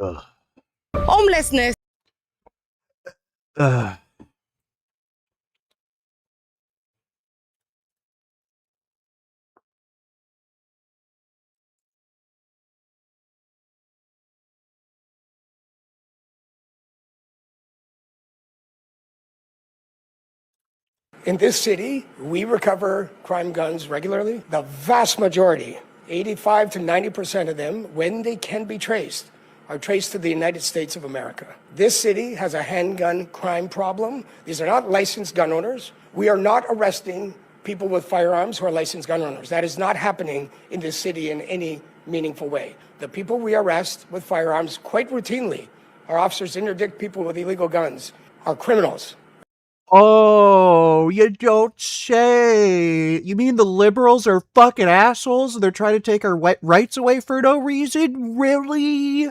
Ugh. Homelessness. Ugh. In this city, we recover crime guns regularly. The vast majority, 85 to 90% of them, when they can be traced, are traced to the United States of America. This city has a handgun crime problem. These are not licensed gun owners. We are not arresting people with firearms who are licensed gun owners. That is not happening in this city in any meaningful way. The people we arrest with firearms quite routinely, our officers interdict people with illegal guns, are criminals. Oh, you don't say. You mean the liberals are fucking assholes? They're trying to take our rights away for no reason? Really?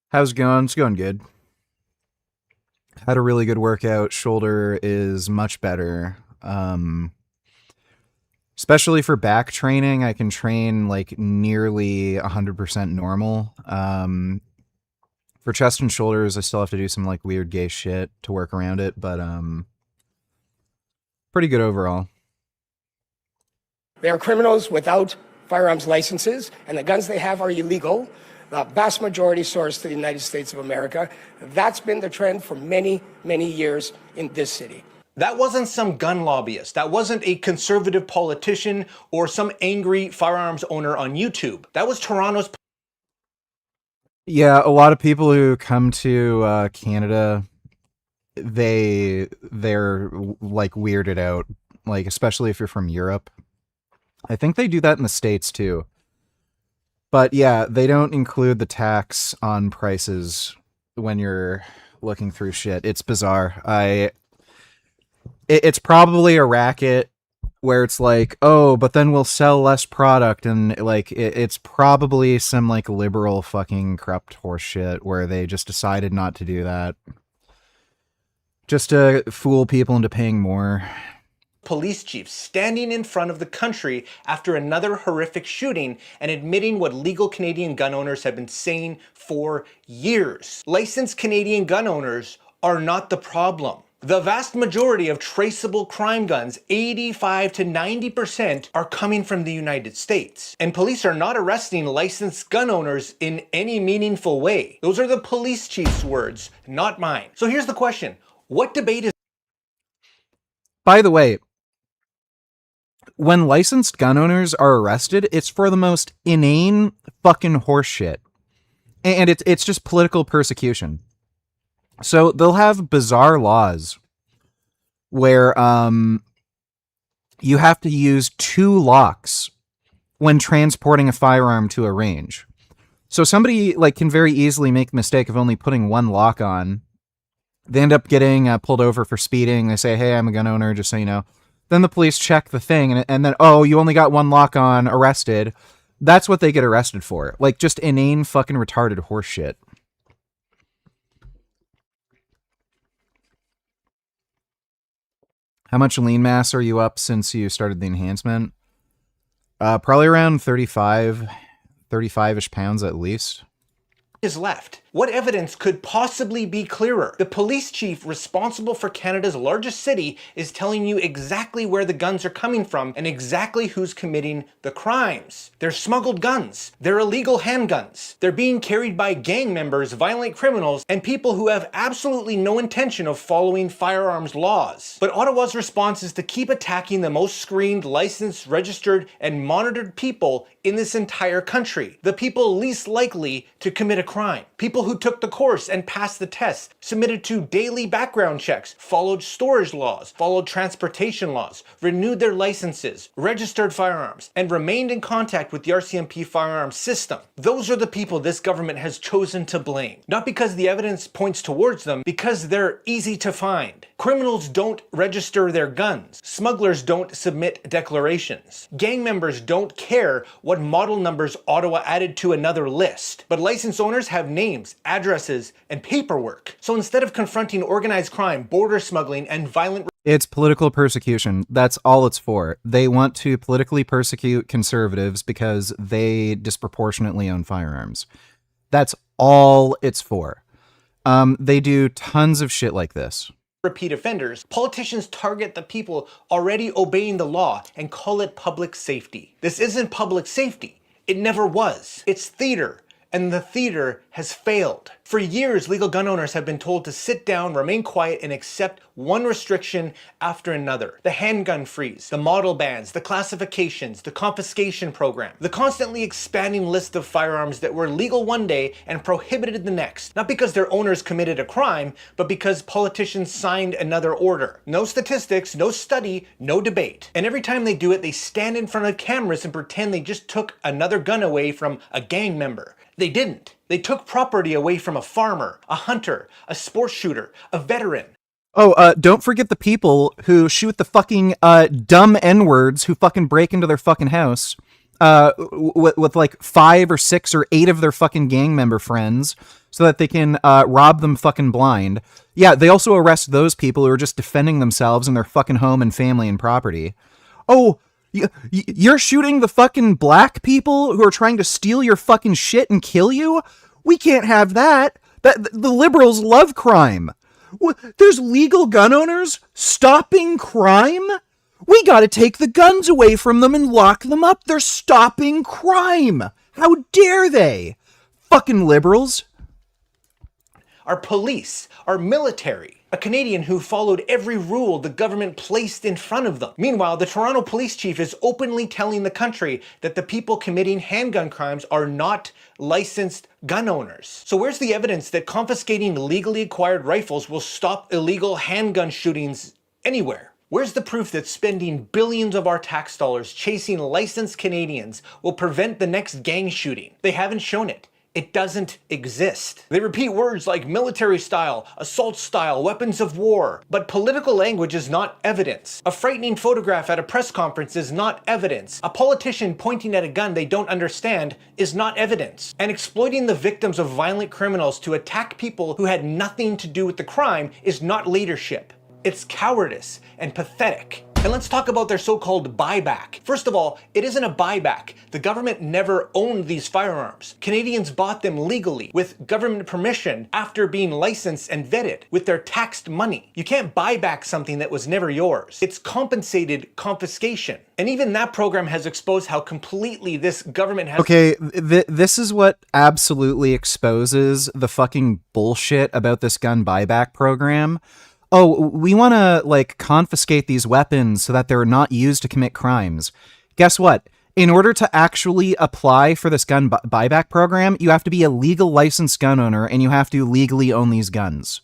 How's it going? It's going good. Had a really good workout. Shoulder is much better. Especially for back training, I can train like nearly 100% normal. For chest and shoulders, I still have to do some like weird gay shit to work around it, but pretty good overall. They are criminals without firearms licenses, and the guns they have are illegal. The vast majority sourced to the United States of America. That's been the trend for many, many years in this city. That wasn't some gun lobbyist. That wasn't a conservative politician or some angry firearms owner on YouTube. That was Toronto's. Yeah, a lot of people who come to Canada, they're like weirded out, like especially if you're from Europe. I think they do that in the States too. But yeah, they don't include the tax on prices when you're looking through shit. It's bizarre. It's probably a racket where it's like, oh, but then we'll sell less product, and like it's probably some like liberal fucking corrupt horse shit where they just decided not to do that. Just to fool people into paying more. Police chief standing in front of the country after another horrific shooting and admitting what legal Canadian gun owners have been saying for years. Licensed Canadian gun owners are not the problem. The vast majority of traceable crime guns, 85 to 90%, are coming from the United States. And police are not arresting licensed gun owners in any meaningful way. Those are the police chief's words, not mine. So here's the question. What debate is... By the way, when licensed gun owners are arrested, it's for the most inane fucking horseshit. And it's just political persecution. So they'll have bizarre laws where you have to use 2 locks when transporting a firearm to a range. So somebody like can very easily make the mistake of only putting 1 lock on. They end up getting pulled over for speeding. They say, hey, I'm a gun owner, just so you know. Then the police check the thing, and then, oh, you only got 1 lock on, arrested. That's what they get arrested for. Like, just inane fucking retarded horseshit. How much lean mass are you up since you started the enhancement? Probably around 35-ish pounds at least. Is left? What evidence could possibly be clearer? The police chief responsible for Canada's largest city is telling you exactly where the guns are coming from and exactly who's committing the crimes. They're smuggled guns. They're illegal handguns. They're being carried by gang members, violent criminals, and people who have absolutely no intention of following firearms laws. But Ottawa's response is to keep attacking the most screened, licensed, registered, and monitored people in this entire country. The people least likely to commit a crime. People who took the course and passed the test, submitted to daily background checks, followed storage laws, followed transportation laws, renewed their licenses, registered firearms, and remained in contact with the RCMP firearms system. Those are the people this government has chosen to blame. Not because the evidence points towards them, because they're easy to find. Criminals don't register their guns. Smugglers don't submit declarations. Gang members don't care what model numbers Ottawa added to another list. But license owners have names, names, addresses, and paperwork. So instead of confronting organized crime, border smuggling, and violent... It's political persecution. That's all it's for. They want to politically persecute conservatives because they disproportionately own firearms. That's all it's for. They do tons of shit like this. Repeat offenders, politicians target the people already obeying the law and call it public safety. This isn't public safety. It never was. It's theater, and the theater has failed. For years, legal gun owners have been told to sit down, remain quiet, and accept one restriction after another. The handgun freeze, the model bans, the classifications, the confiscation program, the constantly expanding list of firearms that were legal one day and prohibited the next. Not because their owners committed a crime, but because politicians signed another order. No statistics, no study, no debate. And every time they do it, they stand in front of cameras and pretend they just took another gun away from a gang member. They didn't. They took property away from a farmer, a hunter, a sports shooter, a veteran. Oh, don't forget the people who shoot the fucking dumb N-words who fucking break into their fucking house with like 5 or 6 or 8 of their fucking gang member friends so that they can rob them fucking blind. Yeah, they also arrest those people who are just defending themselves and their fucking home and family and property. Oh, you're shooting the fucking black people who are trying to steal your fucking shit and kill you? We can't have that. The liberals love crime. There's legal gun owners stopping crime? We gotta take the guns away from them and lock them up. They're stopping crime. How dare they? Fucking liberals. Our police, our military, a Canadian who followed every rule the government placed in front of them. Meanwhile, the Toronto police chief is openly telling the country that the people committing handgun crimes are not licensed gun owners. So where's the evidence that confiscating legally acquired rifles will stop illegal handgun shootings anywhere? Where's the proof that spending billions of our tax dollars chasing licensed Canadians will prevent the next gang shooting? They haven't shown it. It doesn't exist. They repeat words like military style, assault style, weapons of war, but political language is not evidence. A frightening photograph at a press conference is not evidence. A politician pointing at a gun they don't understand is not evidence. And exploiting the victims of violent criminals to attack people who had nothing to do with the crime is not leadership. It's cowardice and pathetic. And let's talk about their so-called buyback. First of all, it isn't a buyback. The government never owned these firearms. Canadians bought them legally with government permission after being licensed and vetted with their taxed money. You can't buy back something that was never yours. It's compensated confiscation. And even that program has exposed how completely this government has... Okay, this is what absolutely exposes the fucking bullshit about this gun buyback program. Oh, we want to, like, confiscate these weapons so that they're not used to commit crimes. Guess what? In order to actually apply for this gun buyback program, you have to be a legal licensed gun owner and you have to legally own these guns.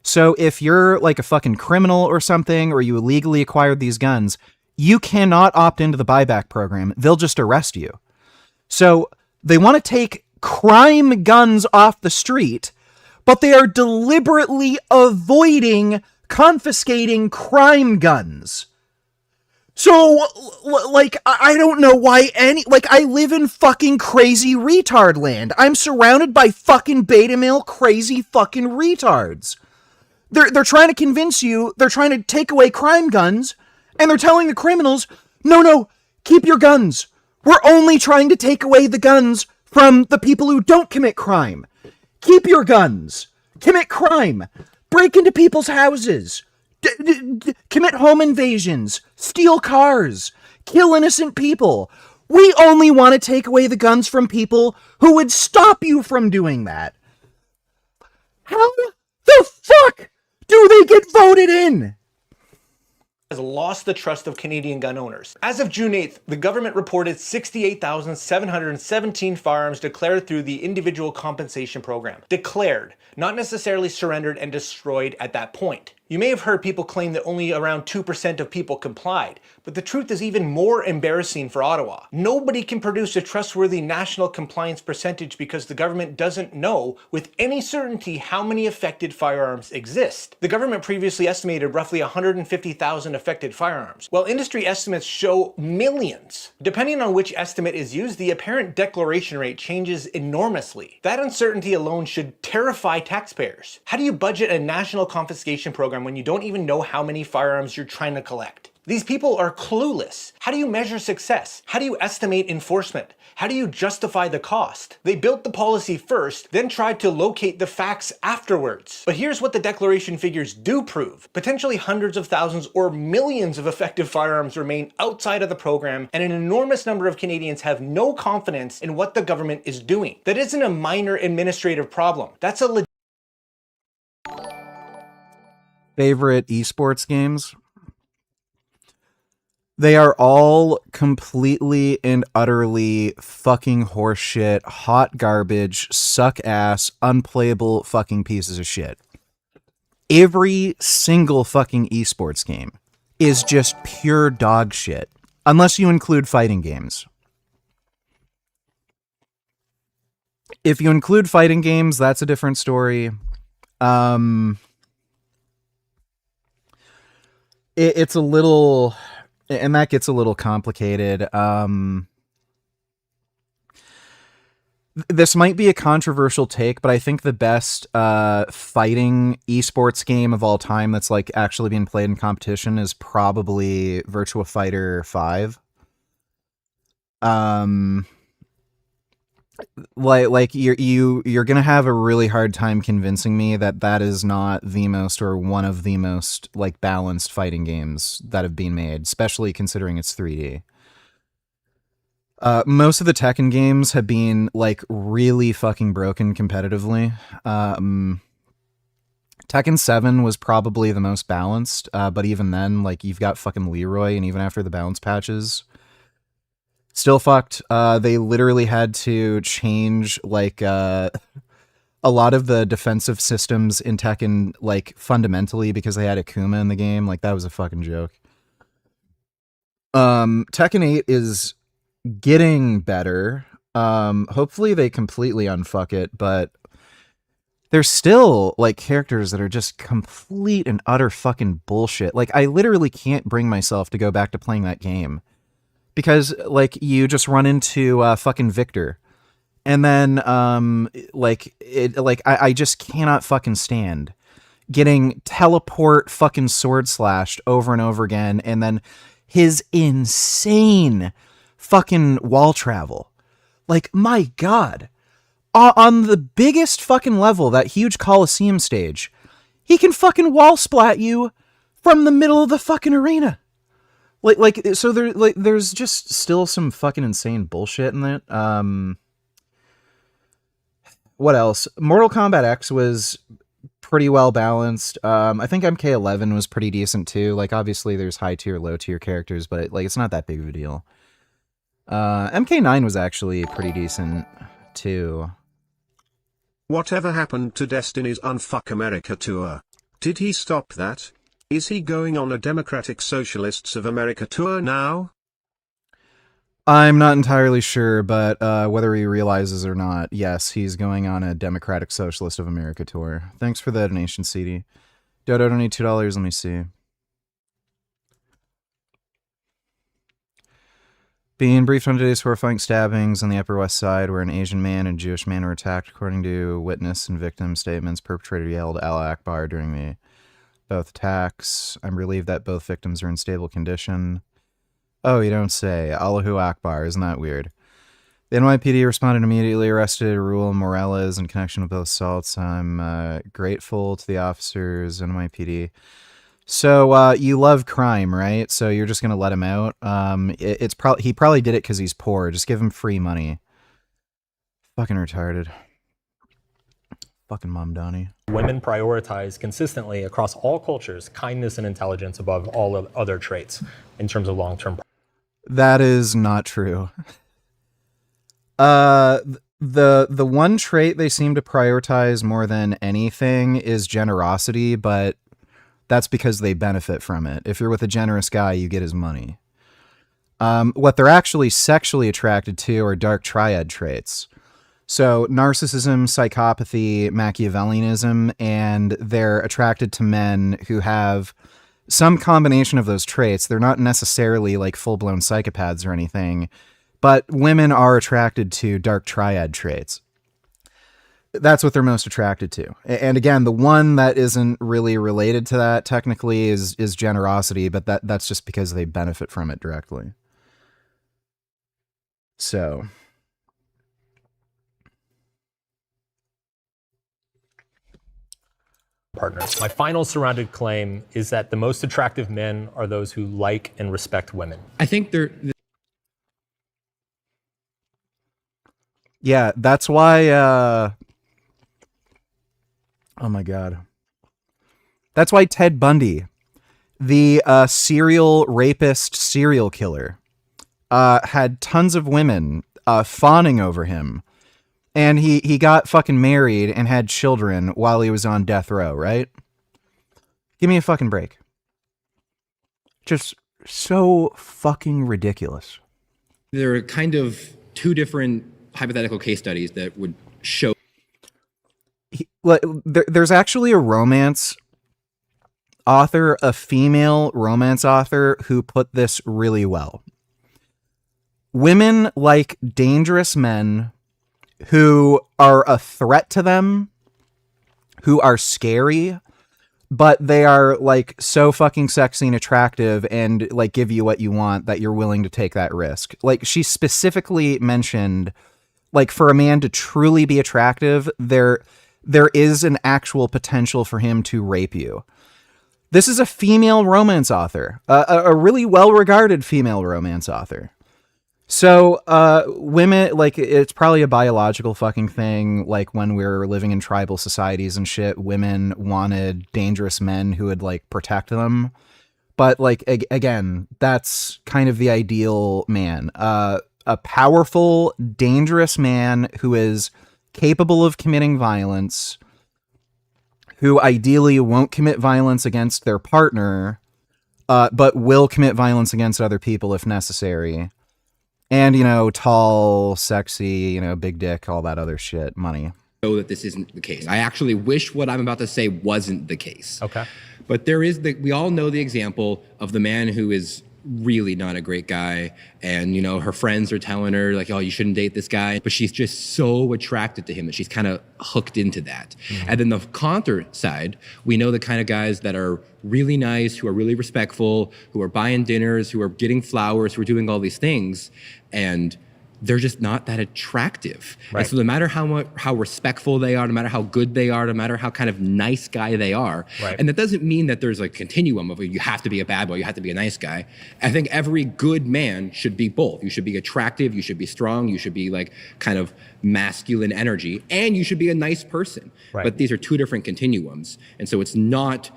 So if you're, like, a fucking criminal or something, or you illegally acquired these guns, you cannot opt into the buyback program. They'll just arrest you. So they want to take crime guns off the street, but they are deliberately avoiding confiscating crime guns. So, like, I don't know why I live in fucking crazy retard land. I'm surrounded by fucking beta male crazy fucking retards. They're trying to convince you, they're trying to take away crime guns, and they're telling the criminals, no, keep your guns. We're only trying to take away the guns from the people who don't commit crime. Keep your guns. Commit crime. Break into people's houses. Commit home invasions. Steal cars. Kill innocent people. We only want to take away the guns from people who would stop you from doing that. How the fuck do they get voted in? Has lost the trust of Canadian gun owners. As of June 8th, the government reported 68,717 firearms declared through the individual compensation program. Declared, not necessarily surrendered and destroyed at that point. You may have heard people claim that only around 2% of people complied, but the truth is even more embarrassing for Ottawa. Nobody can produce a trustworthy national compliance percentage because the government doesn't know with any certainty how many affected firearms exist. The government previously estimated roughly 150,000 affected firearms, while industry estimates show millions. Depending on which estimate is used, the apparent declaration rate changes enormously. That uncertainty alone should terrify taxpayers. How do you budget a national confiscation program when you don't even know how many firearms you're trying to collect? These people are clueless. How do you measure success? How do you estimate enforcement? How do you justify the cost? They built the policy first, then tried to locate the facts afterwards. But here's what the declaration figures do prove. Potentially hundreds of thousands or millions of effective firearms remain outside of the program, and an enormous number of Canadians have no confidence in what the government is doing. That isn't a minor administrative problem. That's a Favorite esports games? They are all completely and utterly fucking horseshit, hot garbage, suck ass, unplayable fucking pieces of shit. Every single fucking esports game is just pure dog shit, unless you include fighting games. If you include fighting games, that's a different story. It's a little, and that gets a little complicated. This might be a controversial take, but I think the best fighting esports game of all time that's like actually being played in competition is probably Virtua Fighter 5. Like you're gonna have a really hard time convincing me that that is not the most or one of the most like balanced fighting games that have been made, especially considering it's 3D. Most of the Tekken games have been like really fucking broken competitively. Tekken 7 was probably the most balanced, but even then, like you've got fucking Leroy, and even after the balance patches, still fucked. They literally had to change like a lot of the defensive systems in Tekken like fundamentally because they had Akuma in the game. Like that was a fucking joke. Tekken 8 is getting better. Hopefully they completely unfuck it, but there's still like characters that are just complete and utter fucking bullshit. Like I literally can't bring myself to go back to playing that game. Because, like, you just run into fucking Victor. And then, I just cannot fucking stand getting teleport fucking sword slashed over and over again. And then his insane fucking wall travel. Like, my God. On the biggest fucking level, that huge Coliseum stage, he can fucking wall splat you from the middle of the fucking arena. So there's just still some fucking insane bullshit in that. What else? Mortal Kombat X was pretty well balanced. I think MK11 was pretty decent too. Like obviously there's high tier, low tier characters, but like it's not that big of a deal. MK9 was actually pretty decent too. Whatever happened to Destiny's Unfuck America tour? Did he stop that? Is he going on a Democratic Socialists of America tour now? I'm not entirely sure, but whether he realizes or not, yes, he's going on a Democratic Socialist of America tour. Thanks for the donation, CD. Dodo donate $2, let me see. Being briefed on today's horrifying stabbings on the Upper West Side, where an Asian man and Jewish man were attacked, according to witness and victim statements. Perpetrator yelled Allah Akbar during the both attacks. I'm relieved that both victims are in stable condition. Oh, you don't say. Allahu Akbar. Isn't that weird? The NYPD responded immediately, arrested Raul Morales in connection with both assaults. I'm grateful to the officers, NYPD. So you love crime, right? So you're just going to let him out? He probably did it because he's poor. Just give him free money. Fucking retarded. Fucking Mom Donnie. Women prioritize consistently across all cultures kindness and intelligence above all of other traits in terms of long-term. That is not true. The one trait they seem to prioritize more than anything is generosity, but that's because they benefit from it. If you're with a generous guy, you get his money. What they're actually sexually attracted to are dark triad traits. So narcissism, psychopathy, Machiavellianism, and they're attracted to men who have some combination of those traits. They're not necessarily like full-blown psychopaths or anything, but women are attracted to dark triad traits. That's what they're most attracted to. And again, the one that isn't really related to that technically is generosity, but that's just because they benefit from it directly. So partners. My final surrounded claim is that the most attractive men are those who like and respect women. I think they're. yeah, that's why, oh my God. That's why Ted Bundy, the serial rapist, serial killer, had tons of women fawning over him. And he got fucking married and had children while he was on death row, right? Give me a fucking break. Just so fucking ridiculous. There are kind of two different hypothetical case studies that would show. There's actually a romance author, a female romance author, who put this really well. Women like dangerous men who are a threat to them, who are scary, but they are like so fucking sexy and attractive and like give you what you want that you're willing to take that risk. Like she specifically mentioned, like for a man to truly be attractive, there is an actual potential for him to rape you. This is a female romance author, a really well-regarded female romance author. So, women, like, it's probably a biological fucking thing. Like, when we were living in tribal societies and shit, women wanted dangerous men who would, like, protect them. But, like, again, that's kind of the ideal man. A powerful, dangerous man who is capable of committing violence, who ideally won't commit violence against their partner, but will commit violence against other people if necessary. And, you know, tall, sexy, you know, big dick, all that other shit, money. Show that this isn't the case. I actually wish what I'm about to say wasn't the case. Okay. But we all know the example of the man who is really not a great guy. And, you know, her friends are telling her like, oh, you shouldn't date this guy. But she's just so attracted to him that she's kind of hooked into that. Mm-hmm. And then the counter side, we know the kind of guys that are really nice, who are really respectful, who are buying dinners, who are getting flowers, who are doing all these things. And they're just not that attractive. Right. And so no matter how respectful they are, no matter how good they are, no matter how kind of nice guy they are, right. And that doesn't mean that there's a continuum of you have to be a bad boy, you have to be a nice guy. I think every good man should be both. You should be attractive, you should be strong, you should be like kind of masculine energy, and you should be a nice person. Right. But these are two different continuums. And so it's not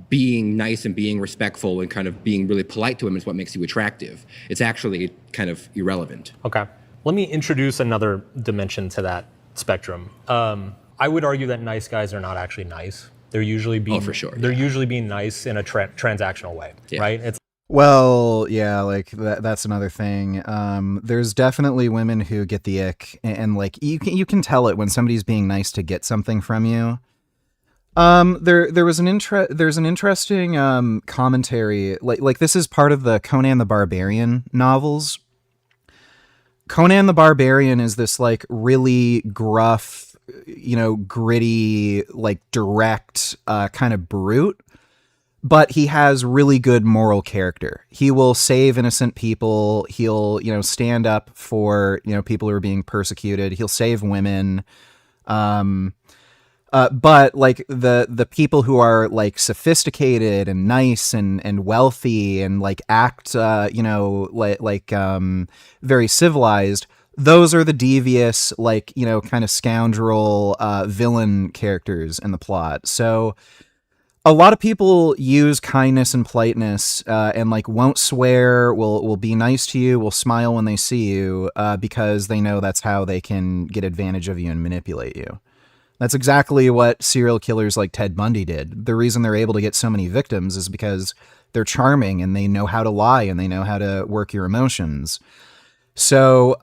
being nice and being respectful and kind of being really polite to him is what makes you attractive. It's actually kind of irrelevant. Okay. Let me introduce another dimension to that spectrum. I would argue that nice guys are not actually nice. They're usually being, for sure. They're usually being nice in a transactional way, right? It's well, yeah, like that's another thing. There's definitely women who get the ick, and like you can tell it when somebody's being nice to get something from you. There's an interesting commentary, like this is part of the Conan the Barbarian novels. Conan the Barbarian is this like really gruff, you know, gritty, like direct kind of brute, but he has really good moral character. He will save innocent people. He'll, you know, stand up for, you know, people who are being persecuted. He'll save women. But like the people who are like sophisticated and nice and wealthy and like act, you know, like very civilized, those are the devious, like, you know, kind of scoundrel, villain characters in the plot. So a lot of people use kindness and politeness, and like won't swear, will be nice to you, will smile when they see you, because they know that's how they can get advantage of you and manipulate you. That's exactly what serial killers like Ted Bundy did. The reason they're able to get so many victims is because they're charming and they know how to lie and they know how to work your emotions. So,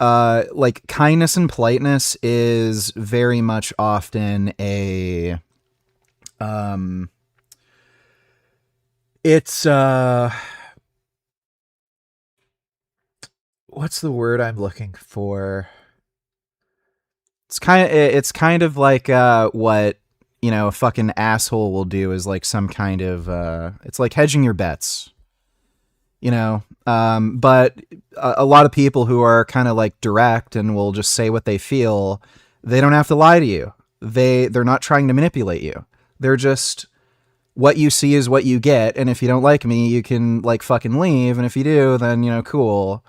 like, kindness and politeness is very much often a, it's, what's the word I'm looking for? It's kind of like, what, you know, a fucking asshole will do is like some kind of, it's like hedging your bets, you know? But a lot of people who are kind of like direct and will just say what they feel, they don't have to lie to you. They're not trying to manipulate you. They're just, what you see is what you get. And if you don't like me, you can like fucking leave. And if you do, then, you know, cool.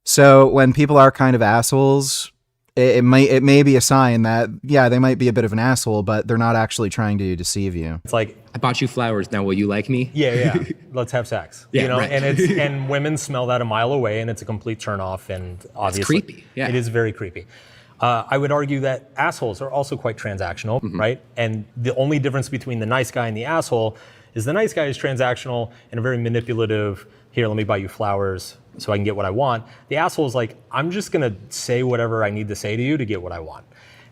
So when people are kind of assholes, it may be a sign that, yeah, they might be a bit of an asshole, but they're not actually trying to deceive you. It's like, I bought you flowers. Now will you like me? yeah, let's have sex. Yeah, you know, right. and women smell that a mile away, and it's a complete turnoff. And obviously, creepy. Yeah. It is very creepy. I would argue that assholes are also quite transactional, right? And the only difference between the nice guy and the asshole is the nice guy is transactional and a very manipulative. Here, let me buy you flowers so I can get what I want. The asshole is like, I'm just gonna say whatever I need to say to you to get what I want.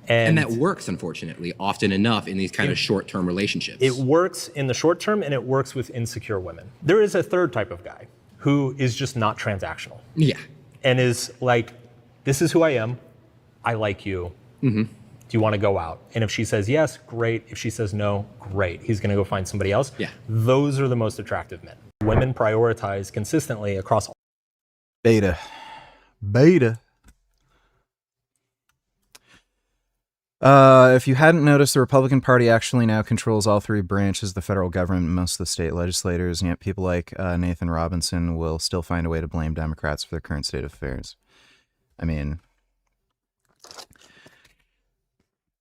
And that works, unfortunately, often enough in these kind of short-term relationships. It works in the short term, and it works with insecure women. There is a third type of guy who is just not transactional. Yeah. And is like, this is who I am. I like you. Do you want to go out? And if she says yes, great. If she says no, great. He's going to go find somebody else. Yeah. Those are the most attractive men. Women prioritize consistently across all. Beta. If you hadn't noticed, the Republican Party actually now controls all three branches of the federal government and most of the state legislators, and yet people like Nathan Robinson will still find a way to blame Democrats for their current state of affairs. I mean,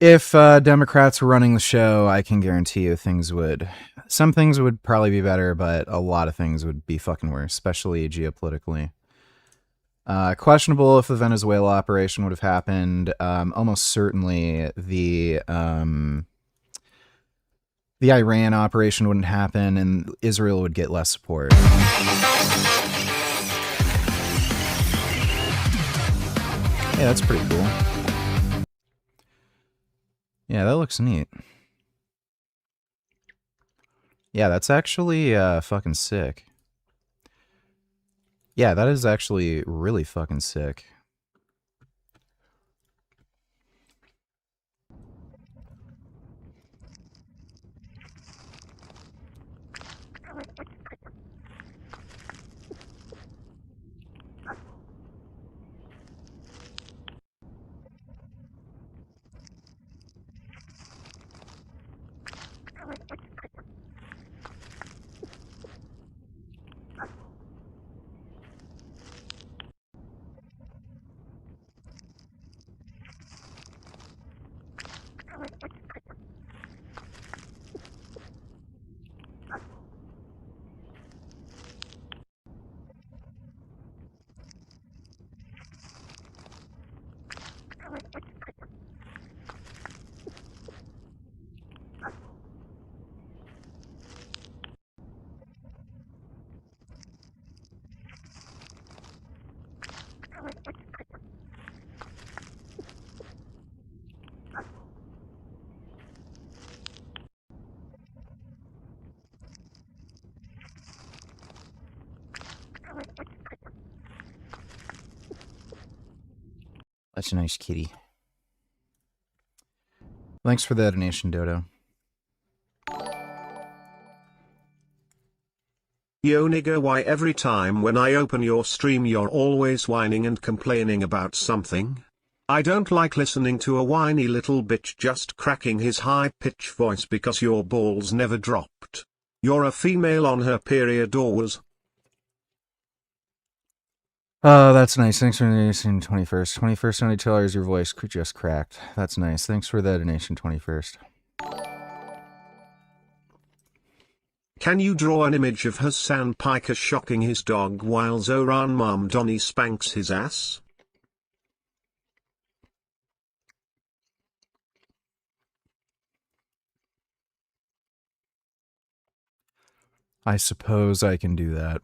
if Democrats were running the show, I can guarantee you some things would probably be better, but a lot of things would be fucking worse, especially geopolitically. Questionable if the Venezuela operation would have happened. Almost certainly the Iran operation wouldn't happen, and Israel would get less support. Yeah, that's pretty cool. Yeah, that looks neat. Yeah, that's actually fucking sick. Yeah, that is actually really fucking sick. That's a nice kitty. Thanks for the donation, Dodo. Yo nigga, why every time when I open your stream you're always whining and complaining about something? I don't like listening to a whiny little bitch just cracking his high-pitched voice because your balls never dropped. You're a female on her period or was. Oh, that's nice. Thanks for the donation, 21st. 21st only $2, your voice just cracked. That's nice. Thanks for the donation, 21st. Can you draw an image of Hassan Piker shocking his dog while Zoran Mamdani spanks his ass? I suppose I can do that.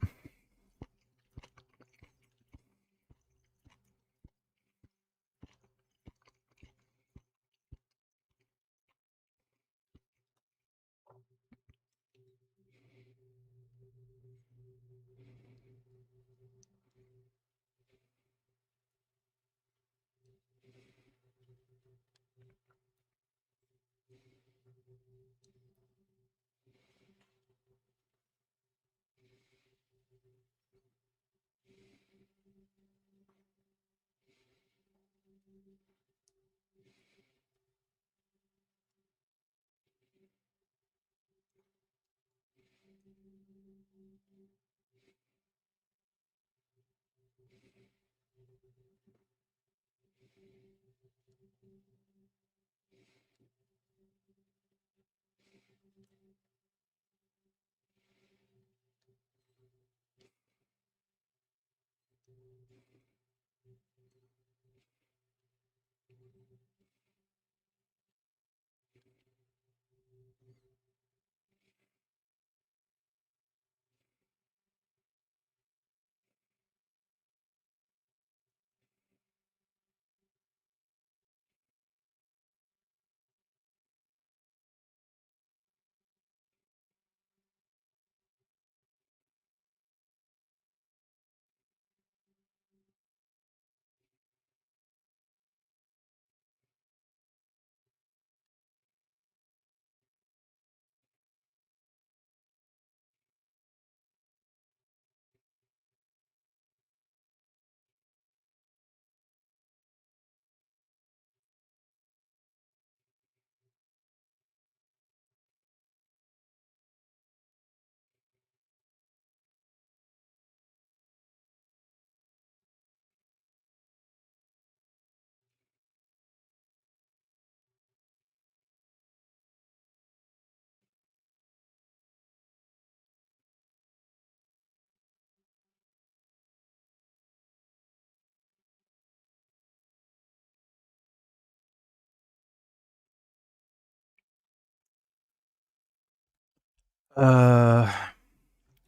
Uh,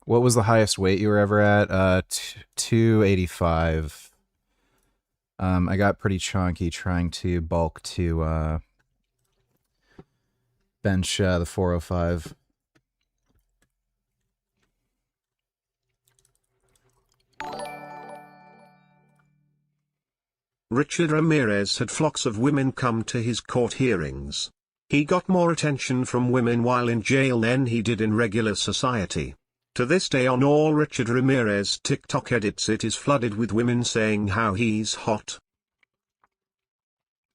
what was the highest weight you were ever at? 285. I got pretty chunky trying to bulk to bench the 405. Richard Ramirez had flocks of women come to his court hearings. He got more attention from women while in jail than he did in regular society. To this day on all Richard Ramirez TikTok edits it is flooded with women saying how he's hot.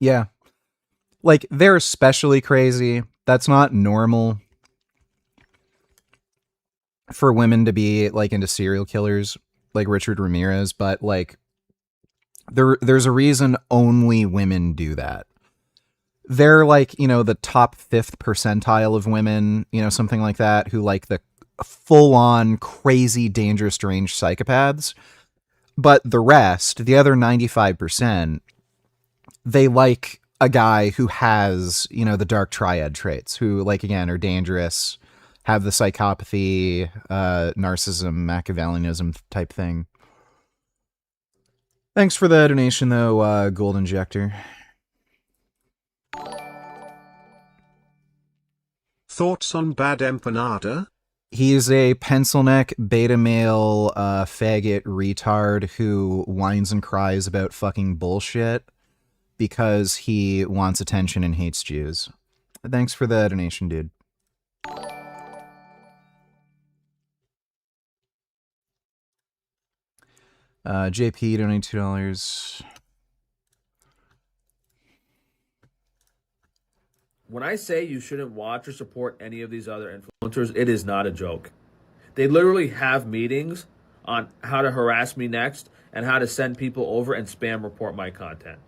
Yeah. Like, they're especially crazy. That's not normal for women to be, like, into serial killers like Richard Ramirez, but, like, there's a reason only women do that. They're, like, you know, the top 5th percentile of women, you know, something like that, who like the full-on crazy, dangerous, strange psychopaths. But the rest, the other 95%, they like a guy who has, you know, the dark triad traits, who, like, again, are dangerous, have the psychopathy, narcissism, Machiavellianism type thing. Thanks for the donation, though, Gold Injector. Thoughts on Bad Empanada? He's a pencil neck, beta male, faggot retard who whines and cries about fucking bullshit because he wants attention and hates Jews. Thanks for the donation, dude. JP donated $2. When I say you shouldn't watch or support any of these other influencers, it is not a joke. They literally have meetings on how to harass me next and how to send people over and spam report my content.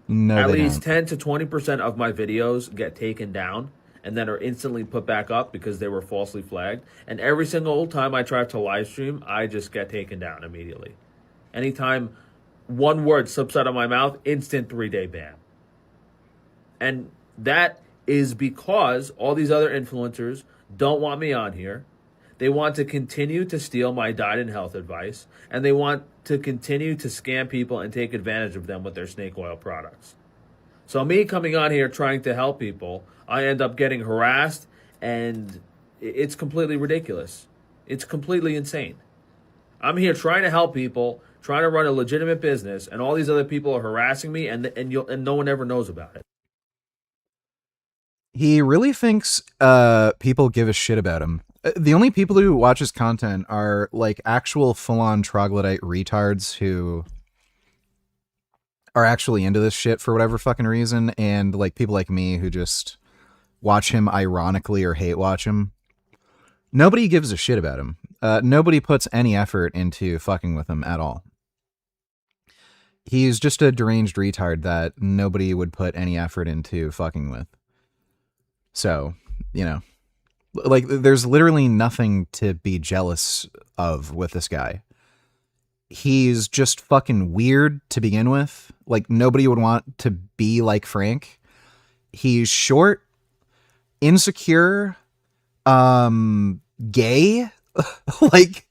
No, At they least don't. 10 to 20% of my videos get taken down and then are instantly put back up because they were falsely flagged. And every single time I try to live stream, I just get taken down immediately. Anytime one word slips out of my mouth, instant 3-day ban. And that is because all these other influencers don't want me on here. They want to continue to steal my diet and health advice, and they want to continue to scam people and take advantage of them with their snake oil products. So me coming on here trying to help people, I end up getting harassed, and it's completely ridiculous. It's completely insane. I'm here trying to help people, trying to run a legitimate business, and all these other people are harassing me, and no one ever knows about it. He really thinks people give a shit about him. The only people who watch his content are like actual full-on troglodyte retards who are actually into this shit for whatever fucking reason, and like people like me who just watch him ironically or hate watch him. Nobody gives a shit about him. Nobody puts any effort into fucking with him at all. He's just a deranged retard that nobody would put any effort into fucking with. So, you know, like there's literally nothing to be jealous of with this guy. He's just fucking weird to begin with. Like nobody would want to be like Frank. He's short, insecure, gay. Like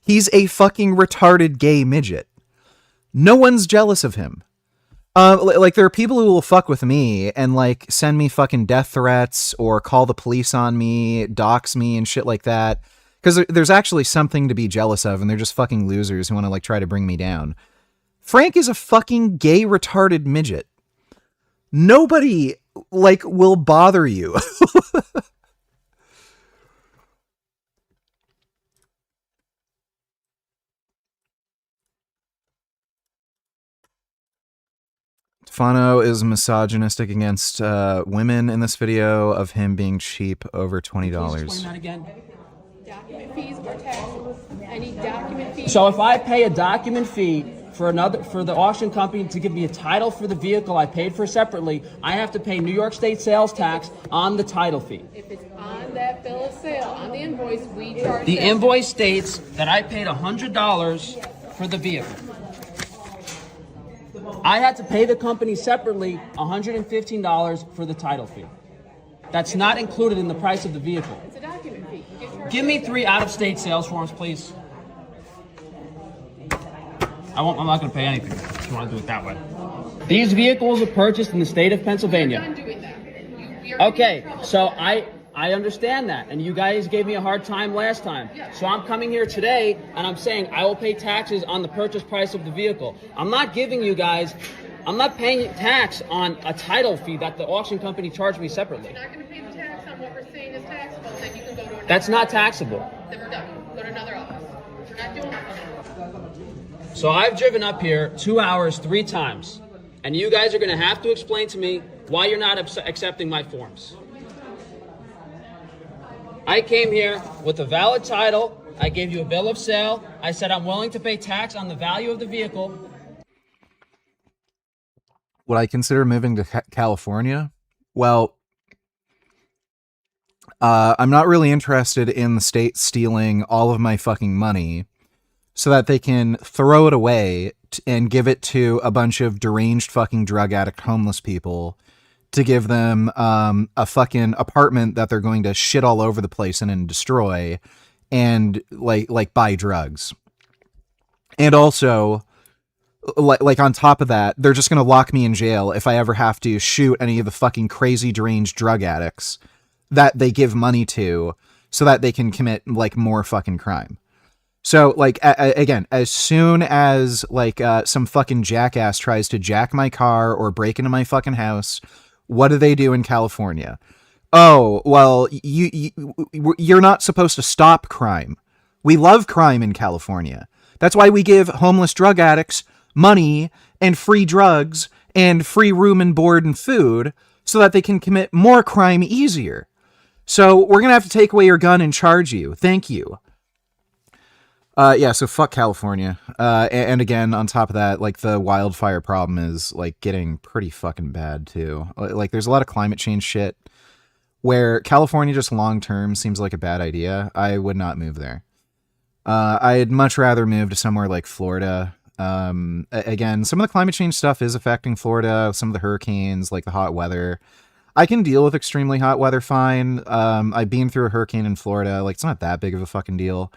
he's a fucking retarded gay midget. No one's jealous of him. Like there are people who will fuck with me and like send me fucking death threats or call the police on me, dox me and shit like that. Because there's actually something to be jealous of, and they're just fucking losers who want to like try to bring me down. Frank is a fucking gay retarded midget. Nobody like will bother you. Tufano is misogynistic against women in this video of him being cheap over $20. Explain that again. Document fees are taxable. Any document fees. So if I pay a document fee for the auction company to give me a title for the vehicle I paid for separately, I have to pay New York State sales tax on the title fee. If it's on that bill of sale, on the invoice, we charge. The invoice states that I paid $100 for the vehicle. I had to pay the company separately $115 for the title fee. That's not included in the price of the vehicle. It's a document fee. Give me 3 out-of-state sales forms, please. I'm not going to pay anything if you want to do it that way. These vehicles are purchased in the state of Pennsylvania. I'm doing that. Okay, so I understand that, and you guys gave me a hard time last time. So I'm coming here today, and I'm saying I will pay taxes on the purchase price of the vehicle. I'm not paying tax on a title fee that the auction company charged me separately. You're not going to pay the tax on what we're saying is taxable, then you can go to another. That's not taxable. Then we're done. Go to another office. We're not doing it. So I've driven up here 2 hours 3 times, and you guys are going to have to explain to me why you're not accepting my forms. I came here with a valid title. I gave you a bill of sale. I said I'm willing to pay tax on the value of the vehicle. Would I consider moving to California? Well, I'm not really interested in the state stealing all of my fucking money so that they can throw it away and give it to a bunch of deranged fucking drug addict homeless people to give them a fucking apartment that they're going to shit all over the place and destroy and like buy drugs. And also, like on top of that, they're just going to lock me in jail if I ever have to shoot any of the fucking crazy deranged drug addicts that they give money to so that they can commit like more fucking crime. So like, again, as soon as like some fucking jackass tries to jack my car or break into my fucking house, what do they do in California? Oh, well, you're not supposed to stop crime. We love crime in California. That's why we give homeless drug addicts money and free drugs and free room and board and food so that they can commit more crime easier. So we're going to have to take away your gun and charge you. Thank you. Yeah, so fuck California. And again, on top of that, like the wildfire problem is like getting pretty fucking bad too. Like there's a lot of climate change shit where California just long term seems like a bad idea. I would not move there. I'd much rather move to somewhere like Florida. Again, some of the climate change stuff is affecting Florida, some of the hurricanes, like the hot weather. I can deal with extremely hot weather fine. I've been through a hurricane in Florida. Like, it's not that big of a fucking deal.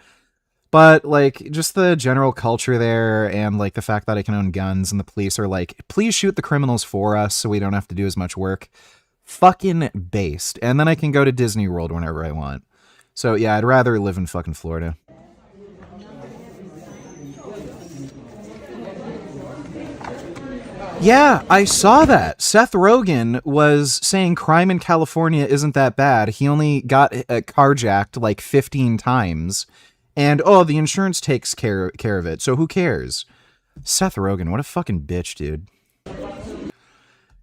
But, like, just the general culture there and, like, the fact that I can own guns and the police are like, please shoot the criminals for us so we don't have to do as much work. Fucking based. And then I can go to Disney World whenever I want. So, yeah, I'd rather live in fucking Florida. Yeah, I saw that. Seth Rogen was saying crime in California isn't that bad. He only got carjacked like 15 times. And, oh, the insurance takes care of it, so who cares? Seth Rogen, what a fucking bitch, dude.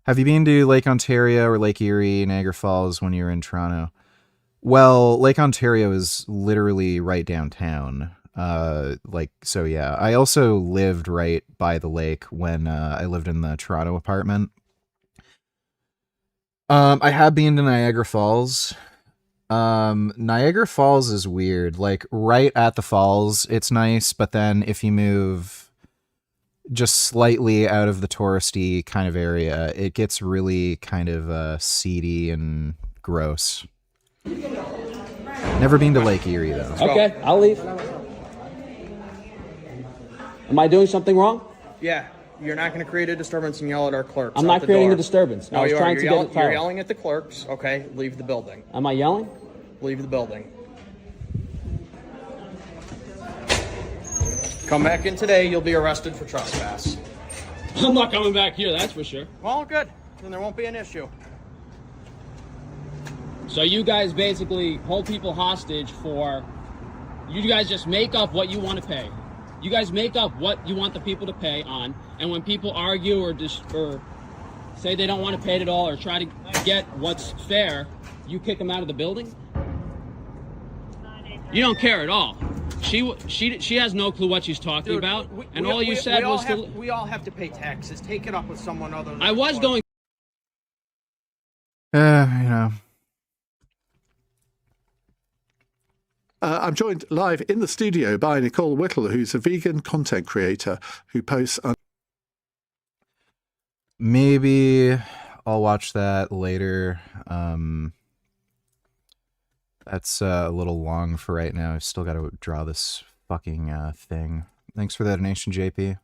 Have you been to Lake Ontario or Lake Erie, Niagara Falls when you were in Toronto? Well, Lake Ontario is literally right downtown. So yeah. I also lived right by the lake when I lived in the Toronto apartment. I have been to Niagara Falls. Niagara Falls is weird. Like, right at the falls, it's nice, but then if you move just slightly out of the touristy kind of area, it gets really kind of seedy and gross. Never been to Lake Erie, though. Okay, I'll leave. Am I doing something wrong? Yeah, you're not going to create a disturbance and yell at our clerks. I'm not creating a disturbance. No, I was you are. trying to get it You're yelling at the clerks. Okay, leave the building. Am I yelling? Leave the building. Come back in today, you'll be arrested for trespass. I'm not coming back here, that's for sure. Well, good. Then there won't be an issue. So you guys basically hold people hostage for... You guys just make up what you want to pay. You guys make up what you want the people to pay on, and when people argue or say they don't want to pay it at all or try to get what's fair, you kick them out of the building? You don't care at all. She has no clue what she's talking about, and all you said was to... We all have to pay taxes. Take it up with someone other than... I was going... You know... I'm joined live in the studio by Nicole Whittle, who's a vegan content creator who posts... Maybe I'll watch that later. That's a little long for right now. I've still got to draw this fucking thing. Thanks for that donation, JP.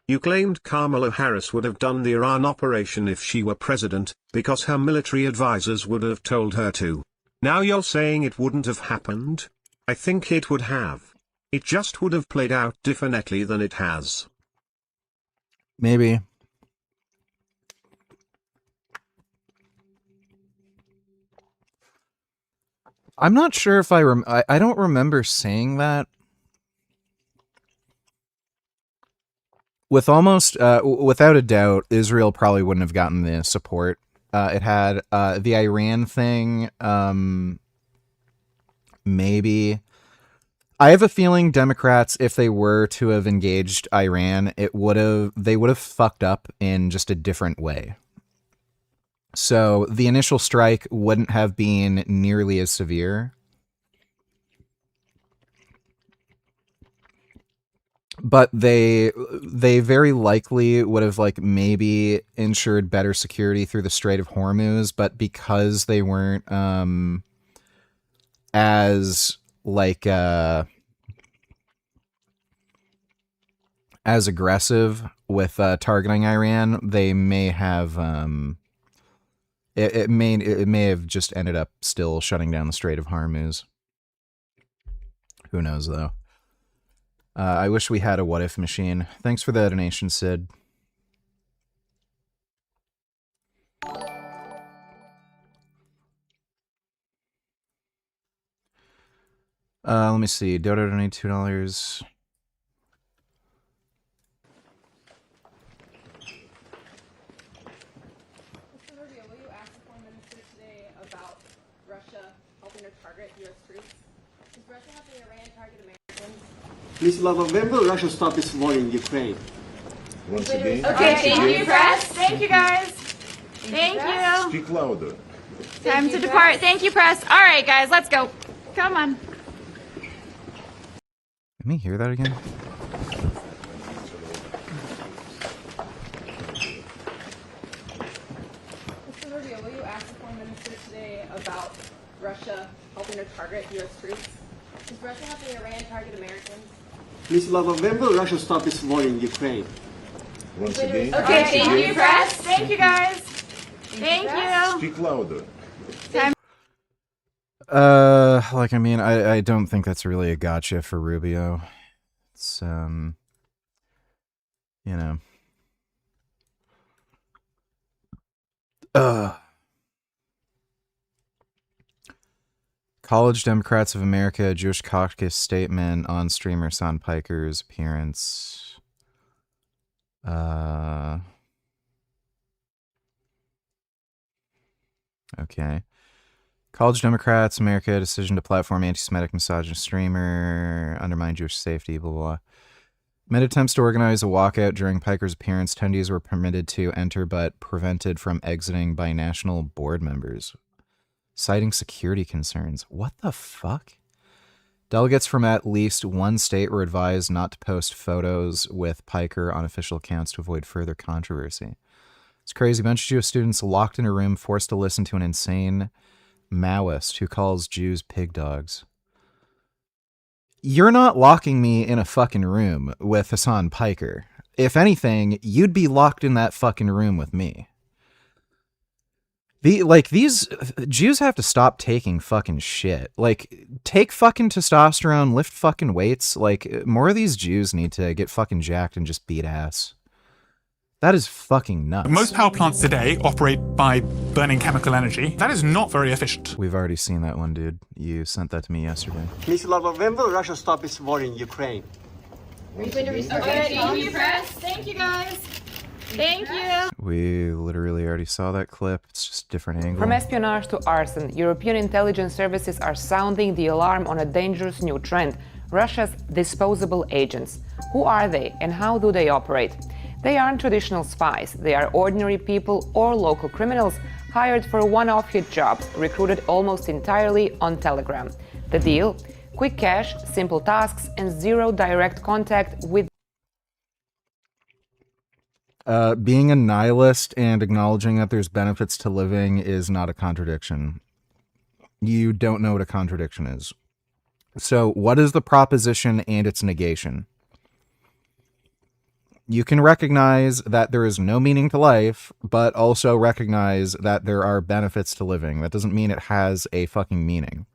You claimed Kamala Harris would have done the Iran operation if she were president, because her military advisors would have told her to. Now you're saying it wouldn't have happened? I think it would have. It just would have played out differently than it has. Maybe. I'm not sure if I don't remember saying that. With almost, without a doubt, Israel probably wouldn't have gotten the support it had. The Iran thing, maybe. I have a feeling Democrats, if they were to have engaged Iran, they would have fucked up in just a different way. So the initial strike wouldn't have been nearly as severe. But they very likely would have like maybe ensured better security through the Strait of Hormuz, but because they weren't as like as aggressive with targeting Iran, they may have it may have just ended up still shutting down the Strait of Hormuz. Who knows though? I wish we had a what if machine. Thanks for the donation, Sid. Let me see. Dodo donated $2. Please, November, Russia stop this war in Ukraine. Once again. Okay, thank you, press. Thank you, guys. Thank you. Speak louder. Time to depart. Thank you, press. All right, guys, let's go. Come on. Let me hear that again. Mr. Rubio, will you ask the foreign minister today about Russia helping to target U.S. troops? Is Russia helping Iran target Americans? Please, November, Russia stopped its war in Ukraine. Once again. Okay, thank you, press. Thank you, guys. Thank you. Speak louder. Like, I mean, I don't think that's really a gotcha for Rubio. It's, you know. College Democrats of America, Jewish Caucus statement on streamer Son Piker's appearance. Okay. College Democrats, America, decision to platform anti-Semitic misogynist streamer, undermine Jewish safety, blah, blah, blah. Amid attempts to organize a walkout during Piker's appearance, attendees were permitted to enter but prevented from exiting by national board members, citing security concerns. What the fuck? Delegates from at least one state were advised not to post photos with Piker on official accounts to avoid further controversy. It's crazy. A bunch of Jewish students locked in a room, forced to listen to an insane Maoist who calls Jews pig dogs. You're not locking me in a fucking room with Hassan Piker. If anything, you'd be locked in that fucking room with me. These Jews have to stop taking fucking shit. Like, take fucking testosterone, lift fucking weights. Like, more of these Jews need to get fucking jacked and just beat ass. That is fucking nuts. Most power plants today operate by burning chemical energy. That is not very efficient. We've already seen that one, dude. You sent that to me yesterday. Please, November, Russia stopped its war in Ukraine. Okay, thank you, press. Thank you, guys. Thank you. We literally already saw that clip. It's just a different angle. From espionage to arson, European intelligence services are sounding the alarm on a dangerous new trend: Russia's disposable agents. Who are they and how do they operate? They aren't traditional spies. They are ordinary people or local criminals hired for one-off hit jobs, recruited almost entirely on Telegram. The deal? Quick cash, simple tasks, and zero direct contact with. Being a nihilist and acknowledging that there's benefits to living is not a contradiction. You don't know what a contradiction is. So what is the proposition and its negation? You can recognize that there is no meaning to life, but also recognize that there are benefits to living. That doesn't mean it has a fucking meaning.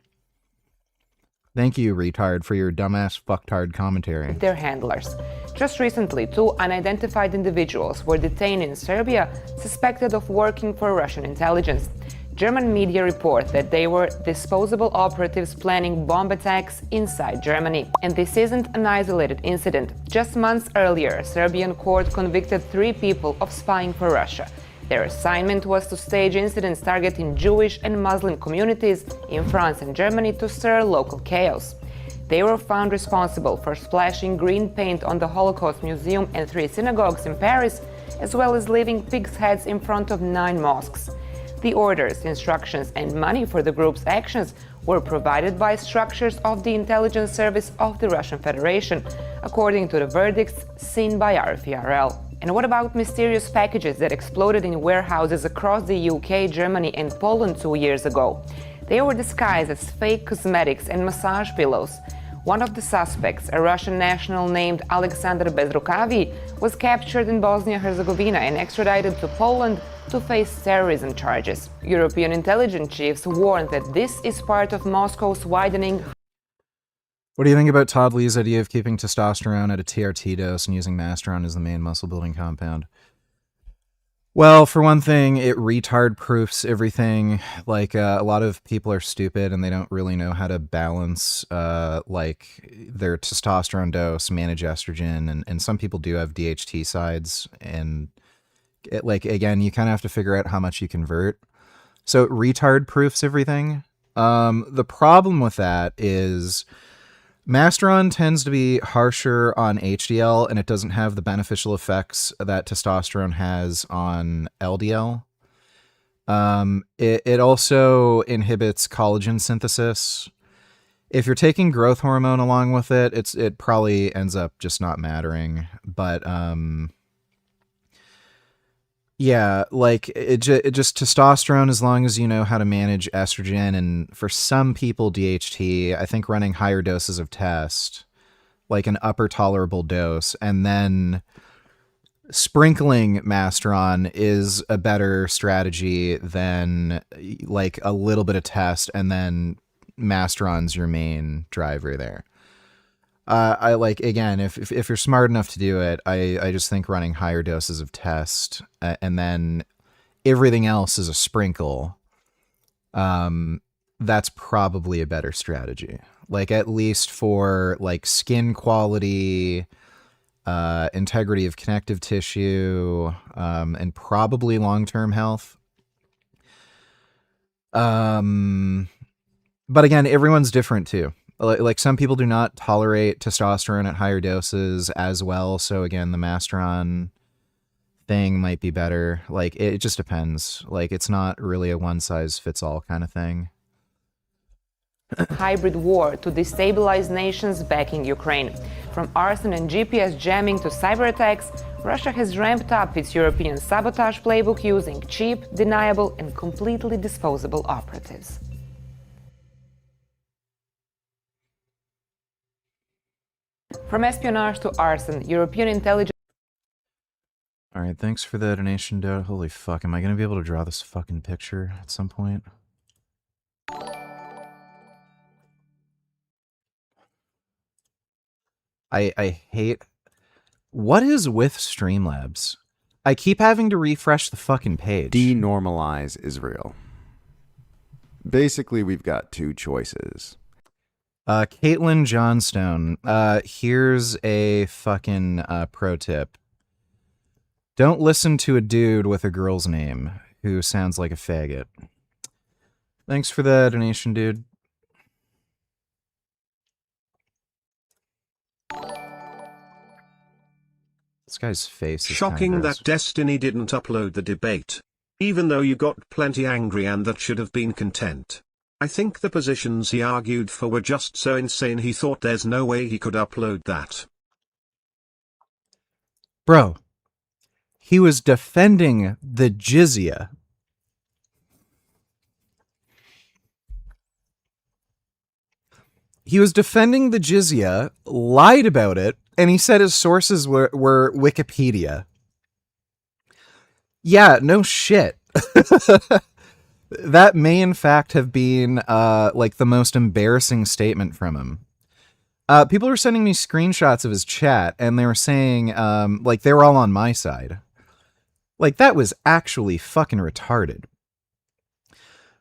Thank you, retard, for your dumbass fucktard commentary. Their handlers. Just recently, two unidentified individuals were detained in Serbia, suspected of working for Russian intelligence. German media report that they were disposable operatives planning bomb attacks inside Germany. And this isn't an isolated incident. Just months earlier, a Serbian court convicted 3 people of spying for Russia. Their assignment was to stage incidents targeting Jewish and Muslim communities in France and Germany to stir local chaos. They were found responsible for splashing green paint on the Holocaust Museum and 3 synagogues in Paris, as well as leaving pigs' heads in front of 9 mosques. The orders, instructions, and money for the group's actions were provided by structures of the intelligence service of the Russian Federation, according to the verdicts seen by RFERL. And what about mysterious packages that exploded in warehouses across the UK, Germany, and Poland 2 years ago? They were disguised as fake cosmetics and massage pillows. One of the suspects, a Russian national named Alexander Bezrukavi, was captured in Bosnia-Herzegovina and extradited to Poland to face terrorism charges. European intelligence chiefs warned that this is part of Moscow's widening. What do you think about Todd Lee's idea of keeping testosterone at a TRT dose and using Masteron as the main muscle-building compound? Well, for one thing, it retard-proofs everything. Like, a lot of people are stupid and they don't really know how to balance, like, their testosterone dose, manage estrogen, and some people do have DHT sides, and, again, you kind of have to figure out how much you convert. So it retard-proofs everything. The problem with that is Masteron tends to be harsher on HDL, and it doesn't have the beneficial effects that testosterone has on LDL. It also inhibits collagen synthesis, If you're taking growth hormone along with it, it probably ends up just not mattering. But yeah, like it just testosterone, as long as you know how to manage estrogen, and for some people DHT, I think running higher doses of test, like an upper tolerable dose, and then sprinkling Masteron is a better strategy than like a little bit of test and then Masteron's your main driver there. I like, again, if you're smart enough to do it, I just think running higher doses of test and then everything else is a sprinkle. That's probably a better strategy. Like, at least for like skin quality, integrity of connective tissue, and probably long-term health. But again, everyone's different too. Like some people do not tolerate testosterone at higher doses as well. So again, the Masteron thing might be better. Like, it just depends. Like, it's not really a one-size-fits-all kind of thing. Hybrid war to destabilize nations backing Ukraine. From arson and GPS jamming to cyber attacks, Russia has ramped up its European sabotage playbook using cheap, deniable, and completely disposable operatives. From espionage to arson, European intelligence... Alright, thanks for the donation, dude. Holy fuck, am I gonna be able to draw this fucking picture at some point? I hate... What is with Streamlabs? I keep having to refresh the fucking page. Denormalize Israel. Basically, we've got two choices. Caitlin Johnstone, here's a fucking pro tip. Don't listen to a dude with a girl's name who sounds like a faggot. Thanks for the donation, dude. This guy's face is Shocking that Destiny didn't upload the debate. Even though you got plenty angry and that should have been content. I think the positions he argued for were just so insane he thought there's no way he could upload that. Bro, he was defending the jizya. He was defending the jizya, lied about it, and he said his sources were Wikipedia. Yeah, no shit. That may in fact have been like the most embarrassing statement from him. People were sending me screenshots of his chat, and they were saying like they were all on my side. Like, that was actually fucking retarded.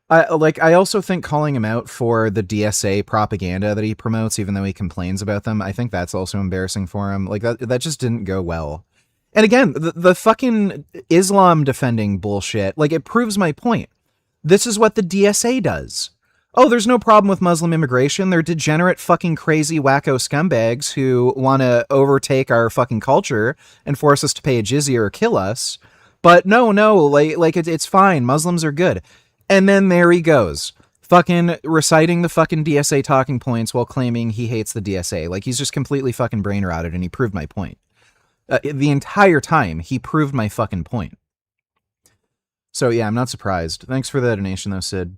I also think calling him out for the DSA propaganda that he promotes, even though he complains about them, I think that's also embarrassing for him. Like, that just didn't go well. And again, the fucking Islam defending bullshit, like, it proves my point. This is what the DSA does. Oh, there's no problem with Muslim immigration. They're degenerate fucking crazy wacko scumbags who want to overtake our fucking culture and force us to pay a jizya or kill us. But no, like it's fine. Muslims are good. And then there he goes, fucking reciting the fucking DSA talking points while claiming he hates the DSA. Like, he's just completely fucking brain rotted, and he proved my point. The entire time, he proved my fucking point. So yeah, I'm not surprised. Thanks for the donation though, Sid.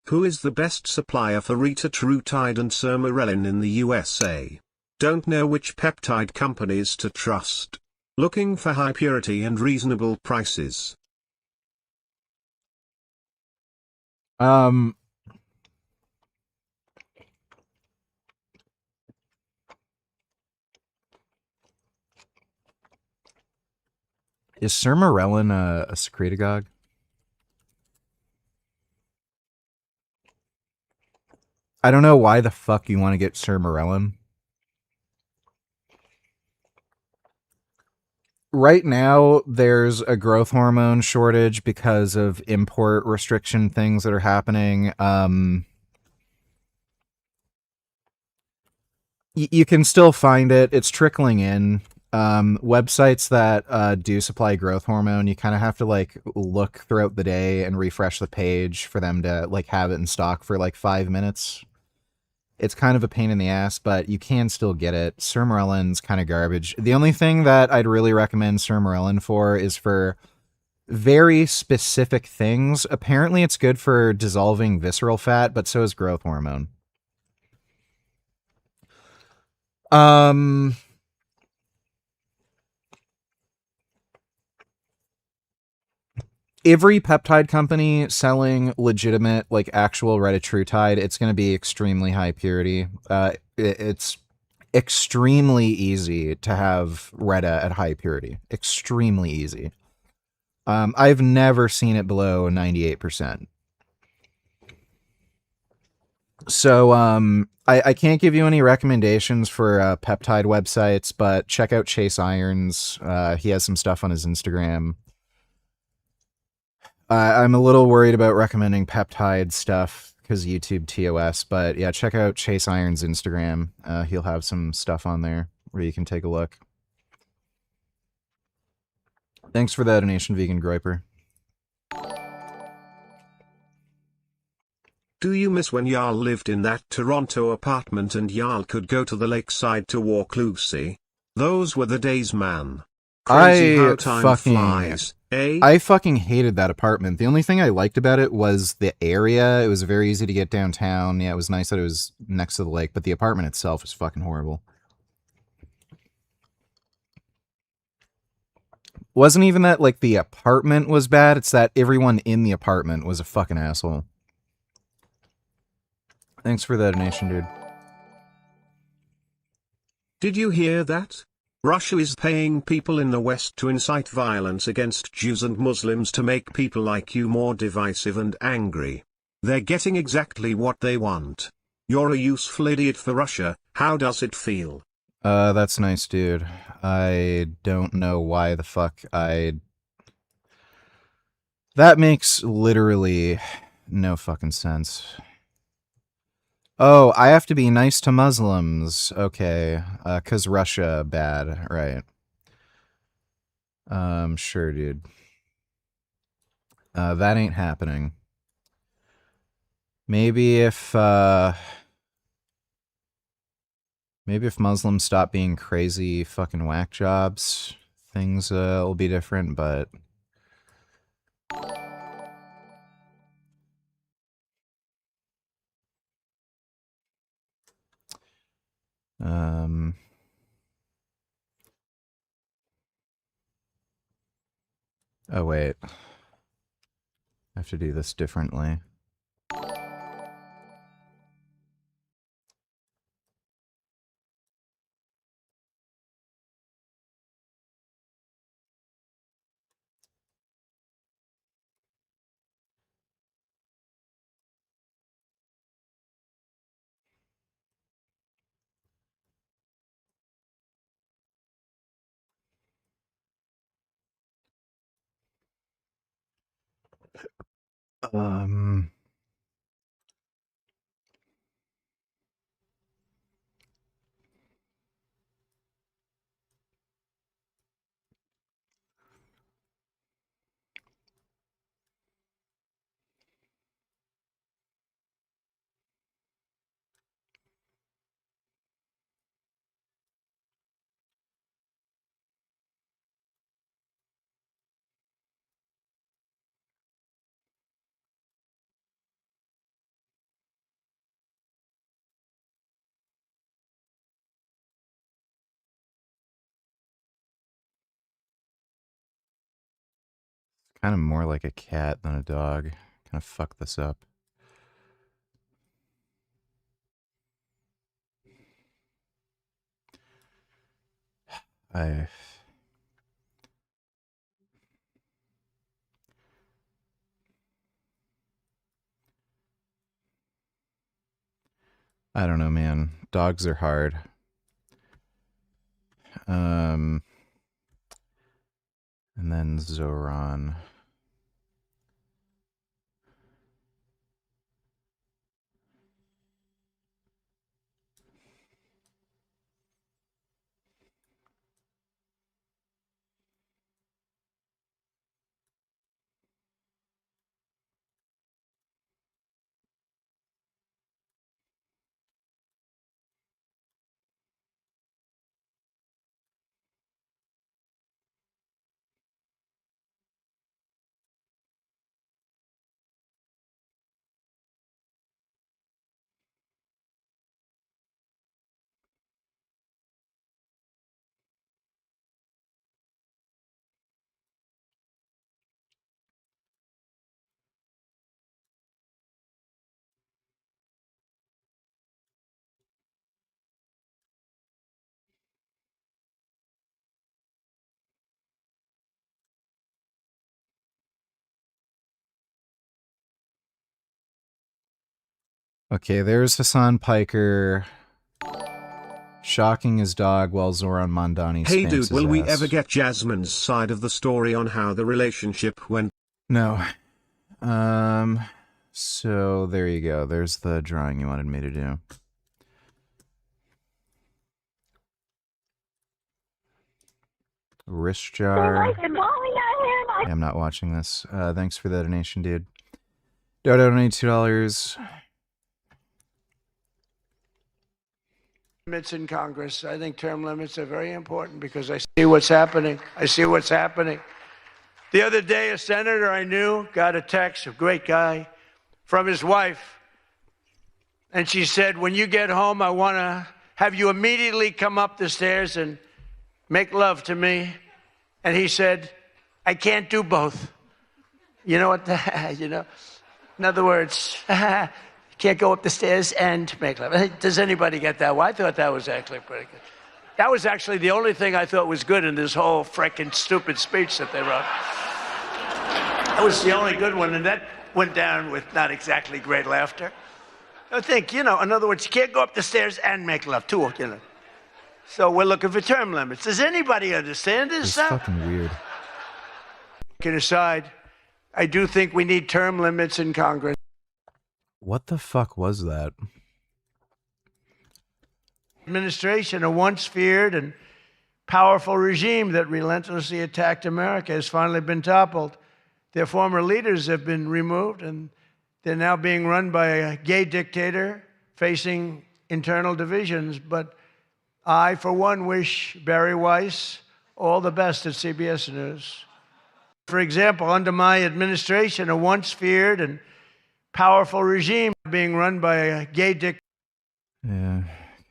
Who is the best supplier for retatrutide and sermorelin in the USA? Don't know which peptide companies to trust. Looking for high purity and reasonable prices. Is sermorelin a secretagogue? I don't know why the fuck you want to get sermorelin. Right now, there's a growth hormone shortage because of import restriction things that are happening. You can still find it. It's trickling in. Websites that do supply growth hormone, you kind of have to like look throughout the day and refresh the page for them to like have it in stock for like 5 minutes. It's kind of a pain in the ass, but you can still get it. Sermorellin's kind of garbage. The only thing that I'd really recommend Sermorellin for is for very specific things. Apparently it's good for dissolving visceral fat, but so is growth hormone. Every peptide company selling legitimate, like actual retatrutide, it's going to be extremely high purity. It's extremely easy to have Retta at high purity. Extremely easy. I've never seen it below 98%. So I can't give you any recommendations for peptide websites, but check out Chase Irons. He has some stuff on his Instagram. I'm a little worried about recommending peptide stuff because YouTube TOS, but yeah, check out Chase Irons' Instagram. He'll have some stuff on there where you can take a look. Thanks for the donation, Vegan Groiper. Do you miss when Jarl lived in that Toronto apartment and Jarl could go to the lakeside to walk Lucy? Those were the days, man. Crazy how time flies, eh? I fucking hated that apartment. The only thing I liked about it was the area. It was very easy to get downtown. Yeah, it was nice that it was next to the lake, but the apartment itself was fucking horrible. Wasn't even that, like, the apartment was bad, it's that everyone in the apartment was a fucking asshole. Thanks for the donation, dude. Did you hear that? Russia is paying people in the West to incite violence against Jews and Muslims to make people like you more divisive and angry. They're getting exactly what they want. You're a useful idiot for Russia. How does it feel? That's nice, dude. I don't know why the fuck That makes literally no fucking sense. Oh, I have to be nice to Muslims. Okay. 'Cause Russia bad, right. Sure, dude. That ain't happening. Maybe if Muslims stop being crazy fucking whack jobs, things will be different, but oh wait. I have to do this differently. Kind of more like a cat than a dog. Kind of fuck this up. I don't know, man. Dogs are hard. And then Zoran. Okay, there's Hassan Piker shocking his dog while Zoran Mondani Hey spanks dude, his will we ass. ever get Jasmine's side of the story on how the relationship went? No. So there you go. There's the drawing you wanted me to do. Wrist jar. I'm not watching this. Thanks for the donation, dude. Dodo donated $2. Limits in Congress. I think term limits are very important because I see what's happening. I see what's happening. The other day, a senator I knew got a text, a great guy, from his wife. And she said, when you get home, I want to have you immediately come up the stairs and make love to me. And he said, I can't do both. You know what? You know, in other words, you can't go up the stairs and make love. Does anybody get that? Well, I thought that was actually pretty good. That was actually the only thing I thought was good in this whole frickin' stupid speech that they wrote. That was the only good one, and that went down with not exactly great laughter. I think, you know, in other words, you can't go up the stairs and make love, too, you know. So we're looking for term limits. Does anybody understand this It's stuff? fucking weird. Kidding aside, I do think we need term limits in Congress. What the fuck was that? Administration, a once feared and powerful regime that relentlessly attacked America, has finally been toppled. Their former leaders have been removed, and they're now being run by a gay dictator facing internal divisions. But I, for one, wish Barry Weiss all the best at CBS News. For example, under my administration, a once feared and powerful regime being run by a gay dictator. Yeah.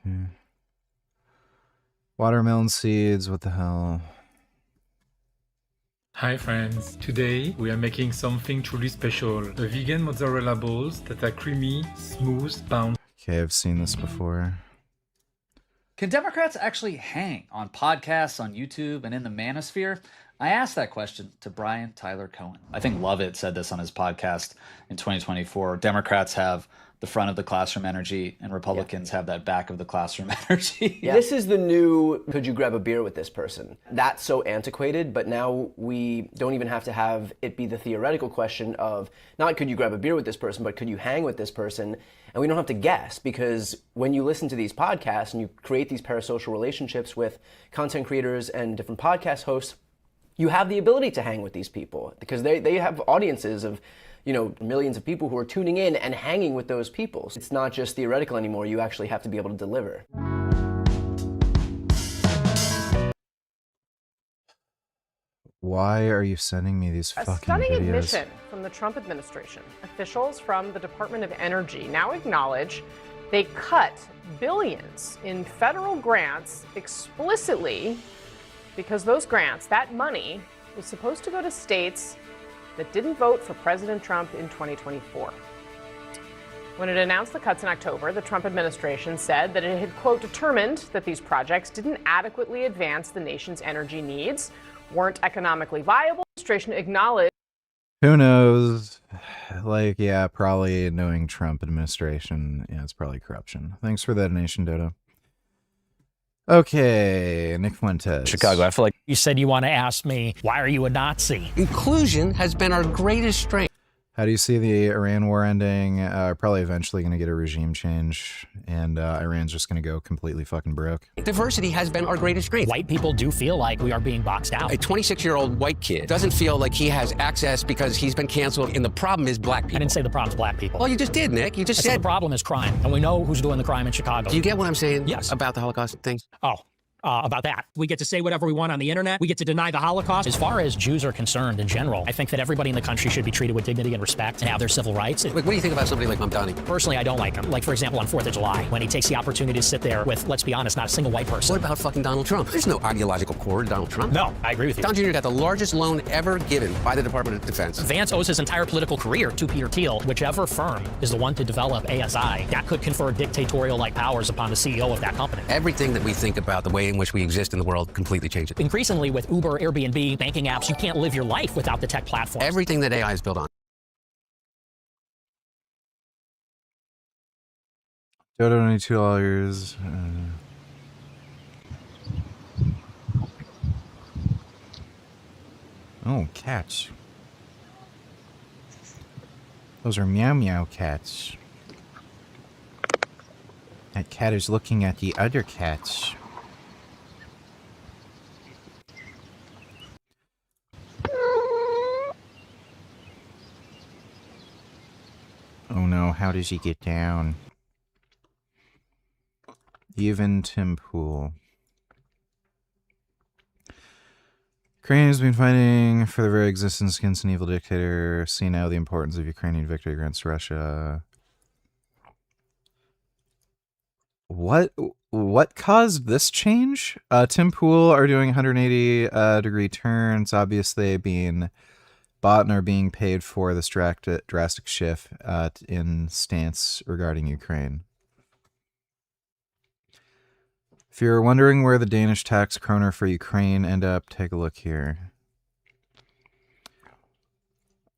Okay. Watermelon seeds, what the hell? Hi friends, today we are making something truly special. A vegan mozzarella balls that are creamy, smooth, bouncy. Okay, I've seen this before. Can Democrats actually hang on podcasts, on YouTube, and in the manosphere? I asked that question to Brian Tyler Cohen. I think Lovett said this on his podcast in 2024. Democrats have the front of the classroom energy, and Republicans have that back of the classroom energy. This is the new, could you grab a beer with this person? That's so antiquated, but now we don't even have to have it be the theoretical question of, not could you grab a beer with this person, but could you hang with this person? And we don't have to guess, because when you listen to these podcasts and you create these parasocial relationships with content creators and different podcast hosts, you have the ability to hang with these people, because they have audiences of, you know, millions of people who are tuning in and hanging with those people. It's not just theoretical anymore. You actually have to be able to deliver. Why are you sending me these fucking stunning videos? admission from the Trump administration. Officials from the Department of Energy now acknowledge they cut billions in federal grants explicitly because those grants, that money, was supposed to go to states that didn't vote for President Trump in 2024. When it announced the cuts in October, the Trump administration said that it had, quote, determined that these projects didn't adequately advance the nation's energy needs, weren't economically viable. The administration acknowledged. Who knows? Like, yeah, probably knowing Trump administration, yeah, it's probably corruption. Thanks for that donation, Dodo. Okay, Nick Fuentes. Chicago, I feel like you said you want to ask me, why are you a Nazi? Inclusion has been our greatest strength. How do you see the Iran war ending? Probably eventually going to get a regime change, and Iran's just going to go completely fucking broke. Diversity has been our greatest strength. White people do feel like we are being boxed out. A 26-year-old white kid doesn't feel like he has access because he's been canceled, and the problem is black people. I didn't say the problem's black people. Well, you just did, Nick. You just said the problem is crime, and we know who's doing the crime in Chicago. Do you get what I'm saying? Yes. About the Holocaust things? Oh. About that. We get to say whatever we want on the internet. We get to deny the Holocaust. As far as Jews are concerned in general, I think that everybody in the country should be treated with dignity and respect and have their civil rights. Like, what do you think about somebody like Mamdani? Personally, I don't like him. Like, for example, on 4th of July, when he takes the opportunity to sit there with, let's be honest, not a single white person. What about fucking Donald Trump? There's no ideological core to Donald Trump. No, I agree with you. Don Jr. got the largest loan ever given by the Department of Defense. Vance owes his entire political career to Peter Thiel. Whichever firm is the one to develop ASI, that could confer dictatorial-like powers upon the CEO of that company. Everything that we think about the way in which we exist in the world completely changes. Increasingly with Uber, Airbnb, banking apps, you can't live your life without the tech platform. Everything that AI is built on. Dodo $92. Oh, cats. Those are meow meow cats. That cat is looking at the other cats. Oh no, how does he get down? Even Tim Pool. Ukraine has been fighting for the very existence against an evil dictator. See now the importance of Ukrainian victory against Russia. What caused this change? Tim Pool are doing 180 degree turns, obviously being bought and are being paid for this drastic shift in stance regarding Ukraine. If you're wondering where the Danish tax kroner for Ukraine end up, take a look here.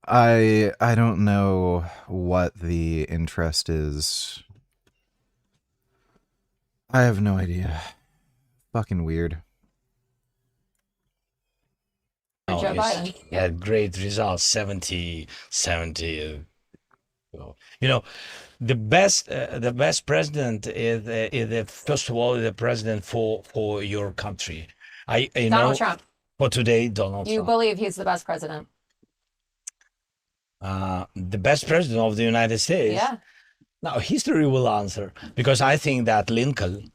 I don't know what the interest is. I have no idea. Fucking weird. Joe Biden. He had great results, 70. You know, the best president is first of all the president for your country. Donald Trump. For today, Donald You Trump. believe he's the best president? The best president of the United States. Yeah. Now history will answer because I think that Lincoln.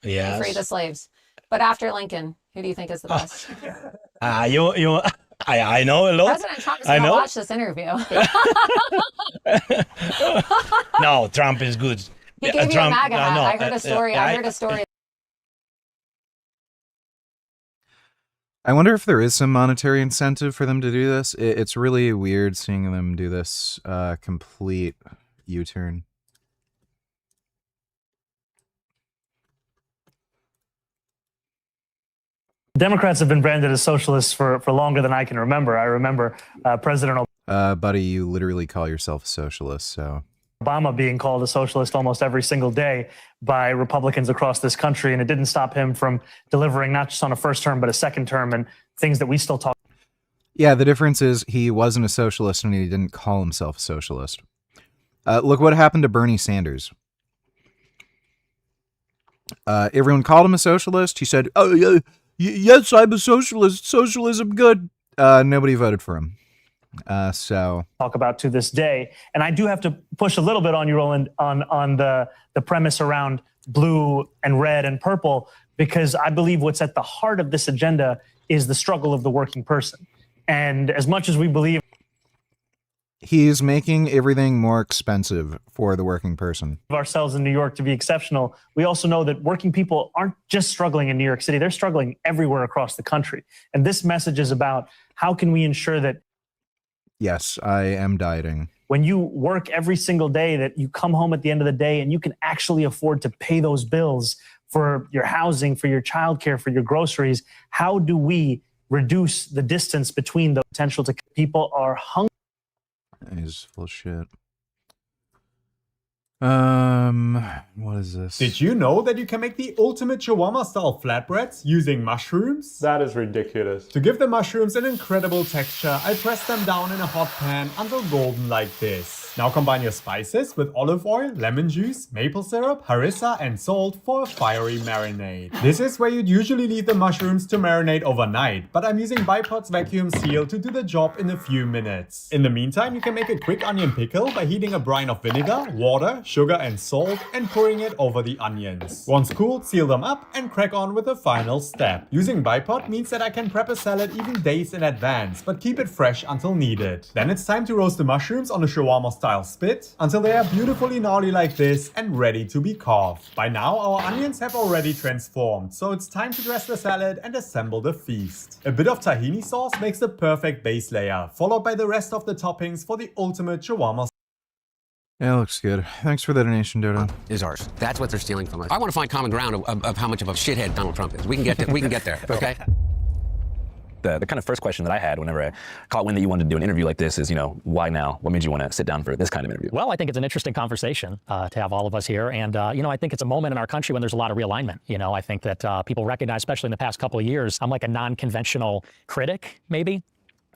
Yes. Free the slaves. But after Lincoln, who do you think is the best? I know a lot. President Trump's going to watch this interview. No, Trump is good. He gave you a MAGA hat. I heard a story. I heard a story. I wonder if there is some monetary incentive for them to do this. It's really weird seeing them do this complete U-turn. Democrats have been branded as socialists for longer than I can remember. I remember President Buddy, you literally call yourself a socialist, so... Obama being called a socialist almost every single day by Republicans across this country, and it didn't stop him from delivering not just on a first term, but a second term, and things that we still talk. Yeah, the difference is he wasn't a socialist and he didn't call himself a socialist. Look what happened to Bernie Sanders. Everyone called him a socialist. He said, "Oh, yeah. Yes, I'm a socialist. Socialism good." Nobody voted for him. So Talk about to this day. And I do have to push a little bit on you, Roland, on the premise around blue and red and purple, because I believe what's at the heart of this agenda is the struggle of the working person. And as much as we believe he's making everything more expensive for the working person. Ourselves in New York to be exceptional, we also know that working people aren't just struggling in New York City, they're struggling everywhere across the country. And this message is about how can we ensure that yes, I am dieting. When you work every single day, that you come home at the end of the day and you can actually afford to pay those bills for your housing, for your childcare, for your groceries. How do we reduce the distance between the potential to people are hungry? He's full of shit. What is this? Did you know that you can make the ultimate shawarma style flatbreads using mushrooms? That is ridiculous. To give the mushrooms an incredible texture, I press them down in a hot pan until golden like this. Now combine your spices with olive oil, lemon juice, maple syrup, harissa and salt for a fiery marinade. This is where you'd usually leave the mushrooms to marinate overnight, but I'm using Bipod's vacuum seal to do the job in a few minutes. In the meantime, you can make a quick onion pickle by heating a brine of vinegar, water, sugar and salt and pouring it over the onions. Once cooled, seal them up and crack on with the final step. Using Bipod means that I can prep a salad even days in advance, but keep it fresh until needed. Then it's time to roast the mushrooms on a shawarma style spit until they are beautifully gnarly like this and ready to be carved. By now our onions have already transformed, so it's time to dress the salad and assemble the feast. A bit of tahini sauce makes the perfect base layer, followed by the rest of the toppings for the ultimate shawarma. Yeah, looks good. Thanks for the donation, Dodo. Is ours. That's what they're stealing from us. I want to find common ground of how much of a shithead Donald Trump is. We can get there, okay? the kind of first question that I had whenever I caught wind that you wanted to do an interview like this is, why now? What made you want to sit down for this kind of interview? Well, I think it's an interesting conversation to have all of us here. And, I think it's a moment in our country when there's a lot of realignment. I think that people recognize, especially in the past couple of years, I'm like a non-conventional critic, maybe,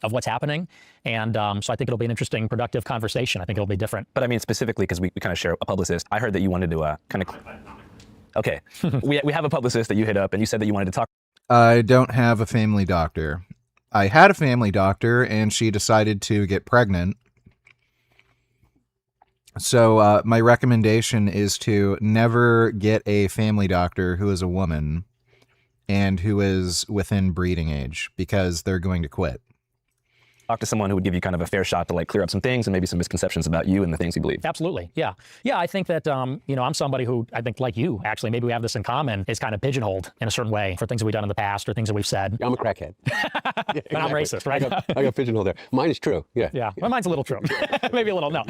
of what's happening. And so I think it'll be an interesting, productive conversation. I think it'll be different. But I mean, specifically, because we kind of share a publicist, I heard that you wanted to kind of... Okay, we have a publicist that you hit up, and you said that you wanted to talk. I don't have a family doctor. I had a family doctor, and she decided to get pregnant. So my recommendation is to never get a family doctor who is a woman and who is within breeding age, because they're going to quit. Talk to someone who would give you kind of a fair shot to like clear up some things and maybe some misconceptions about you and the things you believe. Absolutely. Yeah. I think that, I'm somebody who, I think like you, actually, maybe we have this in common, is kind of pigeonholed in a certain way for things that we've done in the past or things that we've said. Yeah, I'm a crackhead. But I'm racist, right? I got pigeonholed there. Mine is true. Yeah. Yeah. Well, mine's a little true. Maybe a little, no.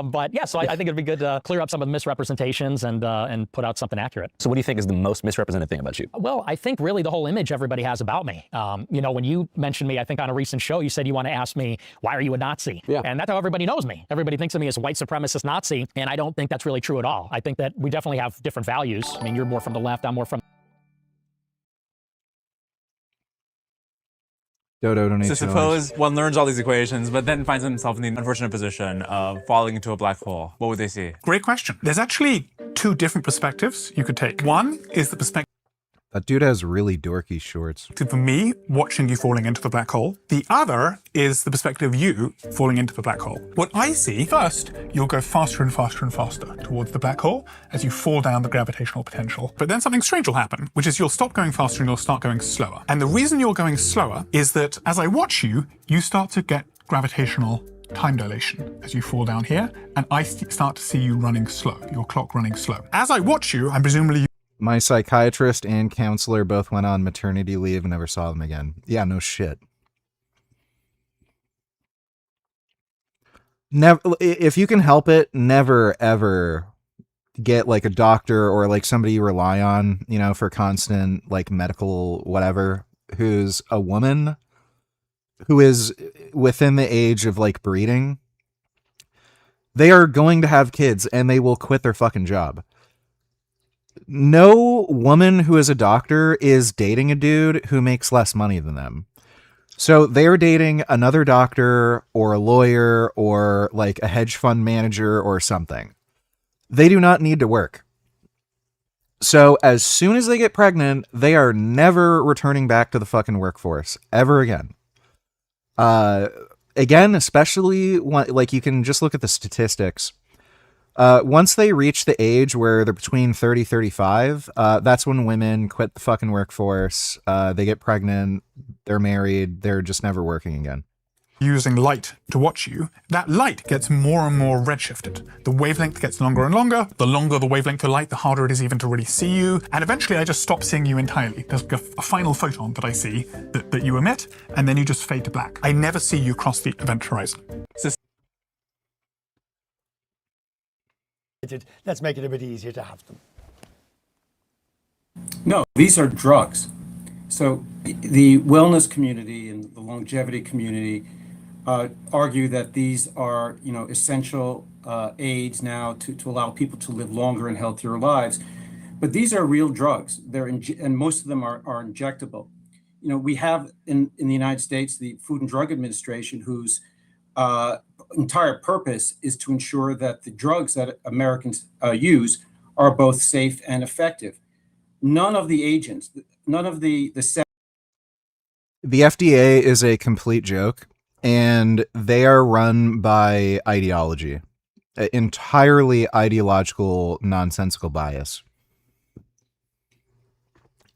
But yeah, so I think it'd be good to clear up some of the misrepresentations and put out something accurate. So what do you think is the most misrepresented thing about you? Well, I think really the whole image everybody has about me. When you mentioned me, I think on a recent show, you said you want to ask me, why are you a Nazi? Yeah. And that's how everybody knows me. Everybody thinks of me as a white supremacist Nazi, and I don't think that's really true at all. I think that we definitely have different values. I mean, you're more from the left, I'm more from... Dodo donates. So suppose one learns all these equations, but then finds himself in the unfortunate position of falling into a black hole. What would they see? Great question. There's actually two different perspectives you could take. One is the perspective That dude has really dorky shorts. for me watching you falling into the black hole. The other is the perspective of you falling into the black hole. What I see, first, you'll go faster and faster and faster towards the black hole as you fall down the gravitational potential. But then something strange will happen, which is you'll stop going faster and you'll start going slower. And the reason you're going slower is that as I watch you, you start to get gravitational time dilation as you fall down here, and I start to see you running slow, your clock running slow. As I watch you, I'm presumably... My psychiatrist and counselor both went on maternity leave and never saw them again. Yeah, no shit. Never, if you can help it, never ever get like a doctor or like somebody you rely on, for constant like medical whatever, who's a woman, who is within the age of like breeding. They are going to have kids and they will quit their fucking job. No woman who is a doctor is dating a dude who makes less money than them. So they're dating another doctor or a lawyer or like a hedge fund manager or something. They do not need to work. So as soon as they get pregnant, they are never returning back to the fucking workforce ever again. Again, especially like you can just look at the statistics. Once they reach the age where they're between 30, 35, that's when women quit the fucking workforce. They get pregnant, they're married, they're just never working again. Using light to watch you, that light gets more and more redshifted. The wavelength gets longer and longer. The longer the wavelength of light, the harder it is even to really see you. And eventually I just stop seeing you entirely. There's like a final photon that I see that you emit, and then you just fade to black. I never see you cross the event horizon. Let's make it a bit easier to have them. No, these are drugs. So the wellness community and the longevity community argue that these are, essential aids now to allow people to live longer and healthier lives. But these are real drugs. And most of them are injectable. We have in the United States the Food and Drug Administration, whose entire purpose is to ensure that the drugs that Americans use are both safe and effective. None of the agents, none of the FDA is a complete joke, and they are run by ideology, entirely ideological, nonsensical bias.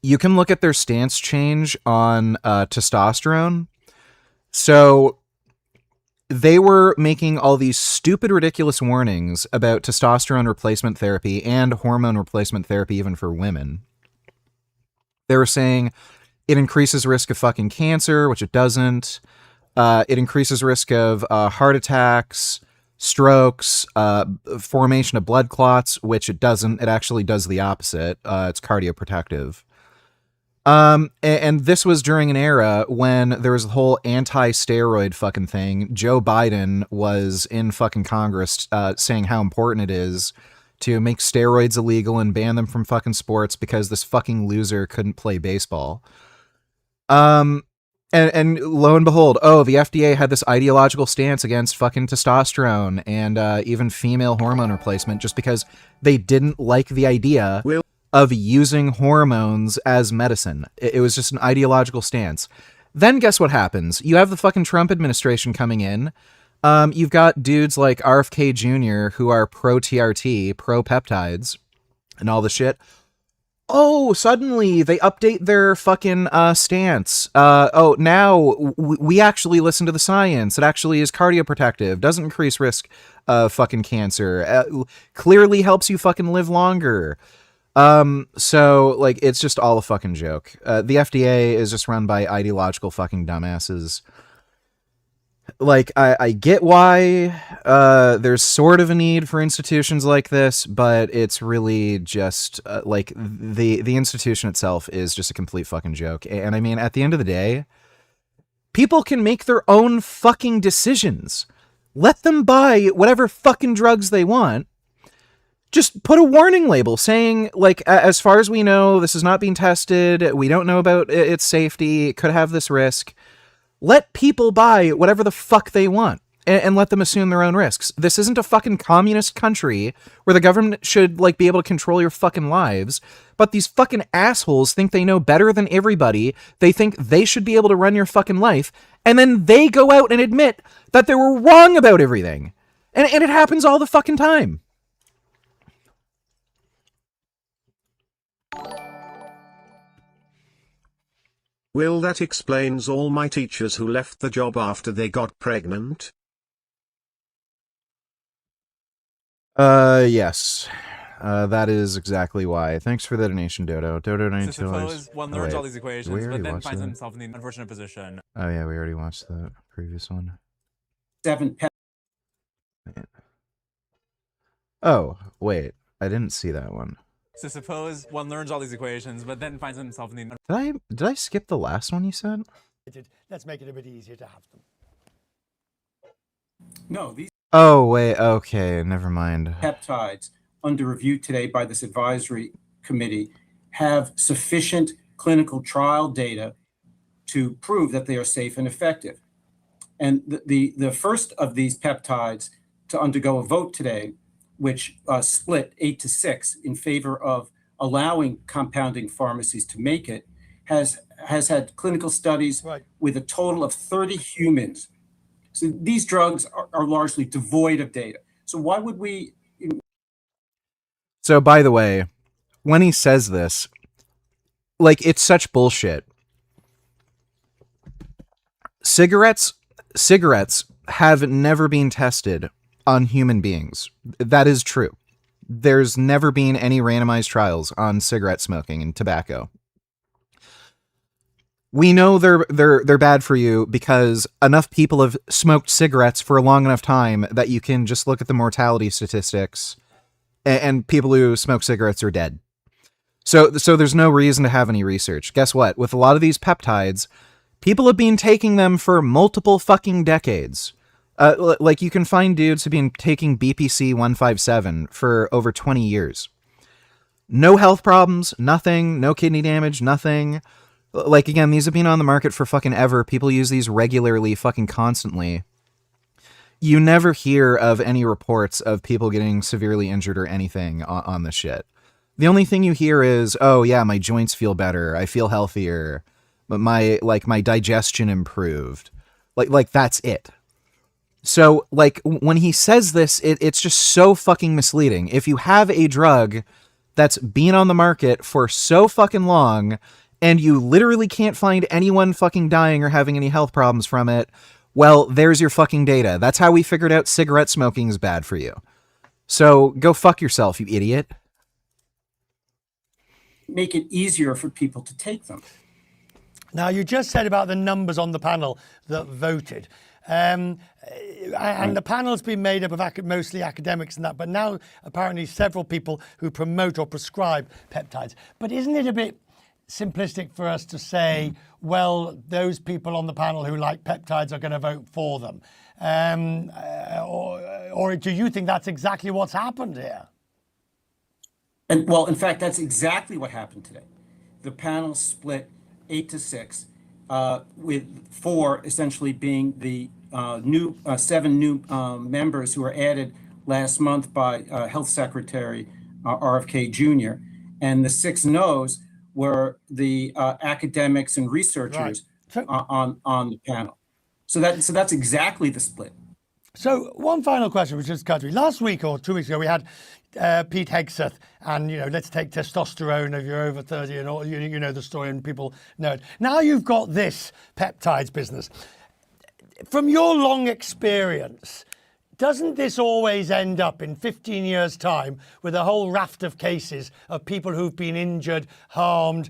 You can look at their stance change on testosterone. So they were making all these stupid, ridiculous warnings about testosterone replacement therapy and hormone replacement therapy, even for women. They were saying it increases risk of fucking cancer, which it doesn't. It increases risk of heart attacks, strokes, formation of blood clots, which it doesn't. It actually does the opposite. It's cardioprotective. And this was during an era when there was a whole anti-steroid fucking thing. Joe Biden was in fucking Congress saying how important it is to make steroids illegal and ban them from fucking sports because this fucking loser couldn't play baseball. And lo and behold, the FDA had this ideological stance against fucking testosterone and even female hormone replacement just because they didn't like the idea of using hormones as medicine. It was just an ideological stance. Then guess what happens? You have the fucking Trump administration coming in. You've got dudes like RFK Jr. who are pro-TRT, pro-peptides, and all the shit. Oh, suddenly they update their fucking stance. Now we actually listen to the science. It actually is cardioprotective, doesn't increase risk of fucking cancer, clearly helps you fucking live longer. So like it's just all a fucking joke. The FDA is just run by ideological fucking dumbasses. Like I get why there's sort of a need for institutions like this, but it's really just like the institution itself is just a complete fucking joke. And I mean, at the end of the day, people can make their own fucking decisions. Let them buy whatever fucking drugs they want. Just put a warning label saying, like, as far as we know, this is not being tested. We don't know about its safety. It could have this risk. Let people buy whatever the fuck they want and let them assume their own risks. This isn't a fucking communist country where the government should, like, be able to control your fucking lives. But these fucking assholes think they know better than everybody. They think they should be able to run your fucking life. And then they go out and admit that they were wrong about everything. And it happens all the fucking time. Will, that explains all my teachers who left the job after they got pregnant? Yes. That is exactly why. Thanks for the donation, Dodo. Dodo donated So suppose one learns all these equations, but then finds himself in the unfortunate position. Oh yeah, we already watched the previous one. 7 Oh, wait. I didn't see that one. So suppose one learns all these equations, but then finds himself in the... Did I skip the last one you said? Let's make it a bit easier to have them. No, these Oh, wait. Okay, never mind. peptides under review today by this advisory committee have sufficient clinical trial data to prove that they are safe and effective. And the first of these peptides to undergo a vote today, which split 8-6 in favor of allowing compounding pharmacies to make it, has had clinical studies with a total of 30 humans. So these drugs are largely devoid of data. So why would we... So, by the way, when he says this, like, it's such bullshit. Cigarettes have never been tested on human beings. That is true. There's never been any randomized trials on cigarette smoking and tobacco. We know they're bad for you because enough people have smoked cigarettes for a long enough time that you can just look at the mortality statistics, and people who smoke cigarettes are dead. So there's no reason to have any research. Guess what? With a lot of these peptides, people have been taking them for multiple fucking decades. Like, you can find dudes who've been taking BPC 157 for over 20 years. No health problems, nothing, no kidney damage, nothing. Like, again, these have been on the market for fucking ever. People use these regularly, fucking constantly. You never hear of any reports of people getting severely injured or anything on this shit. The only thing you hear is, oh yeah, my joints feel better, I feel healthier, but my digestion improved. Like that's it. So, like, when he says this, it's just so fucking misleading. If you have a drug that's been on the market for so fucking long, and you literally can't find anyone fucking dying or having any health problems from it, well, there's your fucking data. That's how we figured out cigarette smoking is bad for you. So, go fuck yourself, you idiot. Make it easier for people to take them. Now, you just said about the numbers on the panel that voted. And the panel's been made up of mostly academics and that, but now apparently several people who promote or prescribe peptides. But isn't it a bit simplistic for us to say, well, those people on the panel who like peptides are going to vote for them? Or do you think that's exactly what's happened here? And well, in fact, that's exactly what happened today. The panel split 8-6, with 4 essentially being the 7 new members who were added last month by Health Secretary RFK Jr. And the 6 no's were the academics and researchers on the panel. So that's exactly the split. So one final question, which just occurred to me. Last week or 2 weeks ago, we had Pete Hegseth, and let's take testosterone if you're over 30, and all, you know the story, and people know it. Now you've got this peptides business. From your long experience, doesn't this always end up in 15 years' time with a whole raft of cases of people who've been injured, harmed,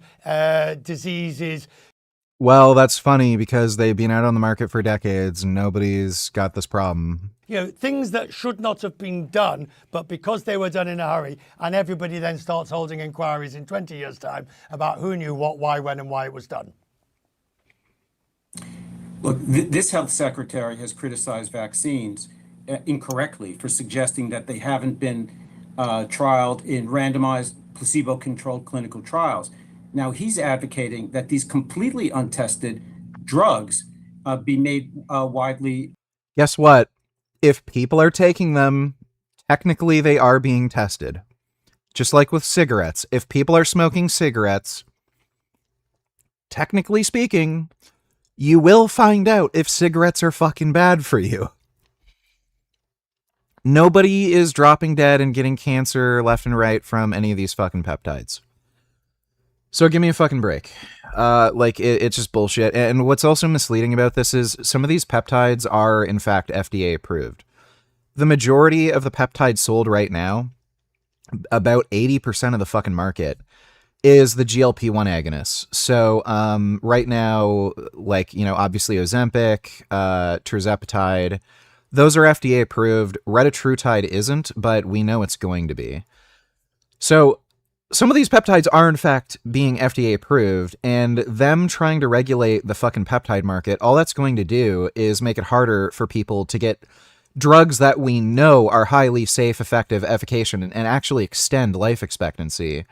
diseases? Well, that's funny because they've been out on the market for decades and nobody's got this problem. Things that should not have been done, but because they were done in a hurry, and everybody then starts holding inquiries in 20 years' time about who knew what, why, when, and why it was done. Look, this health secretary has criticized vaccines incorrectly for suggesting that they haven't been trialed in randomized placebo-controlled clinical trials. Now he's advocating that these completely untested drugs be made widely. Guess what? If people are taking them, technically they are being tested. Just like with cigarettes. If people are smoking cigarettes, technically speaking, you will find out if cigarettes are fucking bad for you. Nobody is dropping dead and getting cancer left and right from any of these fucking peptides. So give me a fucking break. It's just bullshit. And what's also misleading about this is some of these peptides are, in fact, FDA approved. The majority of the peptides sold right now, about 80% of the fucking market, is the GLP-1 agonists. So right now, obviously Ozempic, tirzepatide, those are FDA approved. Retatrutide isn't, but we know it's going to be. So some of these peptides are, in fact, being FDA approved, and them trying to regulate the fucking peptide market, all that's going to do is make it harder for people to get drugs that we know are highly safe, effective, efficacious, and actually extend life expectancy.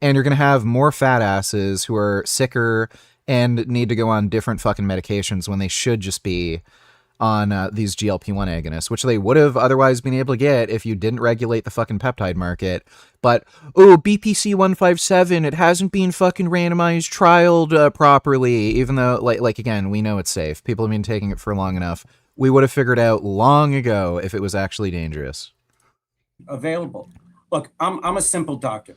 And you're going to have more fat asses who are sicker and need to go on different fucking medications when they should just be on these GLP-1 agonists, which they would have otherwise been able to get if you didn't regulate the fucking peptide market. But, BPC 157, it hasn't been fucking randomized, trialed properly, even though, again, we know it's safe. People have been taking it for long enough. We would have figured out long ago if it was actually dangerous. Available. Look, I'm a simple doctor.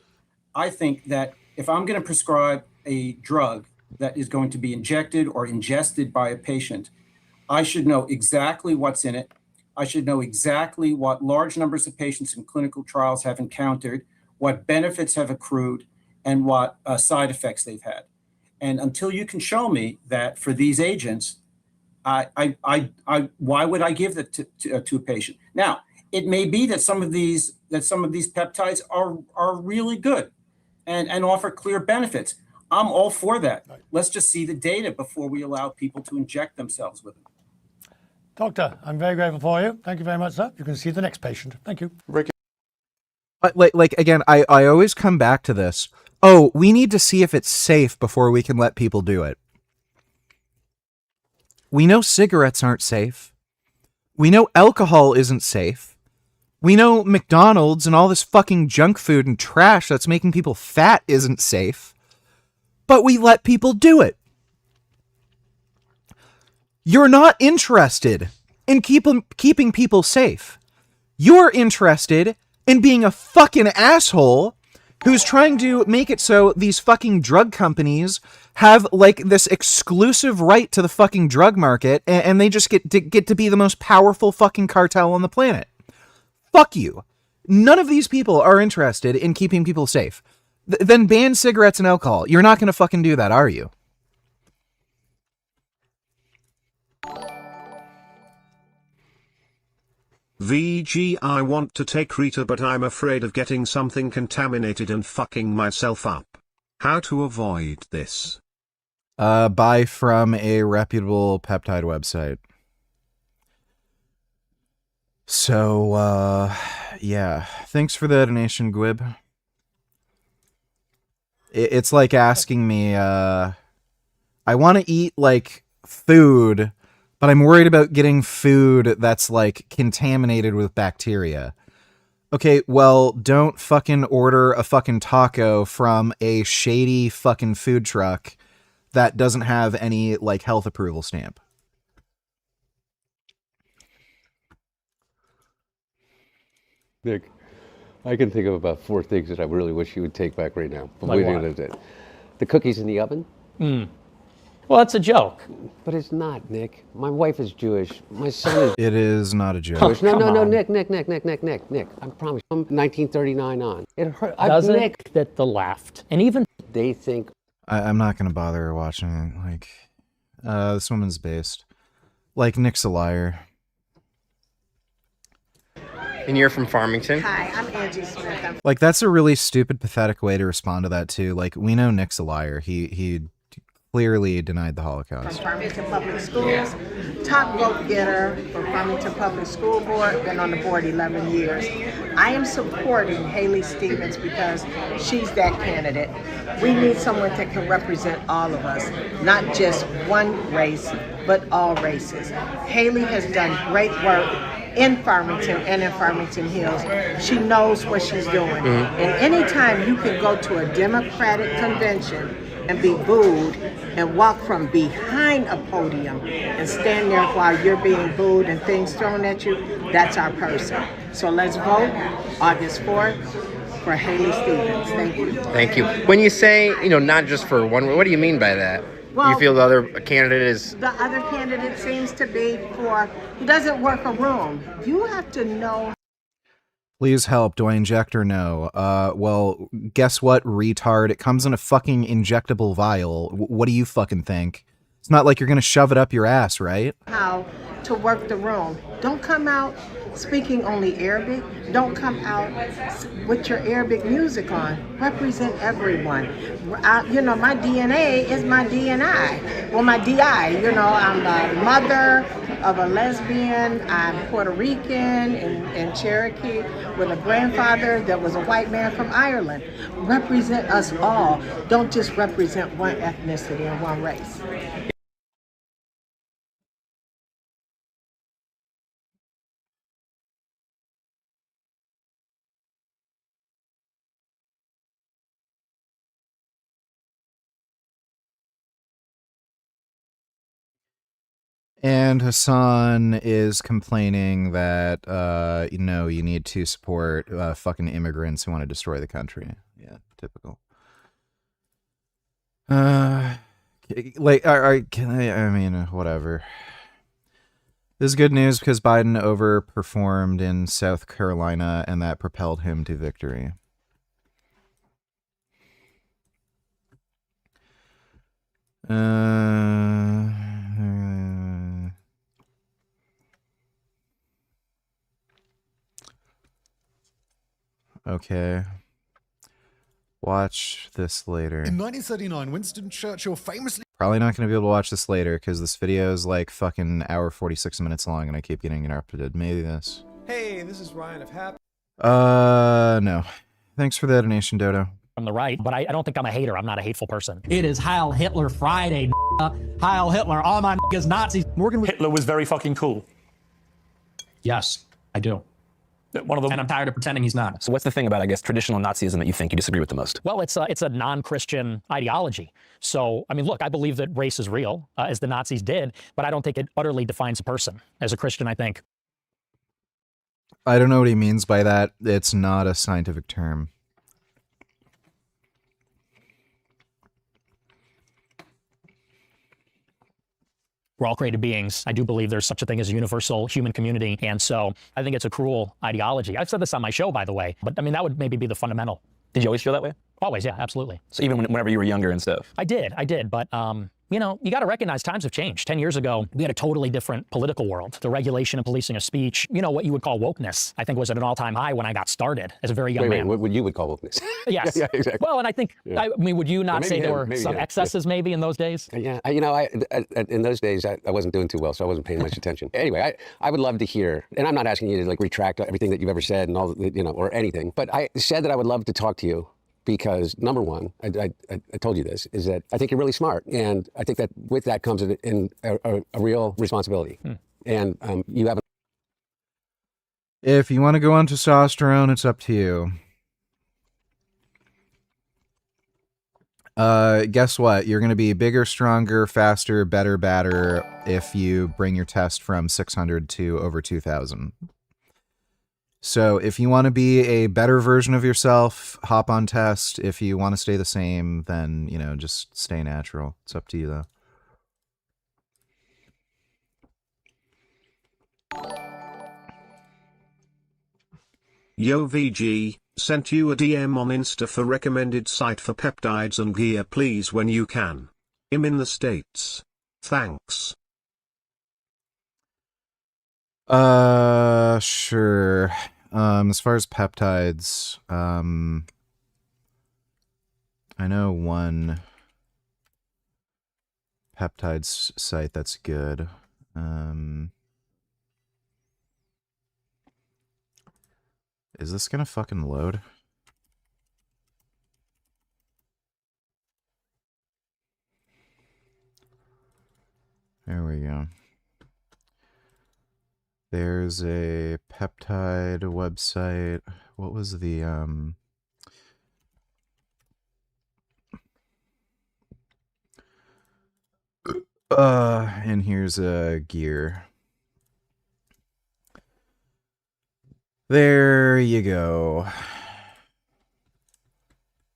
I think that if I'm going to prescribe a drug that is going to be injected or ingested by a patient, I should know exactly what's in it. I should know exactly what large numbers of patients in clinical trials have encountered, what benefits have accrued, and what side effects they've had. And until you can show me that for these agents, why would I give that to a patient? Now, it may be that some of these peptides are really good and offer clear benefits. I'm all for that. Let's just see the data before we allow people to inject themselves with them. Doctor, I'm very grateful for you. Thank you very much, sir. You can see the next patient. Thank you. But again, I always come back to this. Oh, we need to see if it's safe before we can let people do it. We know cigarettes aren't safe. We know alcohol isn't safe. We know McDonald's and all this fucking junk food and trash that's making people fat isn't safe. But we let people do it. You're not interested in keeping people safe. You're interested in being a fucking asshole who's trying to make it so these fucking drug companies have this exclusive right to the fucking drug market, and they just get to be the most powerful fucking cartel on the planet. Fuck you. None of these people are interested in keeping people safe. Then ban cigarettes and alcohol. You're not going to fucking do that, are you? VG, I want to take Rita, but I'm afraid of getting something contaminated and fucking myself up. How to avoid this? Buy from a reputable peptide website. So, yeah. Thanks for the donation, Gwib. It's like asking me, I want to eat, like, food, but I'm worried about getting food that's, like, contaminated with bacteria. Okay, well, don't fucking order a fucking taco from a shady fucking food truck that doesn't have any, like, health approval stamp. Nick, I can think of about 4 things that I really wish you would take back right now. But Like we what? did it. The cookies in the oven? Well, that's a joke. But it's not, Nick. My wife is Jewish. My son is It is not a joke. Jewish. No, come on. Nick. I promise. From 1939 on. It hurt. Does it? Nick, That the left. And even they think I'm not gonna bother watching it. Like, this woman's based. Like, Nick's a liar. And you're from Farmington? Hi, I'm Angie Smith. I'm Like, that's a really stupid, pathetic way to respond to that, too. Like, we know Nick's a liar. He clearly denied the from Holocaust. Farmington Public Schools, top vote getter for Farmington Public School Board, been on the board 11 years. I am supporting Haley Stevens because she's that candidate. We need someone that can represent all of us, not just one race, but all races. Haley has done great work in Farmington and in Farmington Hills. She knows what she's doing. And anytime you can go to a Democratic convention and be booed and walk from behind a podium and stand there while you're being booed and things thrown at you, that's our person. So let's vote August 4th for Haley Stevens. Thank you. Thank you. When you say, not just for one, what do you mean by that? Well, you feel the other candidate is... The other candidate seems to be he doesn't work a room. You have to know. Please help. Do I inject or no? Well, guess what, retard? It comes in a fucking injectable vial. What do you fucking think? It's not like you're gonna shove it up your ass, right? How to work the room. Don't come out speaking only Arabic. Don't come out with your Arabic music on. Represent everyone. My DNA is my DNI. Well, my DI. I'm the mother of a lesbian. I'm Puerto Rican and Cherokee with a grandfather that was a white man from Ireland. Represent us all. Don't just represent one ethnicity and one race. And Hassan is complaining that, you need to support fucking immigrants who want to destroy the country. Yeah, typical. Whatever. This is good news because Biden overperformed in South Carolina and that propelled him to victory. Okay. Watch this later. In 1939, Winston Churchill famously... Probably not going to be able to watch this later because this video is like fucking hour 46 minutes long and I keep getting interrupted. Maybe this. Hey, this is Ryan of Happy. No. Thanks for the donation, Dodo. From the right, but I don't think I'm a hater. I'm not a hateful person. It is Heil Hitler Friday, Heil Hitler, all my niggas Nazis. Hitler was very fucking cool. Yes, I do. One of them, and I'm tired of pretending he's not. So what's the thing about, I guess, traditional Nazism that you think you disagree with the most? Well, it's a non-Christian ideology. So, I mean, look, I believe that race is real, as the Nazis did, but I don't think it utterly defines a person. As a Christian, I think. I don't know what he means by that. It's not a scientific term. We're all created beings. I do believe there's such a thing as a universal human community. And so I think it's a cruel ideology. I've said this on my show, by the way, but I mean, that would maybe be the fundamental. Did you always feel that way? Always, yeah, absolutely. So even whenever you were younger and stuff? I did, but you know, you got to recognize times have changed. 10 years ago, we had a totally different political world. The regulation and policing of speech, you know, what you would call wokeness, I think was at an all-time high when I got started as a very young man. What you would call wokeness? Yes. Yeah, exactly. Well, and I think, Yeah. I mean, would you not say there were some excesses maybe in those days? Yeah, in those days, I wasn't doing too well, so I wasn't paying much attention. Anyway, I would love to hear, and I'm not asking you to like retract everything that you've ever said and all, you know, or anything, but I said that I would love to talk to you because number one, I told you this, is that I think you're really smart, and I think that with that comes in a real responsibility, and you have. If you want to go on testosterone, it's up to you. Guess what? You're going to be bigger, stronger, faster, better, badder if you bring your test from 600 to over 2,000. So if you want to be a better version of yourself, hop on test. If you want to stay the same, then, you know, just stay natural. It's up to you, though. Yo VG, sent you a DM on Insta for recommended site for peptides and gear please when you can. I'm in the States. Thanks. Sure. As far as peptides, I know one peptides site that's good. Is this gonna fucking load? There we go. There's a peptide website. What was the and here's a gear. There you go.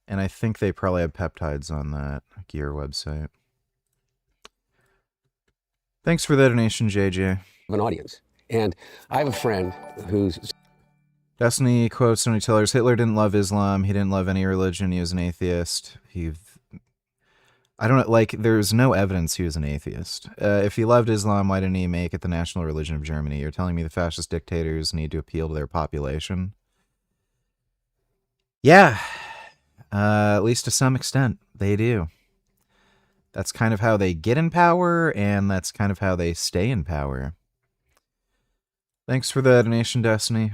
And I think they probably have peptides on that gear website. Thanks for the donation, JJ. An audience. And I have a friend who's... Destiny quotes Tony Tellers, Hitler didn't love Islam. He didn't love any religion. He was an atheist. I don't like, there's no evidence he was an atheist. If he loved Islam, why didn't he make it the national religion of Germany? You're telling me the fascist dictators need to appeal to their population? Yeah. At least to some extent, they do. That's kind of how they get in power, and that's kind of how they stay in power. Thanks for the donation, Destiny.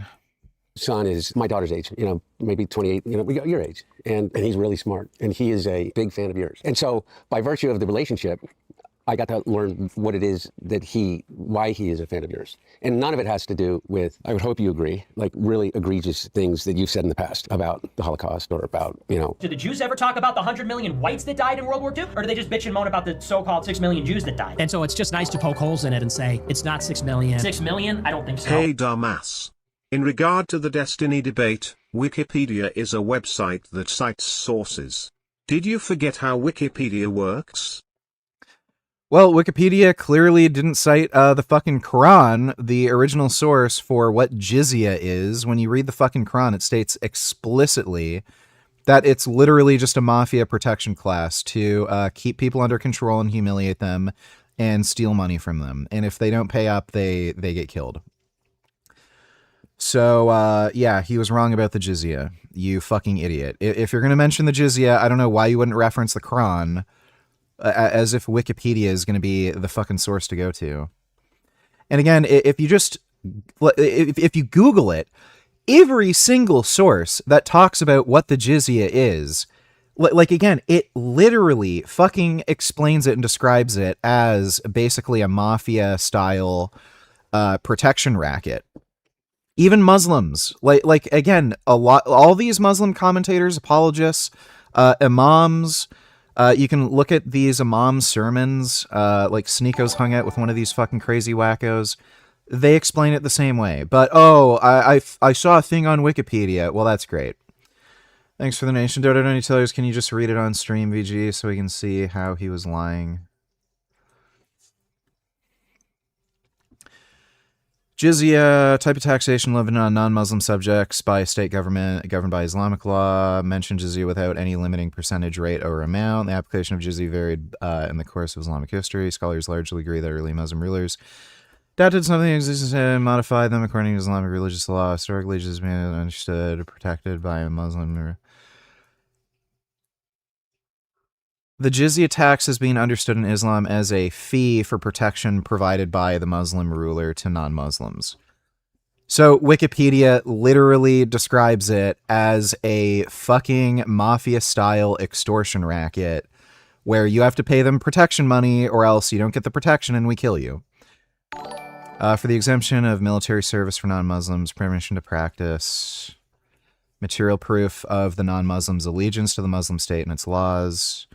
Son is my daughter's age, you know, maybe 28, you know, your age. And he's really smart. And he is a big fan of yours. And so by virtue of the relationship, I got to learn what it is that why he is a fan of yours. And none of it has to do with, I would hope you agree, like really egregious things that you've said in the past about the Holocaust or about, you know. Did the Jews ever talk about the 100 million whites that died in World War II? Or do they just bitch and moan about the so-called 6 million Jews that died? And so it's just nice to poke holes in it and say, it's not 6 million. 6 million? I don't think so. Hey dumbass. In regard to the Destiny debate, Wikipedia is a website that cites sources. Did you forget how Wikipedia works? Well, Wikipedia clearly didn't cite the fucking Quran, the original source for what jizya is. When you read the fucking Quran, it states explicitly that it's literally just a mafia protection class to keep people under control and humiliate them and steal money from them. And if they don't pay up, they get killed. So, yeah, he was wrong about the jizya. You fucking idiot. If you're going to mention the jizya, I don't know why you wouldn't reference the Quran. As if Wikipedia is going to be the fucking source to go to. And again, if you Google it, every single source that talks about what the jizya is, like again, it literally fucking explains it and describes it as basically a mafia style protection racket. Even Muslims, like again, all these Muslim commentators, apologists, imams. You can look at these imam sermons, like Sneako's hung out with one of these fucking crazy wackos. They explain it the same way. But, I saw a thing on Wikipedia. Well, that's great. Thanks for the nation. Dodo Donny Tellers, can you just read it on stream, VG, so we can see how he was lying? Jizya, type of taxation levied on non-Muslim subjects by a state government governed by Islamic law. Mention jizya without any limiting percentage rate or amount. The application of jizya varied in the course of Islamic history. Scholars largely agree that early Muslim rulers adapted something existing and modified them according to Islamic religious law. Historically, jizya has been understood, protected by a Muslim. The jizya tax is being understood in Islam as a fee for protection provided by the Muslim ruler to non-Muslims. So Wikipedia literally describes it as a fucking mafia-style extortion racket where you have to pay them protection money or else you don't get the protection and we kill you. For the exemption of military service for non-Muslims, permission to practice, material proof of the non-Muslims' allegiance to the Muslim state and its laws.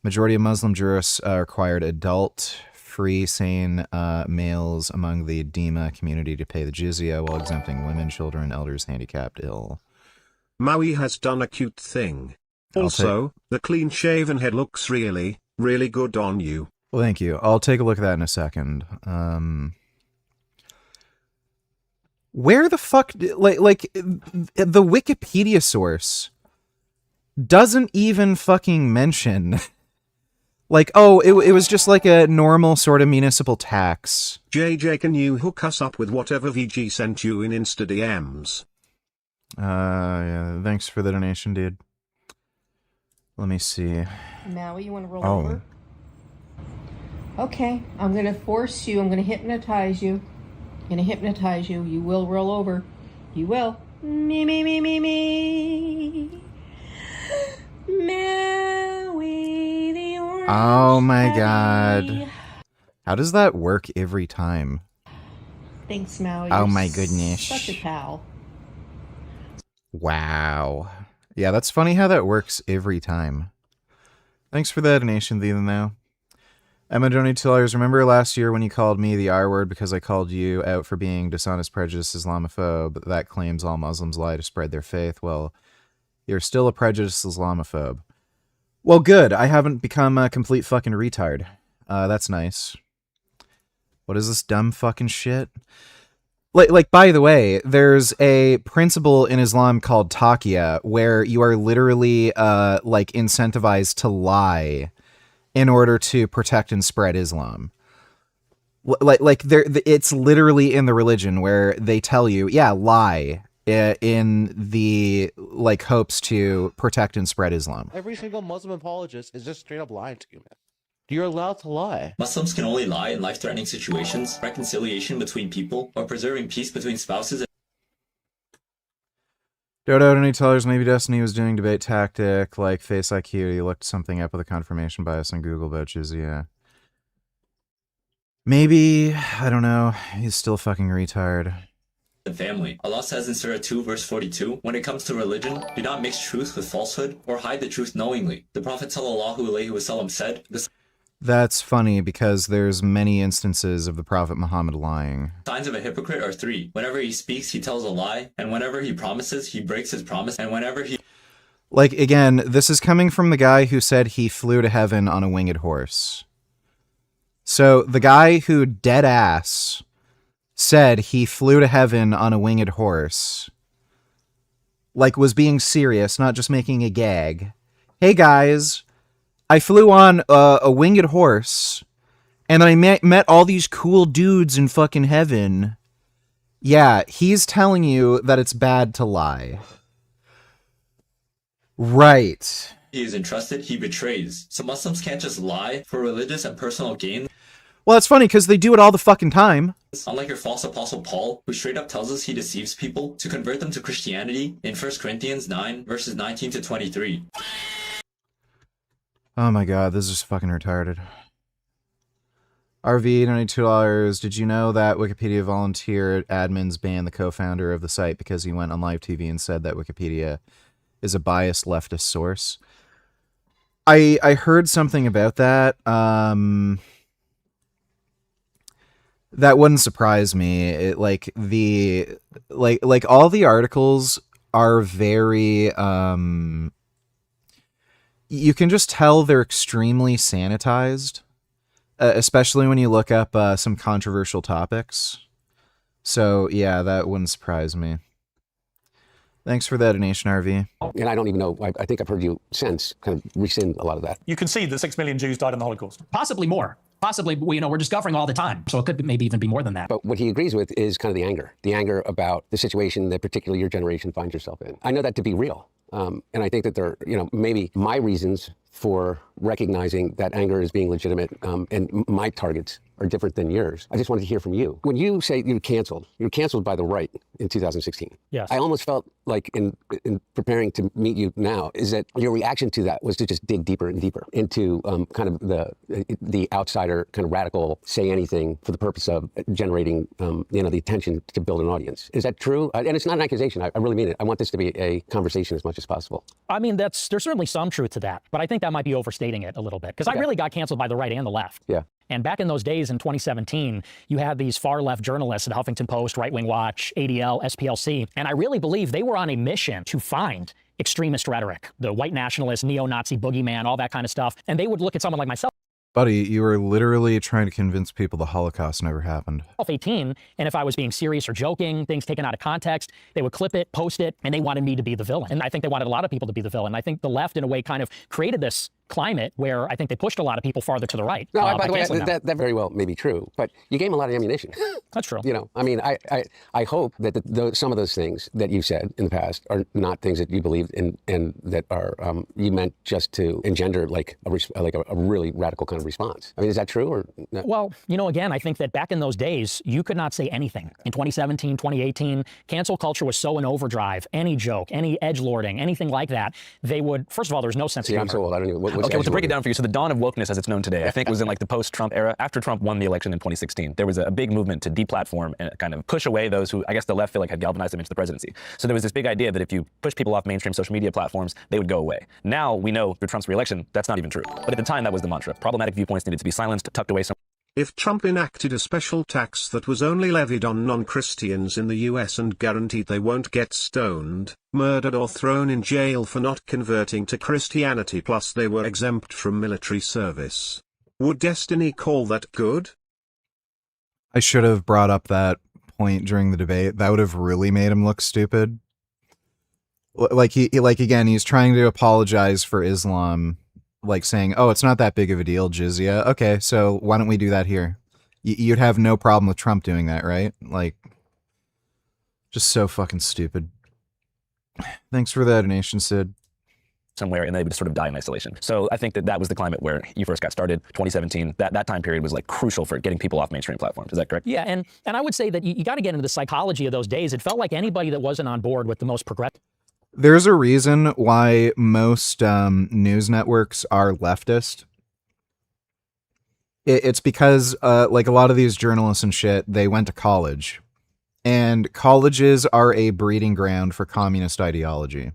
Majority of Muslim jurists required adult, free, sane males among the Dima community to pay the jizya while exempting women, children, elders, handicapped, ill. Maui has done a cute thing. Also, the clean-shaven head looks really, really good on you. Well, thank you. I'll take a look at that in a second. Where the fuck... Like the Wikipedia source doesn't even fucking mention... Like, oh, it was just like a normal sort of municipal tax. JJ, can you hook us up with whatever VG sent you in Insta DMs? Yeah, thanks for the donation, dude. Let me see. Maui, you want to roll over? Okay, I'm going to force you. I'm going to hypnotize you. I'm going to hypnotize you. You will roll over. You will. Me, me, me, me, me. Maui, the orange. Oh my god. How does that work every time? Thanks, Maui. Oh You're my goodness. Such a pal. Wow. Yeah, that's funny how that works every time. Thanks for the donation, Ethan, though. Emma donated $2. Remember last year when you called me the R word because I called you out for being dishonest, prejudiced Islamophobe that claims all Muslims lie to spread their faith? Well, you're still a prejudiced Islamophobe. Well, good. I haven't become a complete fucking retard. That's nice. What is this dumb fucking shit? Like, by the way, there's a principle in Islam called taqiyya where you are literally, like, incentivized to lie in order to protect and spread Islam. It's literally in the religion where they tell you, yeah, lie in the, like, hopes to protect and spread Islam. Every single Muslim apologist is just straight up lying to you, man. You're allowed to lie. Muslims can only lie in life-threatening situations, reconciliation between people, or preserving peace between spouses. Dodo, any tellers, maybe Destiny was doing debate tactic, like Face IQ, he looked something up with a confirmation bias on Google about jizya. Maybe, I don't know, he's still fucking retard. And family. Allah says in Surah 2 verse 42, when it comes to religion, do not mix truth with falsehood or hide the truth knowingly. The Prophet ﷺ said, That's funny because there's many instances of the Prophet Muhammad lying. signs of a hypocrite are three. Whenever he speaks, he tells a lie, and whenever he promises, he breaks his promise, and whenever he... Like, again, this is coming from the guy who said he flew to heaven on a winged horse. So, the guy who dead ass said he flew to heaven on a winged horse, like, was being serious, not just making a gag. Hey guys, I flew on a winged horse, and then I met all these cool dudes in fucking heaven. Yeah, he's telling you that it's bad to lie. Right. he is entrusted, he betrays. So Muslims can't just lie for religious and personal gain. Well, it's funny because they do it all the fucking time. Unlike your false apostle Paul, who straight up tells us he deceives people to convert them to Christianity in 1 Corinthians 9, verses 19 to 23. Oh my god, this is just fucking retarded. RV, $92. Did you know that Wikipedia volunteer admins banned the co-founder of the site because he went on live TV and said that Wikipedia is a biased leftist source? I heard something about that. That wouldn't surprise me. It, like all the articles are very you can just tell they're extremely sanitized, especially when you look up some controversial topics. So yeah, that wouldn't surprise me. Thanks for that donation, RV. And I don't even know, I think I've heard you since kind of rescind a lot of that. You concede that 6 million Jews died in the Holocaust. Possibly more. Possibly, we're discovering all the time. So it could maybe even be more than that. But what he agrees with is kind of the anger about the situation that particularly your generation finds yourself in. I know that to be real. And I think that there, maybe my reasons for recognizing that anger as being legitimate and my targets are different than yours. I just wanted to hear from you. When you say you're canceled by the right in 2016. Yes. I almost felt like in preparing to meet you now, is that your reaction to that was to just dig deeper and deeper into kind of the outsider, kind of radical, say anything for the purpose of generating, the attention to build an audience. Is that true? And it's not an accusation. I really mean it. I want this to be a conversation as much as possible. I mean, there's certainly some truth to that, but I think that might be overstating it a little bit because I really got canceled by the right and the left. Yeah. And back in those days in 2017, you had these far left journalists at Huffington Post, Right Wing Watch, ADL, SPLC, and I really believe they were on a mission to find extremist rhetoric, the white nationalist, neo-Nazi boogeyman, all that kind of stuff. And they would look at someone like myself. Buddy, you were literally trying to convince people the Holocaust never happened. 18, and if I was being serious or joking, things taken out of context, they would clip it, post it, and they wanted me to be the villain. And I think they wanted a lot of people to be the villain. I think the left, in a way, kind of created this climate where I think they pushed a lot of people farther to the right. No, by the way, that very well may be true, but you gave them a lot of ammunition. That's true. I mean, I hope that some of those things that you said in the past are not things that you believed in and that are you meant just to engender like a really radical kind of response. I mean, is that true or no? Well, again, I think that back in those days, you could not say anything. In 2017, 2018, cancel culture was so in overdrive. Any joke, any edgelording, anything like that, they would, first of all, there's no sense of humor. I'm so old. I don't even. Okay, well, to break it down for you, so the dawn of wokeness as it's known today, I think was in like the post-Trump era. After Trump won the election in 2016, there was a big movement to deplatform and kind of push away those who, I guess the left feel like had galvanized them into the presidency. So there was this big idea that if you push people off mainstream social media platforms, they would go away. Now we know through Trump's re-election, that's not even true. But at the time, that was the mantra. Problematic viewpoints needed to be silenced, tucked away somewhere. If Trump enacted a special tax that was only levied on non-Christians in the US and guaranteed they won't get stoned, murdered or thrown in jail for not converting to Christianity plus they were exempt from military service, would Destiny call that good? I should have brought up that point during the debate. That would have really made him look stupid. Again, he's trying to apologize for Islam, like saying, oh, it's not that big of a deal, jizya. Okay, so why don't we do that here? You'd have no problem with Trump doing that, right? Like, just so fucking stupid. Thanks for that donation, Sid. Somewhere, and they would just sort of die in isolation. So I think that was the climate where you first got started, 2017. That time period was like crucial for getting people off mainstream platforms. Is that correct? Yeah, and I would say that you got to get into the psychology of those days. It felt like anybody that wasn't on board with the most progressive. There's a reason why most news networks are leftist. It's because, like a lot of these journalists and shit, they went to college. And colleges are a breeding ground for communist ideology.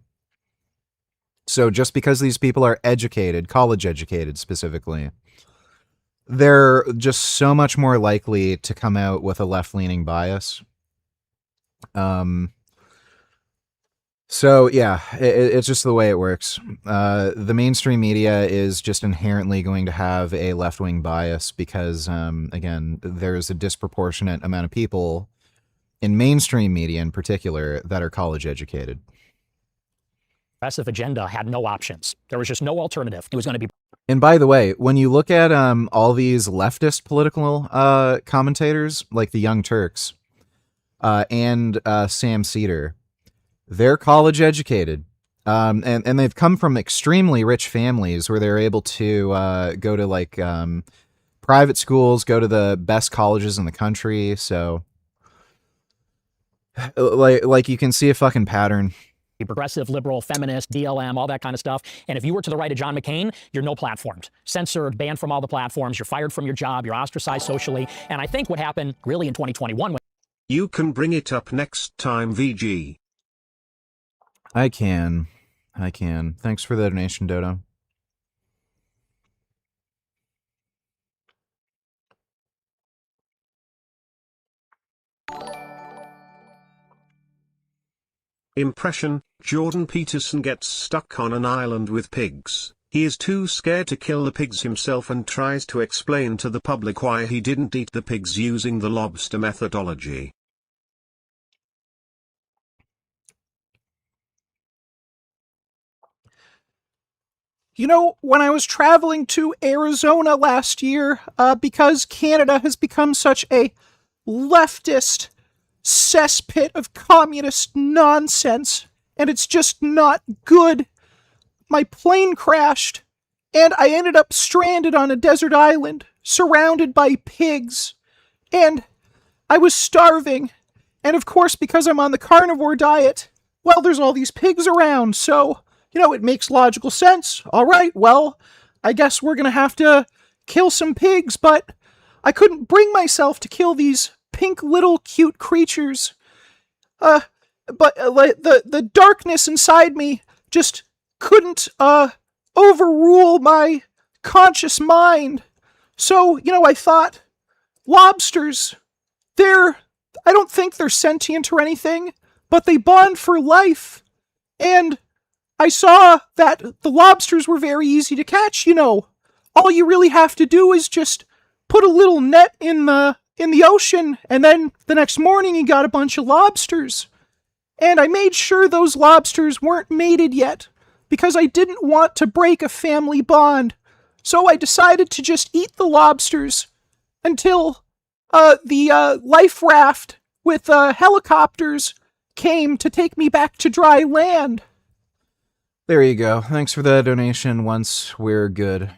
So just because these people are educated, college educated specifically, they're just so much more likely to come out with a left-leaning bias. So yeah, it's just the way it works. The mainstream media is just inherently going to have a left-wing bias because, again, there's a disproportionate amount of people in mainstream media in particular that are college educated. Progressive agenda had no options. There was just no alternative. It was going to be. And by the way, when you look at all these leftist political commentators, like the Young Turks and Sam Cedar, they're college educated, and they've come from extremely rich families where they're able to go to like private schools, go to the best colleges in the country. So, like you can see a fucking pattern. Progressive, liberal, feminist, BLM, all that kind of stuff. And if you were to the right of John McCain, you're no platformed, censored, banned from all the platforms. You're fired from your job. You're ostracized socially. And I think what happened really in 2021. You can bring it up next time, VG. I can. Thanks for the donation, Dodo. Impression: Jordan Peterson gets stuck on an island with pigs. He is too scared to kill the pigs himself and tries to explain to the public why he didn't eat the pigs using the lobster methodology. You know, when I was traveling to Arizona last year, because Canada has become such a leftist cesspit of communist nonsense, and it's just not good, my plane crashed, and I ended up stranded on a desert island, surrounded by pigs, and I was starving, and of course, because I'm on the carnivore diet, well, there's all these pigs around, so, you know, it makes logical sense. All right, well, I guess we're gonna have to kill some pigs, but I couldn't bring myself to kill these pink little cute creatures. But the darkness inside me just couldn't overrule my conscious mind. So, you know, I thought, lobsters, I don't think they're sentient or anything, but they bond for life. And I saw that the lobsters were very easy to catch, you know. All you really have to do is just put a little net in the ocean, and then the next morning you got a bunch of lobsters. And I made sure those lobsters weren't mated yet, because I didn't want to break a family bond. So I decided to just eat the lobsters until the life raft with helicopters came to take me back to dry land. There you go. Thanks for the donation. Once we're good.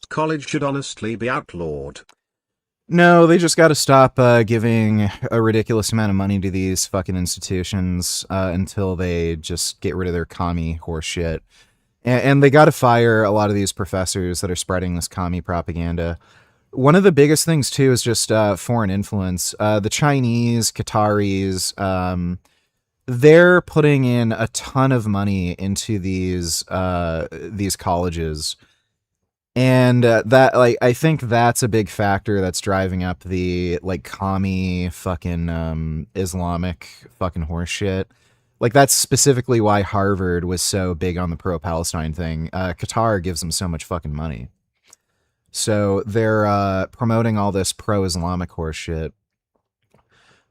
College should honestly be outlawed. No, they just gotta stop giving a ridiculous amount of money to these fucking institutions until they just get rid of their commie horse shit. And they gotta fire a lot of these professors that are spreading this commie propaganda. One of the biggest things, too, is just foreign influence. The Chinese, Qataris, they're putting in a ton of money into these colleges. And that, like, I think that's a big factor that's driving up the, like, commie fucking Islamic fucking horse shit. Like, that's specifically why Harvard was so big on the pro-Palestine thing. Qatar gives them so much fucking money. So they're promoting all this pro-Islamic horse shit.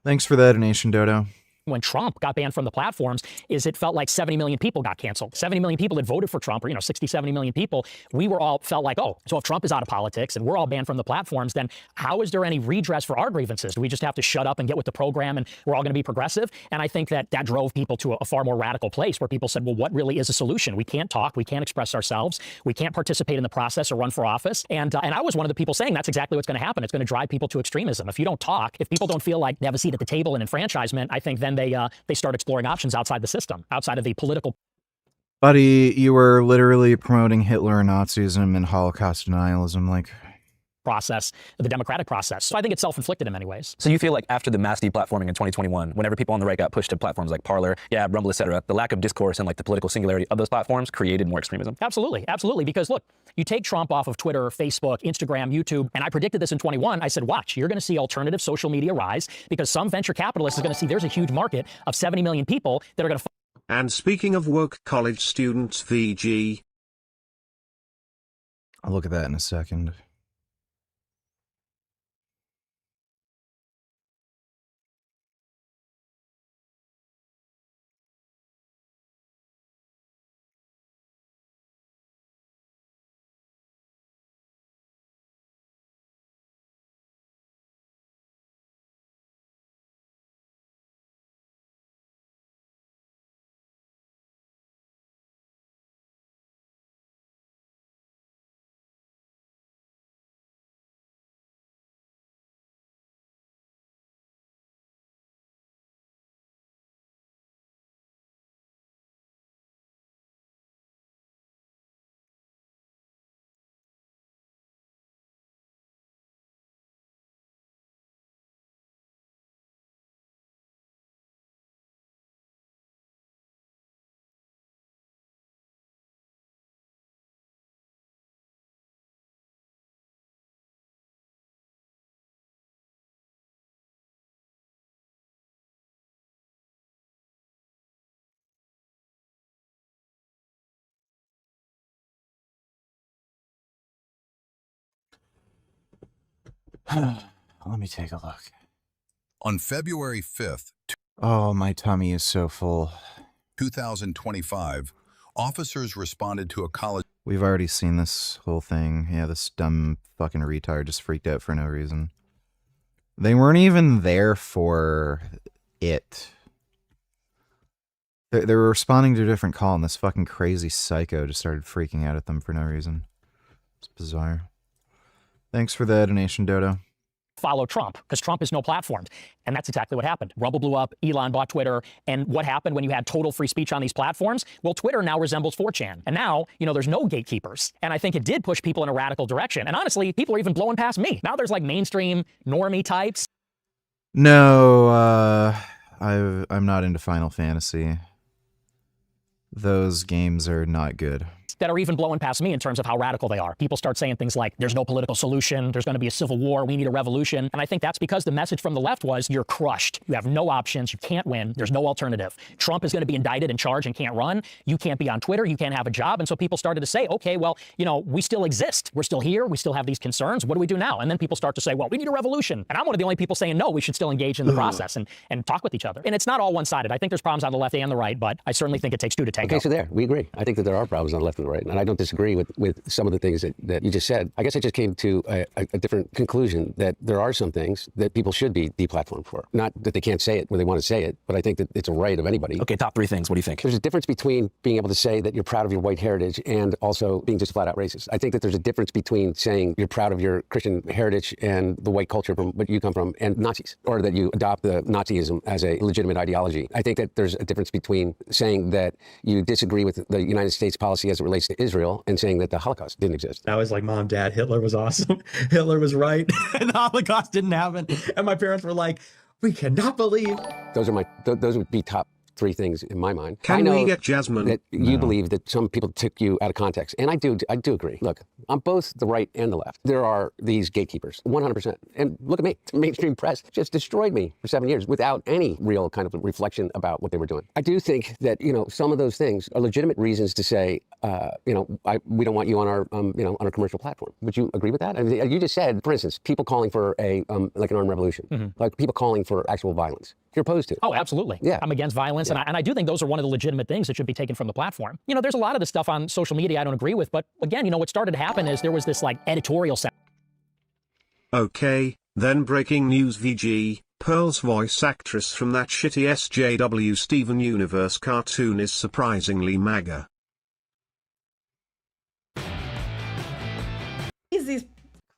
Thanks for the donation, Dodo. When Trump got banned from the platforms is it felt like 70 million people got canceled. 70 million people that voted for Trump, or, you know, 60, 70 million people. We were all felt like, oh, so if Trump is out of politics and we're all banned from the platforms, then how is there any redress for our grievances? Do we just have to shut up and get with the program and we're all going to be progressive? And I think that drove people to a far more radical place where people said, well, what really is a solution? We can't talk. We can't express ourselves. We can't participate in the process or run for office. And I was one of the people saying that's exactly what's going to happen. It's going to drive people to extremism. If you don't talk, if people don't feel like they have a seat at the table in enfranchisement, I think then they start exploring options outside the system, outside of the political. Buddy, you were literally promoting Hitler and Nazism and Holocaust denialism, like, process, the democratic process. So I think it's self-inflicted in many ways. So you feel like after the mass deplatforming in 2021, whenever people on the right got pushed to platforms like Parler, Rumble, etc., the lack of discourse and like the political singularity of those platforms created more extremism? Absolutely, absolutely. Because look, you take Trump off of Twitter, Facebook, Instagram, YouTube, and I predicted this in 21. I said, watch, you're going to see alternative social media rise because some venture capitalist is going to see there's a huge market of 70 million people that are going to. And speaking of woke college students, VG. I'll look at that in a second. Let me take a look. On February 5th. Oh, my tummy is so full. 2025, officers responded to a college. We've already seen this whole thing. Yeah, this dumb fucking retard just freaked out for no reason. They weren't even there for it. They were responding to a different call, and this fucking crazy psycho just started freaking out at them for no reason. It's bizarre. Thanks for the donation, Dodo. Follow Trump, because Trump is no platform. And that's exactly what happened. Rumble blew up, Elon bought Twitter, and what happened when you had total free speech on these platforms? Well, Twitter now resembles 4chan. And now, there's no gatekeepers. And I think it did push people in a radical direction. And honestly, people are even blowing past me. Now there's like mainstream normie types. No, I'm not into Final Fantasy. Those games are not good. That are even blowing past me in terms of how radical they are. People start saying things like, there's no political solution, there's going to be a civil war, we need a revolution. And I think that's because the message from the left was, you're crushed. You have no options, you can't win, there's no alternative. Trump is going to be indicted, in charge, and can't run. You can't be on Twitter, you can't have a job. And so people started to say, okay, well, we still exist. We're still here, we still have these concerns. What do we do now? And then people start to say, well, we need a revolution. And I'm one of the only people saying, no, we should still engage in the process and talk with each other. And it's not all one-sided. I think there's problems on the left and the right, but I certainly think it takes two to tango. Okay, so there, we agree. I think that there are problems on the left and the right, and I don't disagree with some of the things that you just said. I guess I just came to a different conclusion, that there are some things that people should be deplatformed for. Not that they can't say it when they want to say it, but I think that it's a right of anybody. Okay, top three things. What do you think? There's a difference between being able to say that you're proud of your white heritage and also being just flat out racist. I think that there's a difference between saying you're proud of your Christian heritage and the white culture from what you come from and Nazis, or that you adopt the Nazism as a legitimate ideology. I think that there's a difference between saying that you disagree with the United States policy as it relates to Israel and saying that the Holocaust didn't exist. I was like, Mom, Dad, Hitler was awesome. Hitler was right. And the Holocaust didn't happen. And my parents were like, we cannot believe. Those would be top three things in my mind. Can I know we get Jasmine? That you believe that some people took you out of context, and I do agree. Look, on both the right and the left, there are these gatekeepers, 100%. And look at me, the mainstream press just destroyed me for 7 years without any real kind of reflection about what they were doing. I do think that some of those things are legitimate reasons to say, we don't want you on our on our commercial platform. Would you agree with that? I mean, you just said, for instance, people calling for like an armed revolution, like people calling for actual violence. You're opposed to. Oh, absolutely. Yeah. I'm against violence, and I do think those are one of the legitimate things that should be taken from the platform. There's a lot of the stuff on social media I don't agree with, but again, what started to happen is there was this like editorial sense. Okay, then breaking news VG, Pearl's voice actress from that shitty SJW Steven Universe cartoon is surprisingly MAGA.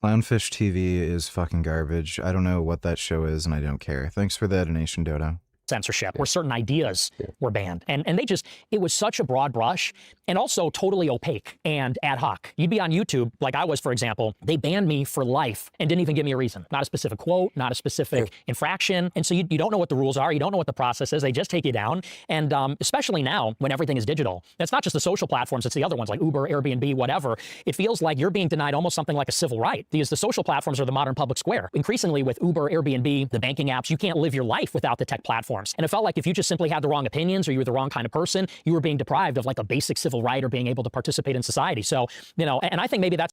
Clownfish TV is fucking garbage. I don't know what that show is, and I don't care. Thanks for the donation, Dodo. Censorship, where certain ideas were banned. And it was such a broad brush and also totally opaque and ad hoc. You'd be on YouTube, like I was, for example, they banned me for life and didn't even give me a reason. Not a specific quote, not a specific infraction. And so you don't know what the rules are. You don't know what the process is. They just take you down. And especially now when everything is digital, it's not just the social platforms, it's the other ones like Uber, Airbnb, whatever. It feels like you're being denied almost something like a civil right, because the social platforms are the modern public square. Increasingly with Uber, Airbnb, the banking apps, you can't live your life without the tech platforms. And it felt like if you just simply had the wrong opinions or you were the wrong kind of person, you were being deprived of like a basic civil right or being able to participate in society. So, and I think maybe that's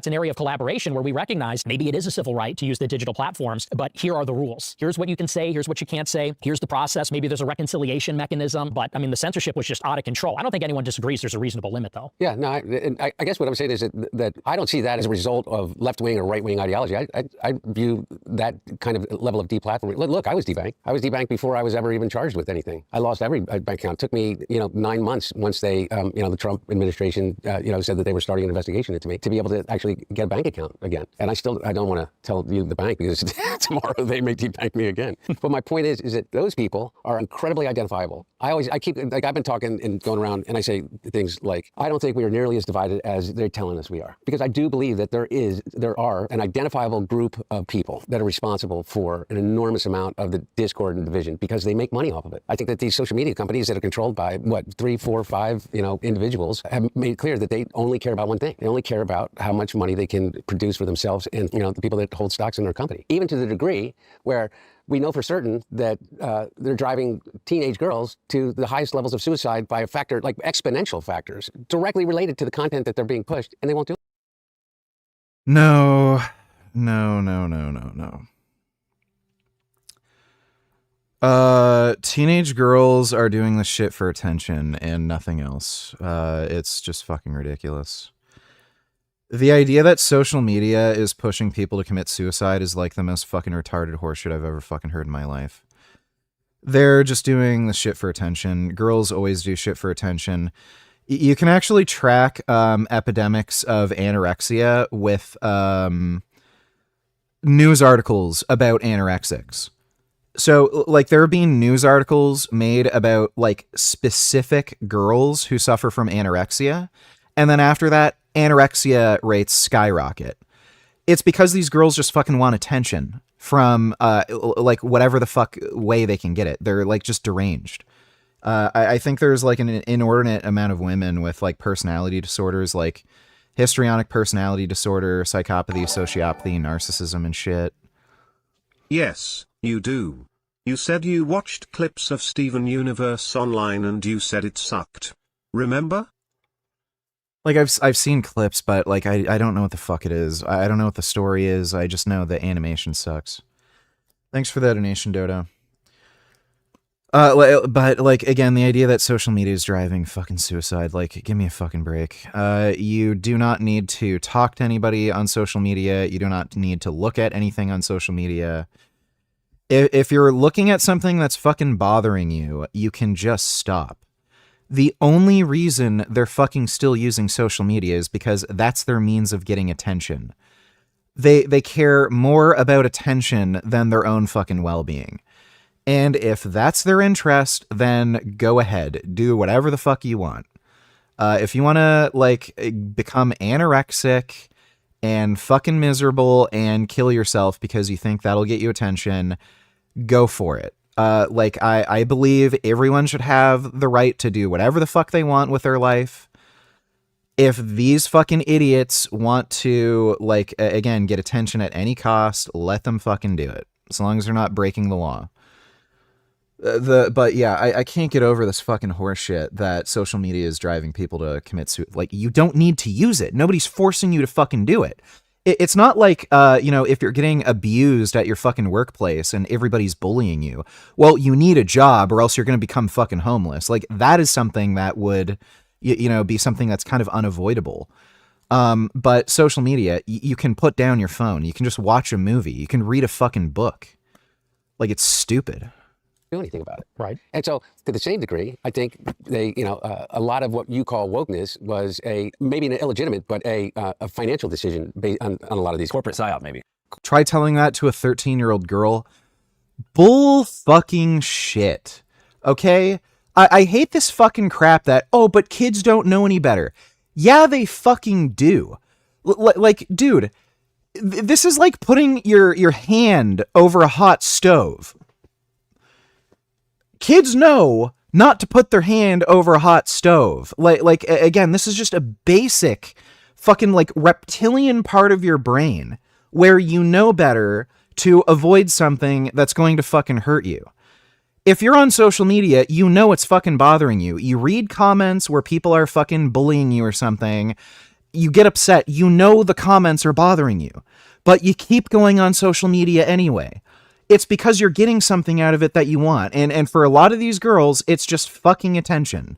an area of collaboration where we recognize maybe it is a civil right to use the digital platforms, but here are the rules. Here's what you can say, here's what you can't say, here's the process, maybe there's a reconciliation mechanism, but I mean, the censorship was just out of control. I don't think anyone disagrees there's a reasonable limit, though. Yeah, no, I guess what I'm saying is that I don't see that as a result of left-wing or right-wing ideology. I view that kind of level of deplatforming. Look, I was debanked. I was debanked before I was ever even charged with anything. I lost every bank account. It took me, 9 months once they, the Trump administration, said that they were starting an investigation into me to be able to actually get a bank account again. And I don't want to tell you the bank because tomorrow they may debank me again. But my point is that those people are incredibly identifiable. I've been talking and going around and I say things like, I don't think we are nearly as divided as they're telling us we are. Because I do believe that there are an identifiable group of people that are responsible for an enormous amount of the discord and division because they make money off of it. I think that these social media companies that are controlled by 3, 4, 5, individuals have made it clear that they only care about one thing. They only care about how much money they can produce for themselves and, you know, the people that hold stocks in their company. Even to the degree where we know for certain that they're driving teenage girls to the highest levels of suicide by a factor, like exponential factors, directly related to the content that they're being pushed, and they won't do it. No. Teenage girls are doing this shit for attention and nothing else. It's just fucking ridiculous. The idea that social media is pushing people to commit suicide is like the most fucking retarded horseshit I've ever fucking heard in my life. They're just doing the shit for attention. Girls always do shit for attention. You can actually track epidemics of anorexia with news articles about anorexics. So, like, there are being news articles made about, like, specific girls who suffer from anorexia. And then after that, anorexia rates skyrocket. It's because these girls just fucking want attention from, like, whatever the fuck way they can get it. They're, like, just deranged. I think there's, like, an inordinate amount of women with, like, personality disorders, like histrionic personality disorder, psychopathy, sociopathy, narcissism, and shit. Yes, you do. You said you watched clips of Steven Universe online and you said it sucked. Remember? Like, I've seen clips, but, like, I don't know what the fuck it is. I don't know what the story is. I just know the animation sucks. Thanks for that donation, Dodo. But, like, again, the idea that social media is driving fucking suicide, like, give me a fucking break. You do not need to talk to anybody on social media. You do not need to look at anything on social media. If you're looking at something that's fucking bothering you, you can just stop. The only reason they're fucking still using social media is because that's their means of getting attention. They care more about attention than their own fucking well-being. And if that's their interest, then go ahead. Do whatever the fuck you want. If you want to, like, become anorexic and fucking miserable and kill yourself because you think that'll get you attention, go for it. Like, I believe everyone should have the right to do whatever the fuck they want with their life. If these fucking idiots want to, like, again, get attention at any cost, let them fucking do it. As long as they're not breaking the law. But yeah, I can't get over this fucking horseshit that social media is driving people to commit suicide. Like, you don't need to use it. Nobody's forcing you to fucking do it. It's not like, you know, if you're getting abused at your fucking workplace and everybody's bullying you, well, you need a job or else you're going to become fucking homeless. Like, that is something that would, you know, be something that's kind of unavoidable. But social media, you can put down your phone. You can just watch a movie. You can read a fucking book. Like, it's stupid. Do anything about it. Right. And so, to the same degree, I think they, you know, a lot of what you call wokeness was maybe an illegitimate, but a financial decision based on a lot of these corporate psyop, maybe. Try telling that to a 13-year-old girl. Bull fucking shit. Okay? I hate this fucking crap that, oh, but kids don't know any better. Yeah, they fucking do. Like, dude, this is like putting your hand over a hot stove. Kids know not to put their hand over a hot stove. Like again, this is just a basic fucking, like, reptilian part of your brain where you know better to avoid something that's going to fucking hurt you. If you're on social media, you know it's fucking bothering you. You read comments where people are fucking bullying you or something. You get upset. You know the comments are bothering you, but you keep going on social media anyway. It's because you're getting something out of it that you want. And for a lot of these girls, it's just fucking attention.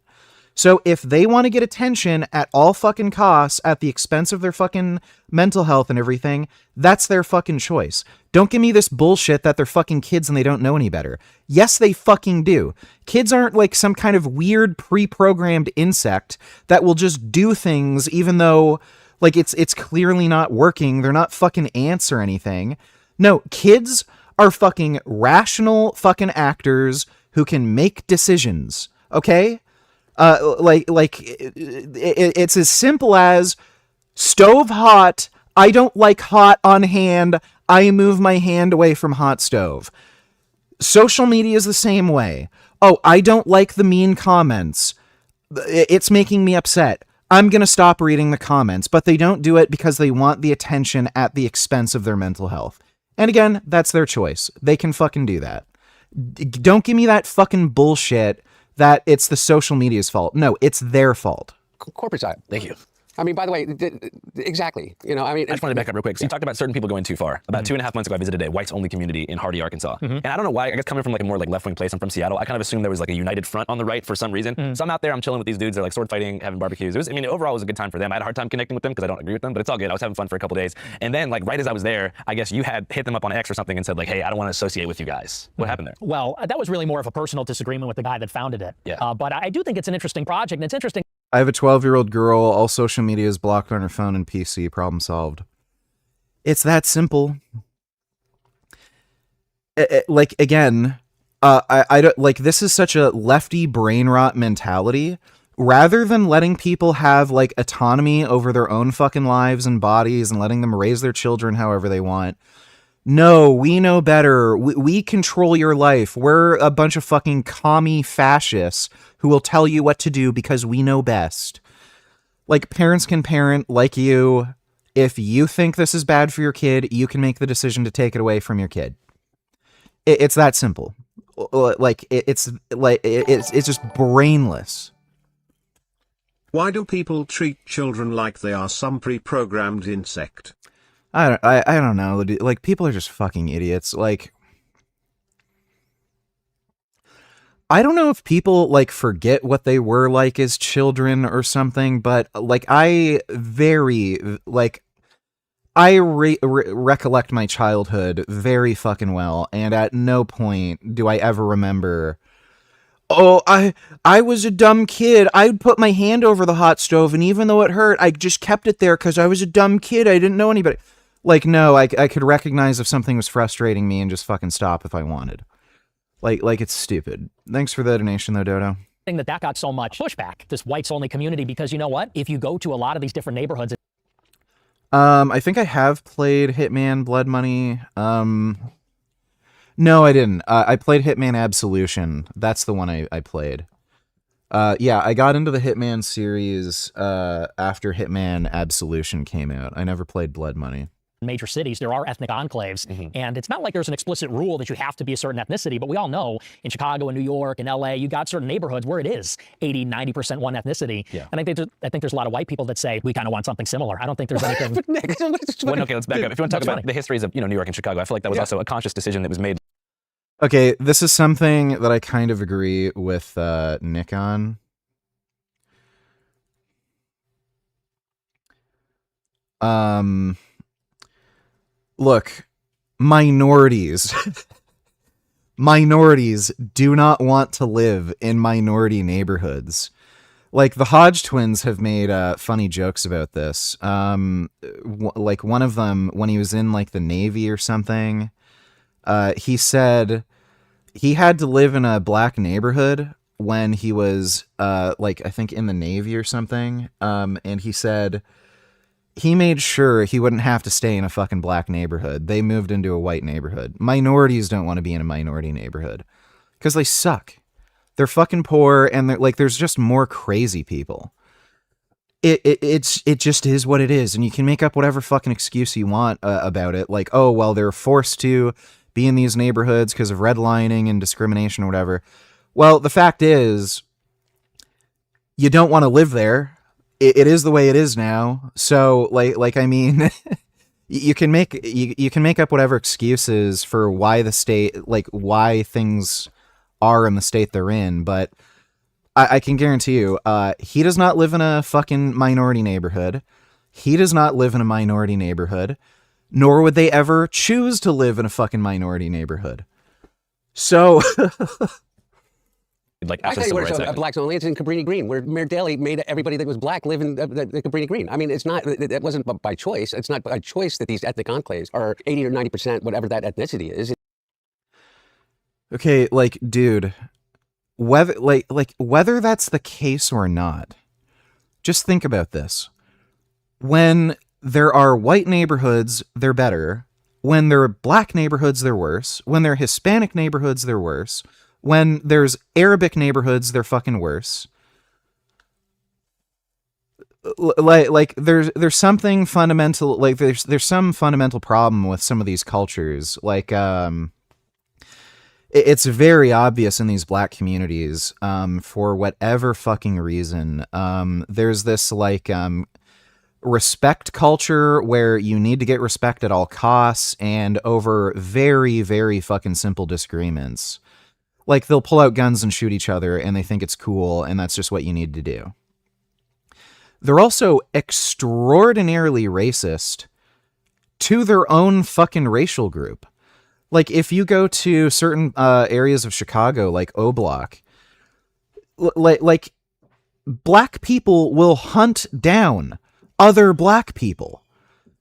So if they want to get attention at all fucking costs at the expense of their fucking mental health and everything, that's their fucking choice. Don't give me this bullshit that they're fucking kids and they don't know any better. Yes, they fucking do. Kids aren't like some kind of weird pre-programmed insect that will just do things even though, like, it's clearly not working. They're not fucking ants or anything. No, kids are fucking rational fucking actors who can make decisions, okay? It's as simple as stove hot, I don't like hot on hand, I move my hand away from hot stove. Social media is the same way. Oh, I don't like the mean comments. It's making me upset. I'm going to stop reading the comments, but they don't do it because they want the attention at the expense of their mental health. And again, that's their choice. They can fucking do that. Don't give me that fucking bullshit that it's the social media's fault. No, it's their fault. Corporate side. Thank you. I mean, by the way, exactly. You know, I mean, I just wanted to back up real quick. So you talked about certain people going too far. About 2.5 months ago, I visited a whites-only community in Hardy, Arkansas. And I don't know why. I guess coming from like a more like left-wing place, I'm from Seattle. I kind of assumed there was like a united front on the right for some reason. So I'm out there, I'm chilling with these dudes. They're like sword fighting, having barbecues. It was, I mean, overall, it was a good time for them. I had a hard time connecting with them because I don't agree with them, but it's all good. I was having fun for a couple days. And then, like, right as I was there, I guess you had hit them up on X or something and said like, "Hey, I don't want to associate with you guys." What happened there? Well, that was really more of a personal disagreement with the guy that founded it. Yeah. But I do think it's an interesting project, and it's interesting. I have a 12-year-old girl. All social media is blocked on her phone and PC. Problem solved. It's that simple. Like, again, I don't like, this is such a lefty brain rot mentality. Rather than letting people have like autonomy over their own fucking lives and bodies and letting them raise their children however they want. No, we know better. We control your life. We're a bunch of fucking commie fascists who will tell you what to do because we know best. Like, parents can parent like you. If you think this is bad for your kid, you can make the decision to take it away from your kid. It's that simple. Like, it's just brainless. Why do people treat children like they are some pre-programmed insect? I don't know. Like, people are just fucking idiots. Like, I don't know if people like forget what they were like as children or something, but like I recollect my childhood very fucking well, and at no point do I ever remember, oh, I was a dumb kid. I'd put my hand over the hot stove, and even though it hurt, I just kept it there because I was a dumb kid. I didn't know anybody. Like, no, I could recognize if something was frustrating me and just fucking stop if I wanted. Like it's stupid. Thanks for the donation, though, Dodo. That got so much pushback, this whites-only community, because you know what? If you go to a lot of these different neighborhoods... I think I have played Hitman Blood Money. No, I didn't. I played Hitman Absolution. That's the one I played. Yeah, I got into the Hitman series after Hitman Absolution came out. I never played Blood Money. Major cities, there are ethnic enclaves, and it's not like there's an explicit rule that you have to be a certain ethnicity, but we all know in Chicago and New York and LA, you got certain neighborhoods where it is 80-90% one ethnicity. Yeah. And I think there's a lot of white people that say we kind of want something similar. I don't think there's anything. Well, okay, let's back up. If you want to talk about the histories of New York and Chicago, I feel like that was also a conscious decision that was made. Okay, this is something that I kind of agree with Nick on. Look, minorities do not want to live in minority neighborhoods. Like, the Hodge twins have made funny jokes about this. Like, one of them, when he was in like the Navy or something, he said he had to live in a black neighborhood when he was like, I think in the Navy or something. And he said he made sure he wouldn't have to stay in a fucking black neighborhood. They moved into a white neighborhood. Minorities don't want to be in a minority neighborhood because they suck. They're fucking poor, and they're like, there's just more crazy people. It just is what it is, and you can make up whatever fucking excuse you want about it. Like, oh, well, they're forced to be in these neighborhoods because of redlining and discrimination or whatever. Well, the fact is, you don't want to live there. It is the way it is now. So, like I mean, you can make up whatever excuses for why the state, like why things are in the state they're in, but I can guarantee you, he does not live in a fucking minority neighborhood. He does not live in a minority neighborhood, nor would they ever choose to live in a fucking minority neighborhood. So. Like, I tell you where it's blacks only. It's in Cabrini Green, where Mayor Daley made everybody that was black live in the Cabrini Green. I mean, it's not. It wasn't by choice. It's not by choice that these ethnic enclaves are 80 or 90%, whatever that ethnicity is. Okay, like, dude, whether that's the case or not, just think about this. When there are white neighborhoods, they're better. When there are black neighborhoods, they're worse. When there are Hispanic neighborhoods, they're worse. When there's Arabic neighborhoods, they're fucking worse. like there's something fundamental, like there's some fundamental problem with some of these cultures. Like it's very obvious in these black communities, for whatever fucking reason. There's this like respect culture where you need to get respect at all costs and over very, very fucking simple disagreements. Like they'll pull out guns and shoot each other and they think it's cool and that's just what you need to do. They're also extraordinarily racist to their own fucking racial group. Like if you go to certain areas of Chicago, like O Block, like black people will hunt down other black people.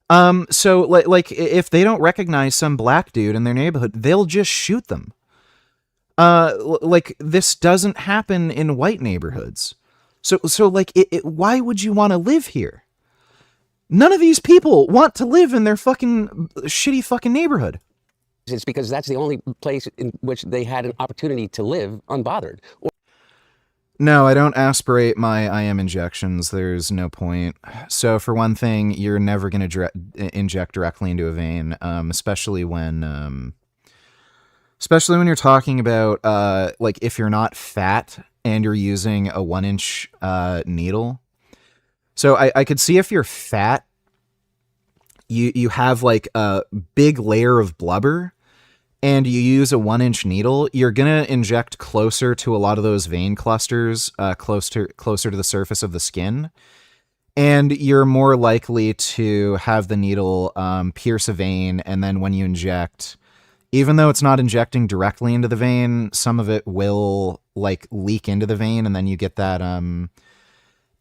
So like if they don't recognize some black dude in their neighborhood, they'll just shoot them. Like this doesn't happen in white neighborhoods. So like why would you want to live here? None of these people want to live in their fucking shitty fucking neighborhood. It's because that's the only place in which they had an opportunity to live unbothered. No, I don't aspirate my IM injections. There's no point. So for one thing, you're never going to inject directly into a vein, especially when you're talking about like if you're not fat and you're using a 1-inch needle. So I could see if you're fat, you have like a big layer of blubber and you use a 1-inch needle, you're going to inject closer to a lot of those vein clusters, closer to the surface of the skin. And you're more likely to have the needle pierce a vein. And then when you inject, even though it's not injecting directly into the vein, some of it will like leak into the vein. And then you get that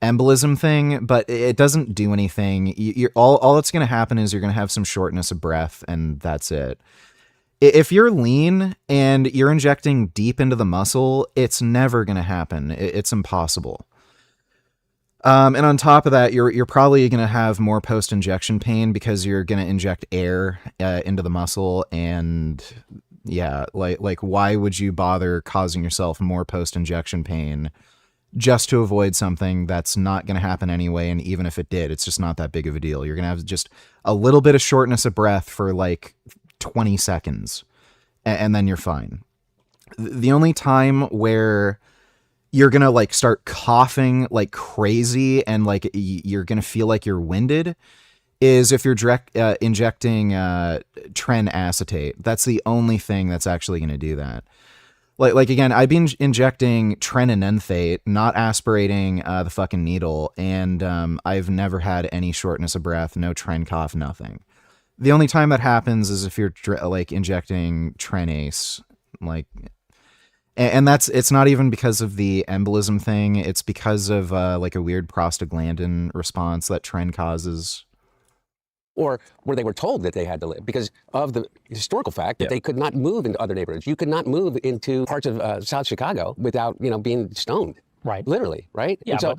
embolism thing, but it doesn't do anything. All that's going to happen is you're going to have some shortness of breath and that's it. If you're lean and you're injecting deep into the muscle, it's never going to happen. It's impossible. And on top of that, you're probably going to have more post-injection pain because you're going to inject air into the muscle. And yeah, like why would you bother causing yourself more post-injection pain just to avoid something that's not going to happen anyway? And even if it did, it's just not that big of a deal. You're going to have just a little bit of shortness of breath for like 20 seconds and then you're fine. The only time where you're gonna like start coughing like crazy and like you're gonna feel like you're winded is if you're injecting tren acetate. That's the only thing that's actually gonna do that. Like again, I've been injecting trenanenthate, not aspirating the fucking needle, and I've never had any shortness of breath, no tren cough, nothing. The only time that happens is if you're like injecting Trenace, like, and it's not even because of the embolism thing. It's because of like a weird prostaglandin response that tren causes. Or where they were told that they had to live because of the historical fact that they could not move into other neighborhoods. You could not move into parts of South Chicago without, being stoned. Right. Literally, right? Yeah, and so,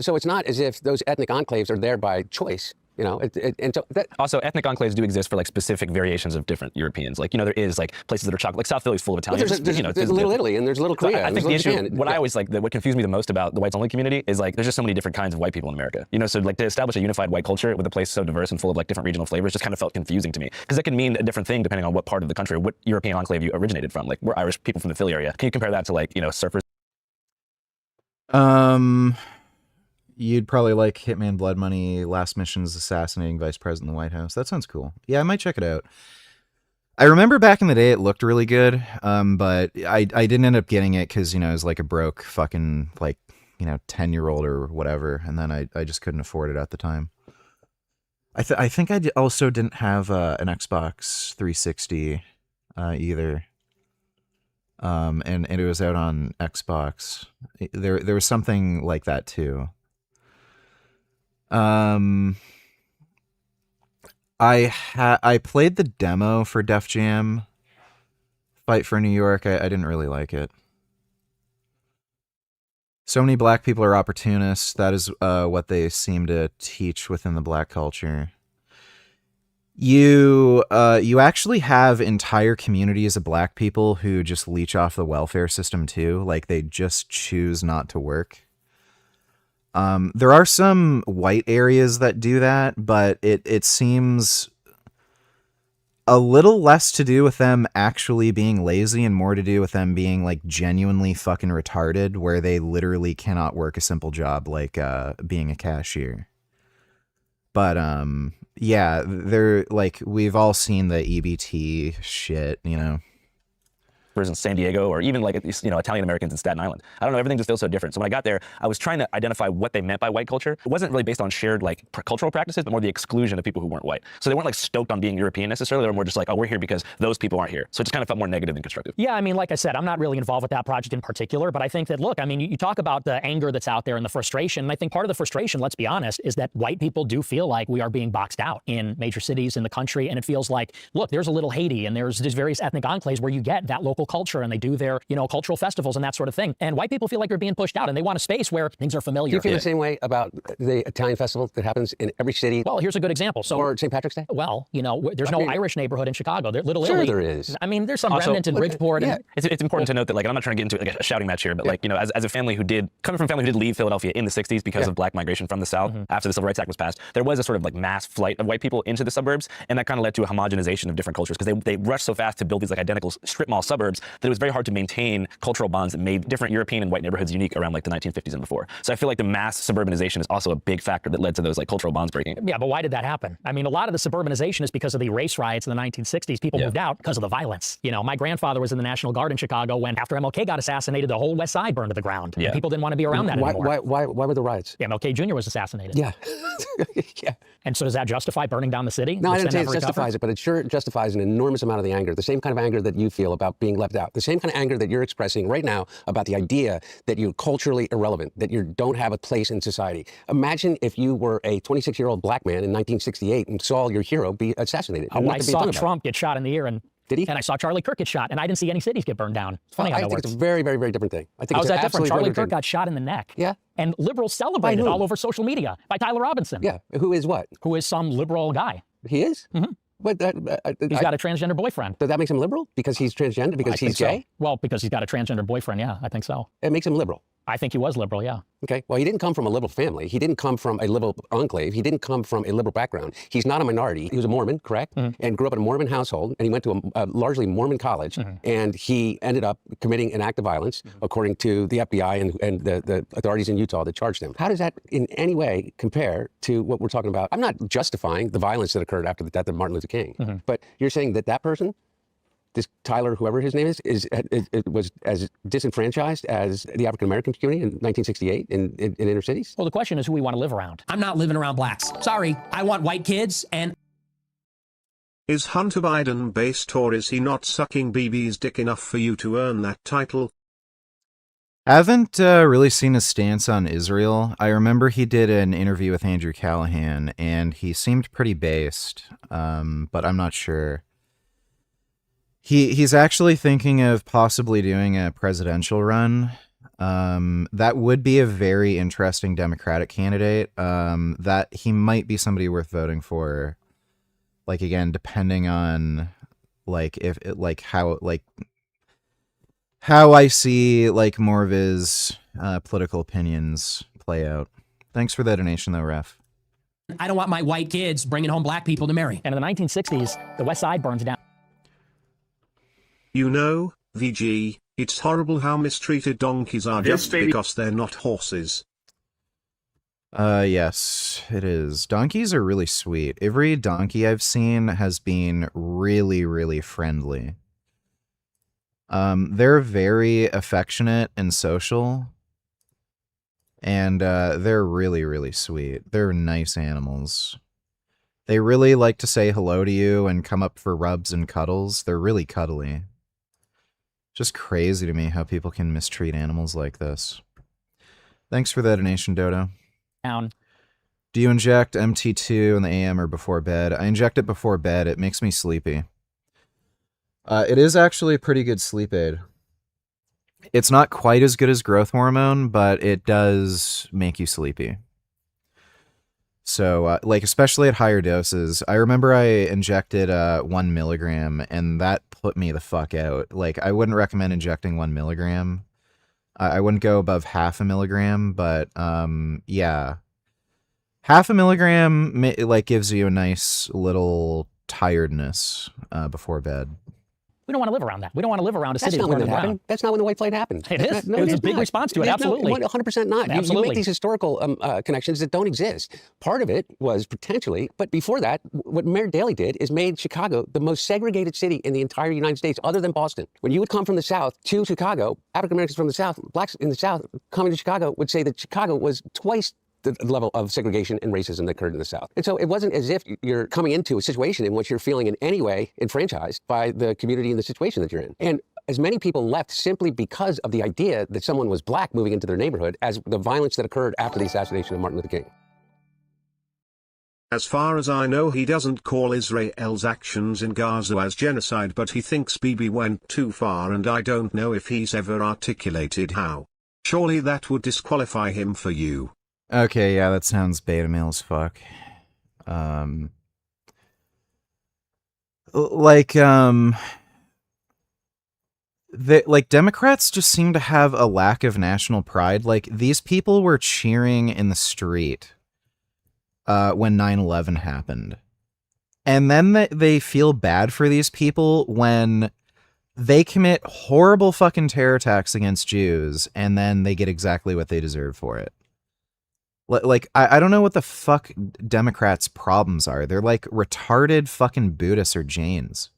so it's not as if those ethnic enclaves are there by choice. And so that also ethnic enclaves do exist for like specific variations of different Europeans. Like, there is like places that are chocolate, like South Philly's full of Italians. There's Little Italy and there's Little Korea. So I think the issue, what I always like, what confused me the most about the whites only community is like, there's just so many different kinds of white people in America. So like to establish a unified white culture with a place so diverse and full of like different regional flavors just kind of felt confusing to me. Because that can mean a different thing depending on what part of the country, or what European enclave you originated from. Like we're Irish people from the Philly area. Can you compare that to like, surfers? You'd probably like Hitman Blood Money, Last Mission's assassinating Vice President of the White House. That sounds cool. Yeah, I might check it out. I remember back in the day it looked really good, but I didn't end up getting it because, it was like a broke fucking, like, 10-year-old or whatever, and then I just couldn't afford it at the time. I think I also didn't have an Xbox 360 either. And it was out on Xbox. There was something like that too. I played the demo for Def Jam Fight for New York. I didn't really like it. So many black people are opportunists. That is what they seem to teach within the black culture. You actually have entire communities of black people who just leech off the welfare system too. Like they just choose not to work. There are some white areas that do that, but it seems a little less to do with them actually being lazy and more to do with them being like genuinely fucking retarded, where they literally cannot work a simple job like being a cashier. But yeah, they're like, we've all seen the EBT shit, you know. In San Diego, or even like Italian Americans in Staten Island. I don't know, everything just feels so different. So when I got there, I was trying to identify what they meant by white culture. It wasn't really based on shared like cultural practices, but more the exclusion of people who weren't white. So they weren't like stoked on being European necessarily. They were more just like, oh, we're here because those people aren't here. So it just kind of felt more negative than constructive. Yeah, I mean, like I said, I'm not really involved with that project in particular, but I think that, look, I mean, you talk about the anger that's out there and the frustration. And I think part of the frustration, let's be honest, is that white people do feel like we are being boxed out in major cities in the country. And it feels like, look, there's a little Haiti and there's various ethnic enclaves where you get that local culture and they do their, cultural festivals and that sort of thing. And white people feel like they're being pushed out and they want a space where things are familiar. Do you feel the same way about the Italian festival that happens in every city? Well, here's a good example. So, or St. Patrick's Day? Well, there's no Irish neighborhood in Chicago. Little Sure Italy. there is. I mean, there's some Also, remnant in Bridgeport. Yeah. And, It's important to note that, like, I'm not trying to get into like a shouting match here, but like, as a family coming from a family who did leave Philadelphia in the 60s because of black migration from the South after the Civil Rights Act was passed, there was a sort of like mass flight of white people into the suburbs, and that kind of led to a homogenization of different cultures because they rushed so fast to build these like identical strip mall suburbs that it was very hard to maintain cultural bonds that made different European and white neighborhoods unique around like the 1950s and before. So I feel like the mass suburbanization is also a big factor that led to those like cultural bonds breaking. Yeah, but why did that happen? I mean, a lot of the suburbanization is because of the race riots in the 1960s. People moved out because of the violence. My grandfather was in the National Guard in Chicago when, after MLK got assassinated, the whole West Side burned to the ground. Yeah. People didn't want to be around that anymore. Why were the riots? MLK Jr. was assassinated. Yeah. Yeah. And so does that justify burning down the city? No, I didn't say it justifies it, but it sure justifies an enormous amount of the anger, the same kind of anger that you feel about being left out, the same kind of anger that you're expressing right now about the idea that you're culturally irrelevant, that you don't have a place in society. Imagine if you were a 26-year-old black man in 1968 and saw your hero be assassinated. I saw Trump get shot in the ear, and did he? And I saw Charlie Kirk get shot, and I didn't see any cities get burned down. It's funny how that I think works. it's a very, very, very different thing. I think How is it's that different? Charlie Kirk different. got shot in the neck. Yeah. And liberals celebrated all over social media by Tyler Robinson. Yeah. Who is what? Who is some liberal guy. He is? Mm-hmm. But he's got a transgender boyfriend. Does that makes him liberal? Because he's transgender? Because he's gay? So. Well, because he's got a transgender boyfriend, yeah, I think so. It makes him liberal? I think he was liberal, yeah. Okay, well, he didn't come from a liberal family. He didn't come from a liberal enclave. He didn't come from a liberal background. He's not a minority. He was a Mormon, correct? And grew up in a Mormon household, and he went to a largely Mormon college, and he ended up committing an act of violence, according to the FBI and the authorities in Utah that charged him. How does that in any way compare to what we're talking about? I'm not justifying the violence that occurred after the death of Martin Luther King, but you're saying that person, this Tyler, whoever his name is was as disenfranchised as the African-American community in 1968 in inner cities? Well, the question is who we want to live around. I'm not living around blacks. Sorry, I want white kids and... Is Hunter Biden based, or is he not sucking BB's dick enough for you to earn that title? Haven't really seen his stance on Israel. I remember he did an interview with Andrew Callahan, and he seemed pretty based, but I'm not sure. He's actually thinking of possibly doing a presidential run. That would be a very interesting Democratic candidate. That he might be somebody worth voting for. Like, again, depending on like if it, like how I see like more of his political opinions play out. Thanks for that donation, though, Ref. I don't want my white kids bringing home black people to marry. And in the 1960s, the West Side burns down. VG, it's horrible how mistreated donkeys are just because they're not horses. Yes, it is. Donkeys are really sweet. Every donkey I've seen has been really, really friendly. They're very affectionate and social. And they're really, really sweet. They're nice animals. They really like to say hello to you and come up for rubs and cuddles. They're really cuddly. Just crazy to me how people can mistreat animals like this. Thanks for that donation, Dodo. Down. Do you inject MT2 in the AM or before bed? I inject it before bed. It makes me sleepy. It is actually a pretty good sleep aid. It's not quite as good as growth hormone, but it does make you sleepy. So, like, especially at higher doses. I remember I injected 1 milligram, and that put me the fuck out. Like, I wouldn't recommend injecting 1 milligram. I wouldn't go above 0.5 milligram, but yeah, 0.5 milligram like gives you a nice little tiredness before bed. We don't want to live around that. We don't want to live around a That's city not when burning that happened. down. That's not when the white flight happened. It is. No, It was is a big not. response to it. There's Absolutely. 100% not. You Absolutely. make these historical connections that don't exist. Part of it was potentially, but before that, what Mayor Daley did is made Chicago the most segregated city in the entire United States, other than Boston. When you would come from the South to Chicago, African Americans from the South, blacks in the South coming to Chicago would say that Chicago was twice the level of segregation and racism that occurred in the South. And so it wasn't as if you're coming into a situation in which you're feeling in any way enfranchised by the community and the situation that you're in. And as many people left simply because of the idea that someone was black moving into their neighborhood as the violence that occurred after the assassination of Martin Luther King. As far as I know, he doesn't call Israel's actions in Gaza as genocide, but he thinks Bibi went too far, and I don't know if he's ever articulated how. Surely that would disqualify him for you. Okay, yeah, that sounds beta male as fuck. Democrats just seem to have a lack of national pride. Like, these people were cheering in the street when 9/11 happened. And then they feel bad for these people when they commit horrible fucking terror attacks against Jews, and then they get exactly what they deserve for it. Like, I don't know what the fuck Democrats' problems are. They're like retarded fucking Buddhists or Jains.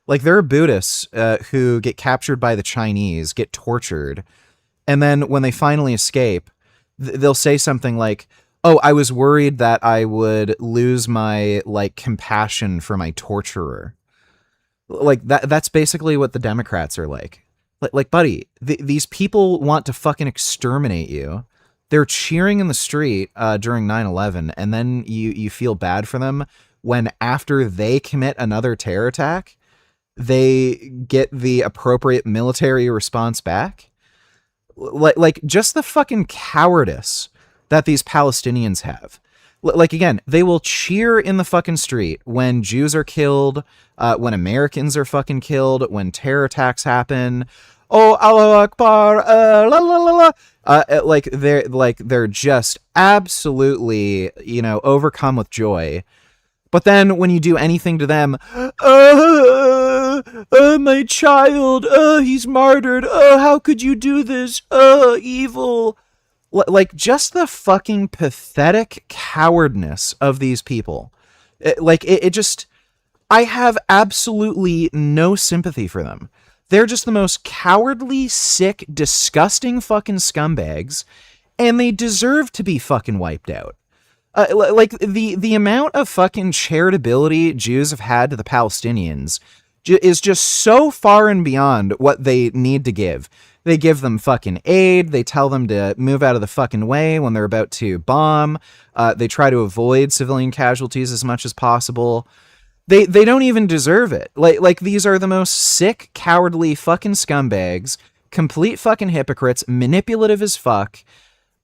Like, there are Buddhists who get captured by the Chinese, get tortured, and then when they finally escape, they'll say something like, oh, I was worried that I would lose my, like, compassion for my torturer. Like, that's basically what the Democrats are like. Like, buddy, these people want to fucking exterminate you. They're cheering in the street during 9/11, and then you feel bad for them when after they commit another terror attack, they get the appropriate military response back. Like just the fucking cowardice that these Palestinians have. Like, again, they will cheer in the fucking street when Jews are killed, when Americans are fucking killed, when terror attacks happen. Oh, Allahu Akbar, la la la la. They're just absolutely, overcome with joy. But then when you do anything to them, my child, he's martyred. How could you do this? Evil. Like, just the fucking pathetic cowardness of these people. I have absolutely no sympathy for them. They're just the most cowardly, sick, disgusting fucking scumbags, and they deserve to be fucking wiped out. Like, the amount of fucking charitability Jews have had to the Palestinians is just so far and beyond what they need to give. They give them fucking aid. They tell them to move out of the fucking way when they're about to bomb. They try to avoid civilian casualties as much as possible. They don't even deserve it. Like these are the most sick, cowardly fucking scumbags, complete fucking hypocrites, manipulative as fuck.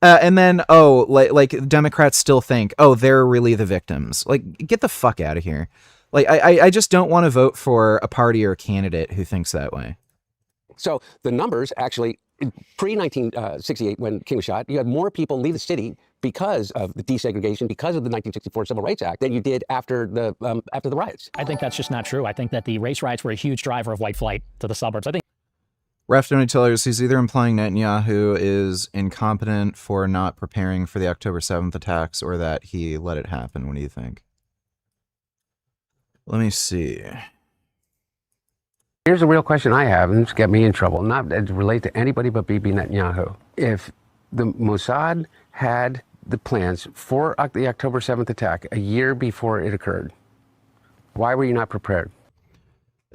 And then, like Democrats still think, oh, they're really the victims. Like, get the fuck out of here. Like, I just don't want to vote for a party or a candidate who thinks that way. So the numbers actually, pre-1968, when King was shot, you had more people leave the city because of the desegregation, because of the 1964 Civil Rights Act, than you did after the riots. I think that's just not true. I think that the race riots were a huge driver of white flight to the suburbs. I think Ref Donate Tellers, he's either implying Netanyahu is incompetent for not preparing for the October 7th attacks, or that he let it happen. What do you think? Let me see. Here's a real question I have, and this get me in trouble, not to relate to anybody but Bibi Netanyahu. If the Mossad had the plans for the October 7th attack a year before it occurred, why were you not prepared?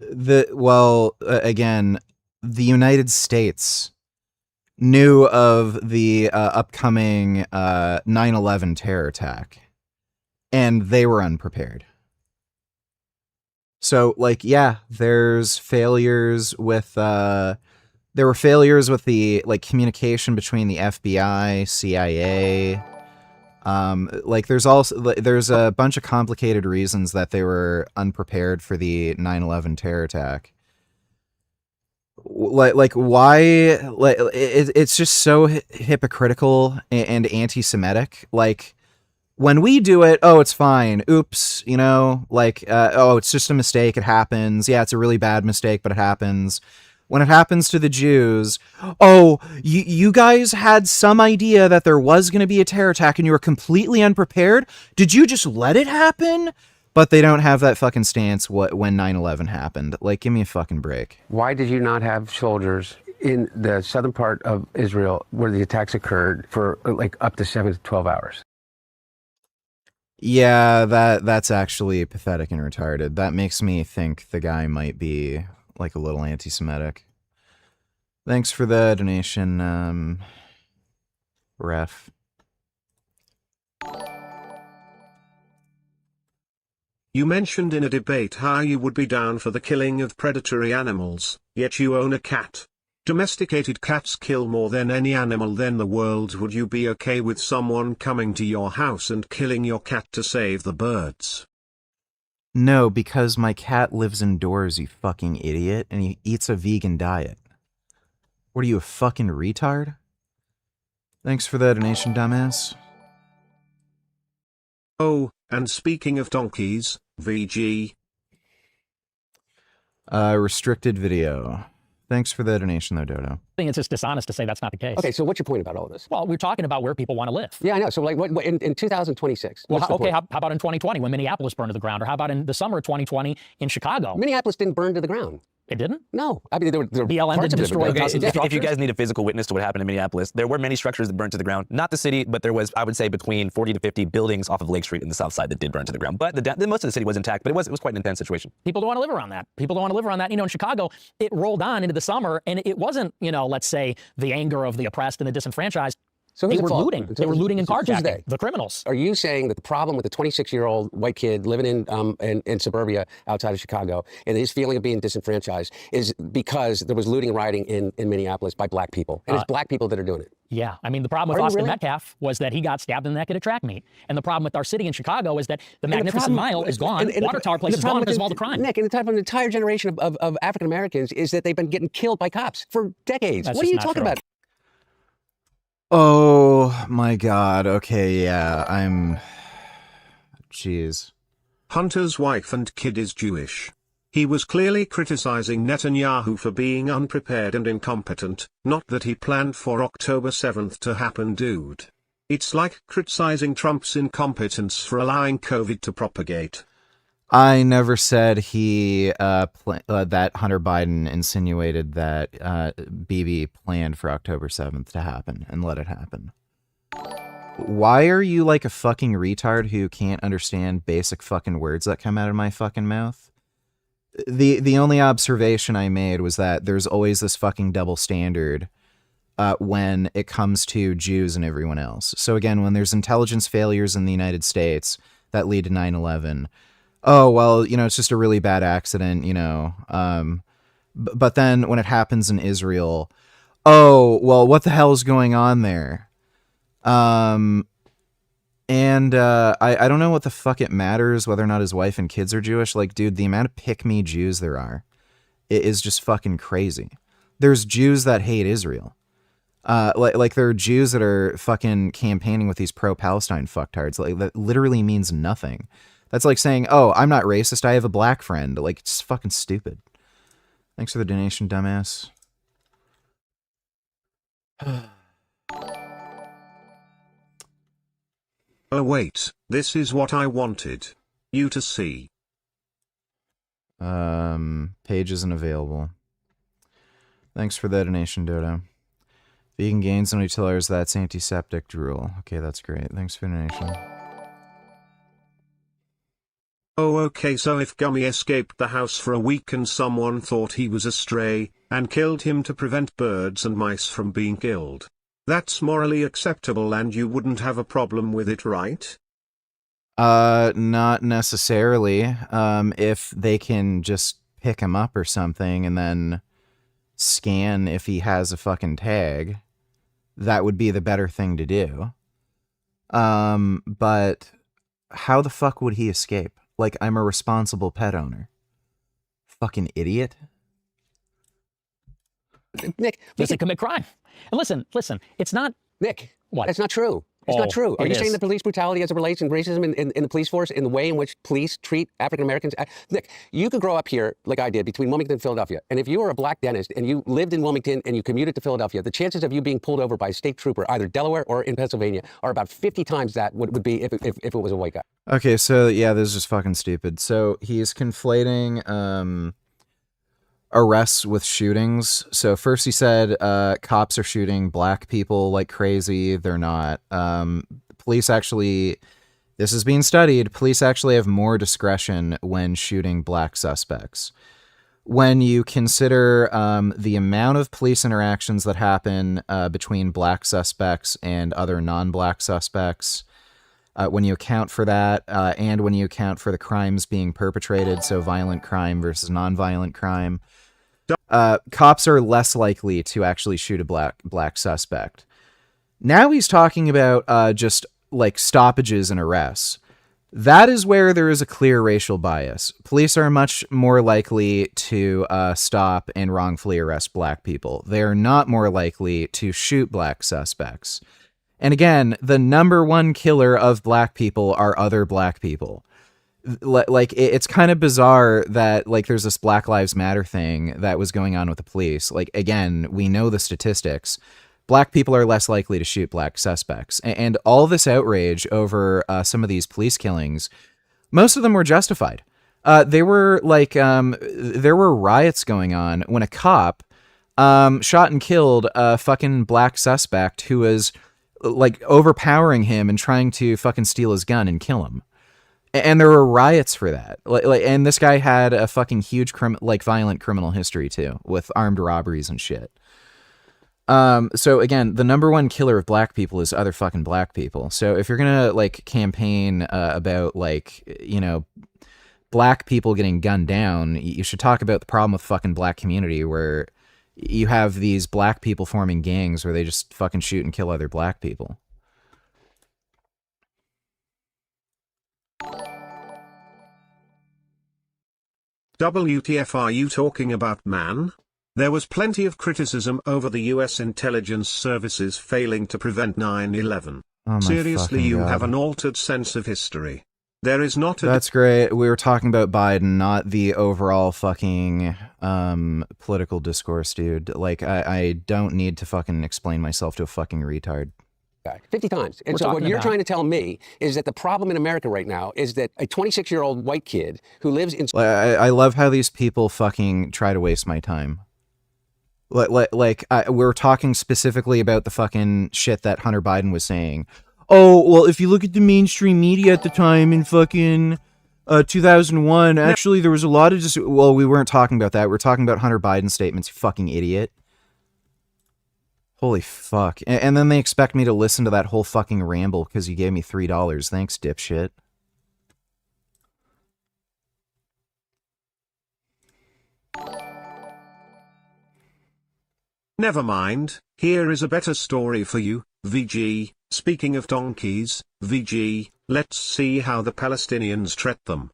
Again, the United States knew of the upcoming 9/11 terror attack, and they were unprepared. So, like, yeah, there's failures with there were failures with the, like, communication between the FBI, CIA. Like, there's a bunch of complicated reasons that they were unprepared for the 9/11 terror attack. like why? Like it's just so hypocritical and anti-Semitic. Like when we do it, oh, it's fine. Oops, you know, like oh, it's just a mistake. It happens. Yeah, it's a really bad mistake, but it happens. When it happens to the Jews, oh, you guys had some idea that there was going to be a terror attack and you were completely unprepared. Did you just let it happen? But they don't have that fucking stance when 9/11 happened. Like, give me a fucking break. Why did you not have soldiers in the southern part of Israel where the attacks occurred for like up to 7 to 12 hours? Yeah, that's actually pathetic and retarded. That makes me think the guy might be like a little anti-Semitic. Thanks for the donation, ref. You mentioned in a debate how you would be down for the killing of predatory animals, yet you own a cat. Domesticated cats kill more than any animal in the world. Would you be okay with someone coming to your house and killing your cat to save the birds? No, because my cat lives indoors, you fucking idiot, and he eats a vegan diet. What are you, a fucking retard? Thanks for the donation, dumbass. Oh, and speaking of donkeys, VG. Restricted video. Thanks for the donation, though, Dodo. I think it's just dishonest to say that's not the case. Okay, so what's your point about all this? Well, we're talking about where people want to live. Yeah, I know. So like what in 2026? Well, okay, how about in 2020 when Minneapolis burned to the ground? Or how about in the summer of 2020 in Chicago? Minneapolis didn't burn to the ground. It didn't? No. I mean, there were BLM parts didn't of it destroy that dozens of If you structures? guys need a physical witness to what happened in Minneapolis, there were many structures that burned to the ground. Not the city, but there was, I would say, between 40 to 50 buildings off of Lake Street in the south side that did burn to the ground. But most of the city was intact, but it was quite an intense situation. People don't want to live around that. People don't want to live around that. You know, in Chicago, it rolled on into the summer, and it wasn't, you know, let's say, the anger of the oppressed and the disenfranchised. So they were looting. They were looting and carjacking. The criminals. Are you saying that the problem with the 26-year-old white kid living in suburbia outside of Chicago and his feeling of being disenfranchised is because there was looting and rioting in Minneapolis by black people? And it's black people that are doing it. Yeah. I mean, the problem with Austin Metcalf was that he got stabbed in the neck at a track meet. And the problem with our city in Chicago is that the Magnificent Mile is gone. Water Tower Place is gone because of all the crime. Nick, and the time of an entire generation of African Americans is that they've been getting killed by cops for decades. What are you talking about? Oh my god, okay, yeah, Jeez. Hunter's wife and kid is Jewish. He was clearly criticizing Netanyahu for being unprepared and incompetent, not that he planned for October 7th to happen, dude. It's like criticizing Trump's incompetence for allowing COVID to propagate. I never said that Hunter Biden insinuated that Bibi planned for October 7th to happen and let it happen. Why are you like a fucking retard who can't understand basic fucking words that come out of my fucking mouth? The only observation I made was that there's always this fucking double standard when it comes to Jews and everyone else. So again, when there's intelligence failures in the United States that lead to 9/11, oh, well, you know, it's just a really bad accident, you know. But then when it happens in Israel, oh, well, what the hell is going on there? I don't know what the fuck it matters whether or not his wife and kids are Jewish. Like, dude, the amount of pick-me Jews there are, it is just fucking crazy. There's Jews that hate Israel. Like there are Jews that are fucking campaigning with these pro-Palestine fucktards. Like, that literally means nothing. That's like saying, oh, I'm not racist, I have a black friend. Like, it's fucking stupid. Thanks for the donation, dumbass. Oh wait, this is what I wanted you to see. Page isn't available. Thanks for the donation, Dodo. Vegan gains only tellers, that's antiseptic drool. Okay, that's great. Thanks for the donation. Oh okay, so if Gummy escaped the house for a week and someone thought he was a stray, and killed him to prevent birds and mice from being killed, that's morally acceptable and you wouldn't have a problem with it, right? Not necessarily. If they can just pick him up or something and then scan if he has a fucking tag, that would be the better thing to do. But how the fuck would he escape? Like, I'm a responsible pet owner. Fucking idiot. Nick, Unless they commit crime. And listen, it's not... Nick, what? that's not true. It's not true. Are you saying the police brutality as it relates and racism in the police force, in the way in which police treat African Americans? Nick, you could grow up here like I did between Wilmington and Philadelphia. And if you were a black dentist and you lived in Wilmington and you commuted to Philadelphia, the chances of you being pulled over by a state trooper, either Delaware or in Pennsylvania, are about 50 times that would be if it was a white guy. Okay, so yeah, this is just fucking stupid. So he's conflating arrests with shootings. So first he said cops are shooting black people like crazy. They're not. Police actually, this is being studied, police actually have more discretion when shooting black suspects. When you consider the amount of police interactions that happen between black suspects and other non-black suspects, when you account for that, and when you account for the crimes being perpetrated, so violent crime versus non-violent crime, cops are less likely to actually shoot a black suspect. Now he's talking about just like stoppages and arrests. That is where there is a clear racial bias. Police are much more likely to stop and wrongfully arrest black people. They are not more likely to shoot black suspects. And again, the number one killer of black people are other black people. Like, it's kind of bizarre that, like, there's this Black Lives Matter thing that was going on with the police. Like, again, we know the statistics. Black people are less likely to shoot black suspects. And all this outrage over some of these police killings, most of them were justified. They were like, there were riots going on when a cop shot and killed a fucking black suspect who was like overpowering him and trying to fucking steal his gun and kill him. And there were riots for that. And this guy had a fucking huge violent criminal history too, with armed robberies and shit. So again, the number one killer of black people is other fucking black people. So if you're gonna like campaign about like, you know, black people getting gunned down, you should talk about the problem with fucking black community, where you have these black people forming gangs where they just fucking shoot and kill other black people. WTF are you talking about, man? There was plenty of criticism over the US intelligence services failing to prevent 9/11. Oh my Seriously, fucking you God. have an altered sense of history. There is not a That's great. We were talking about Biden, not the overall fucking political discourse, dude. Like, I don't need to fucking explain myself to a fucking retard. 50 times. And so what you're trying to tell me is that the problem in America right now is that a 26-year-old white kid who lives in... I love how these people fucking try to waste my time. We're talking specifically about the fucking shit that Hunter Biden was saying. Oh, well, if you look at the mainstream media at the time in fucking 2001, actually there was a lot of well, we weren't talking about that. We're talking about Hunter Biden's statements, you fucking idiot. Holy fuck. And then they expect me to listen to that whole fucking ramble because you gave me $3. Thanks, dipshit. Never mind, here is a better story for you, VG. Speaking of donkeys, VG, let's see how the Palestinians treat them.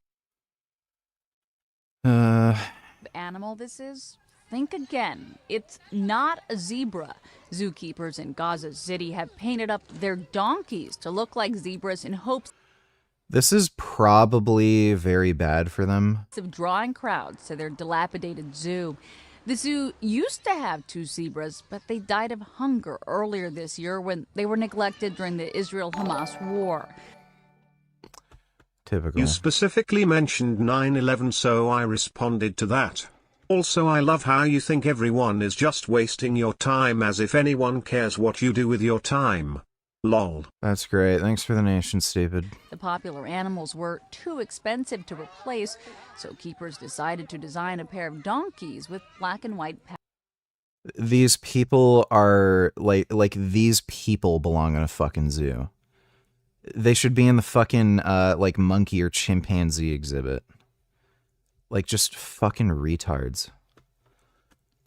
Animal this is? Think again. It's not a zebra. Zookeepers in Gaza City have painted up their donkeys to look like zebras in hopes This is probably very bad for them. of drawing crowds to their dilapidated zoo. The zoo used to have 2 zebras, but they died of hunger earlier this year when they were neglected during the Israel-Hamas war. Typical. You specifically mentioned 9/11, so I responded to that. Also, I love how you think everyone is just wasting your time, as if anyone cares what you do with your time. Lol. That's great. Thanks for the nation, stupid. The popular animals were too expensive to replace, so keepers decided to design a pair of donkeys with black and white patches. These people are like these people belong in a fucking zoo. They should be in the fucking like monkey or chimpanzee exhibit. Like, just fucking retards.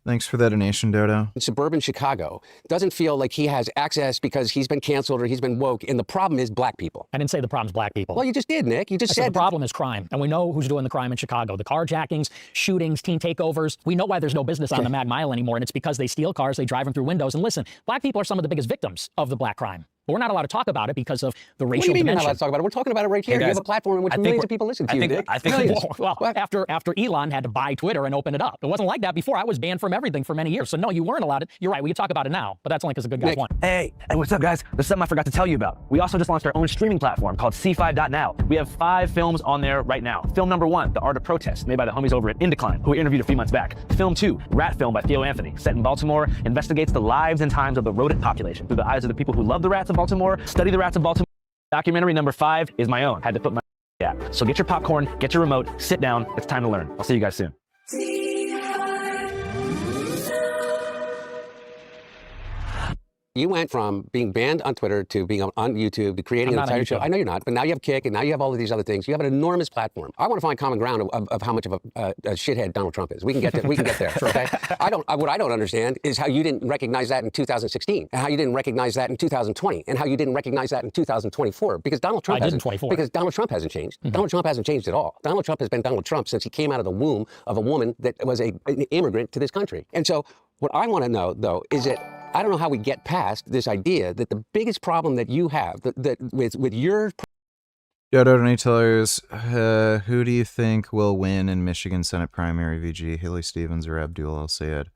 Thanks for that donation, Dodo. In suburban Chicago doesn't feel like he has access because he's been canceled or he's been woke. And the problem is black people. I didn't say the problem's black people. Well, you just did, Nick. You just said the problem is crime. And we know who's doing the crime in Chicago. The carjackings, shootings, teen takeovers. We know why there's no business on the Mag Mile anymore. And it's because they steal cars, they drive them through windows. And listen, black people are some of the biggest victims of the black crime. But we're not allowed to talk about it because of the racial What do you mean dimension. we're not allowed to talk about it? We're talking about it right here. Hey, guys, you have a platform in which millions of people listen to you, Nick. Well, after Elon had to buy Twitter and open it up. It wasn't like that before. I was banned from everything for many years. So no, you weren't allowed it. You're right. We can talk about it now, but that's only because the good guys won. Hey, what's up, guys? There's something I forgot to tell you about. We also just launched our own streaming platform called C5.now. We have 5 films on there right now. Film number 1, The Art of Protest, made by the homies over at Indecline, who we interviewed a few months back. Film 2, Rat Film by Theo Anthony, set in Baltimore, investigates the lives and times of the rodent population through the eyes of the people who love the rats of Baltimore, study the rats of Baltimore. Documentary number 5 is my own. Had to put my app. So get your popcorn, get your remote, sit down. It's time to learn. I'll see you guys soon. You went from being banned on Twitter to being on YouTube to creating an entire show. I know you're not, but now you have Kick and now you have all of these other things. You have an enormous platform. I want to find common ground of how much of a shithead Donald Trump is. We can get there. We can get there. Okay. What I don't understand is how you didn't recognize that in 2016, and how you didn't recognize that in 2020, and how you didn't recognize that in 2024. Because Donald Trump hasn't. Because Donald Trump hasn't changed. Donald Trump hasn't changed at all. Donald Trump has been Donald Trump since he came out of the womb of a woman that was an immigrant to this country. And so what I want to know, though, is that I don't know how we get past this idea that the biggest problem that you have that with your Dodo Donatellers, who do you think will win in Michigan Senate primary VG, Haley Stevens or Abdul El-Sayed?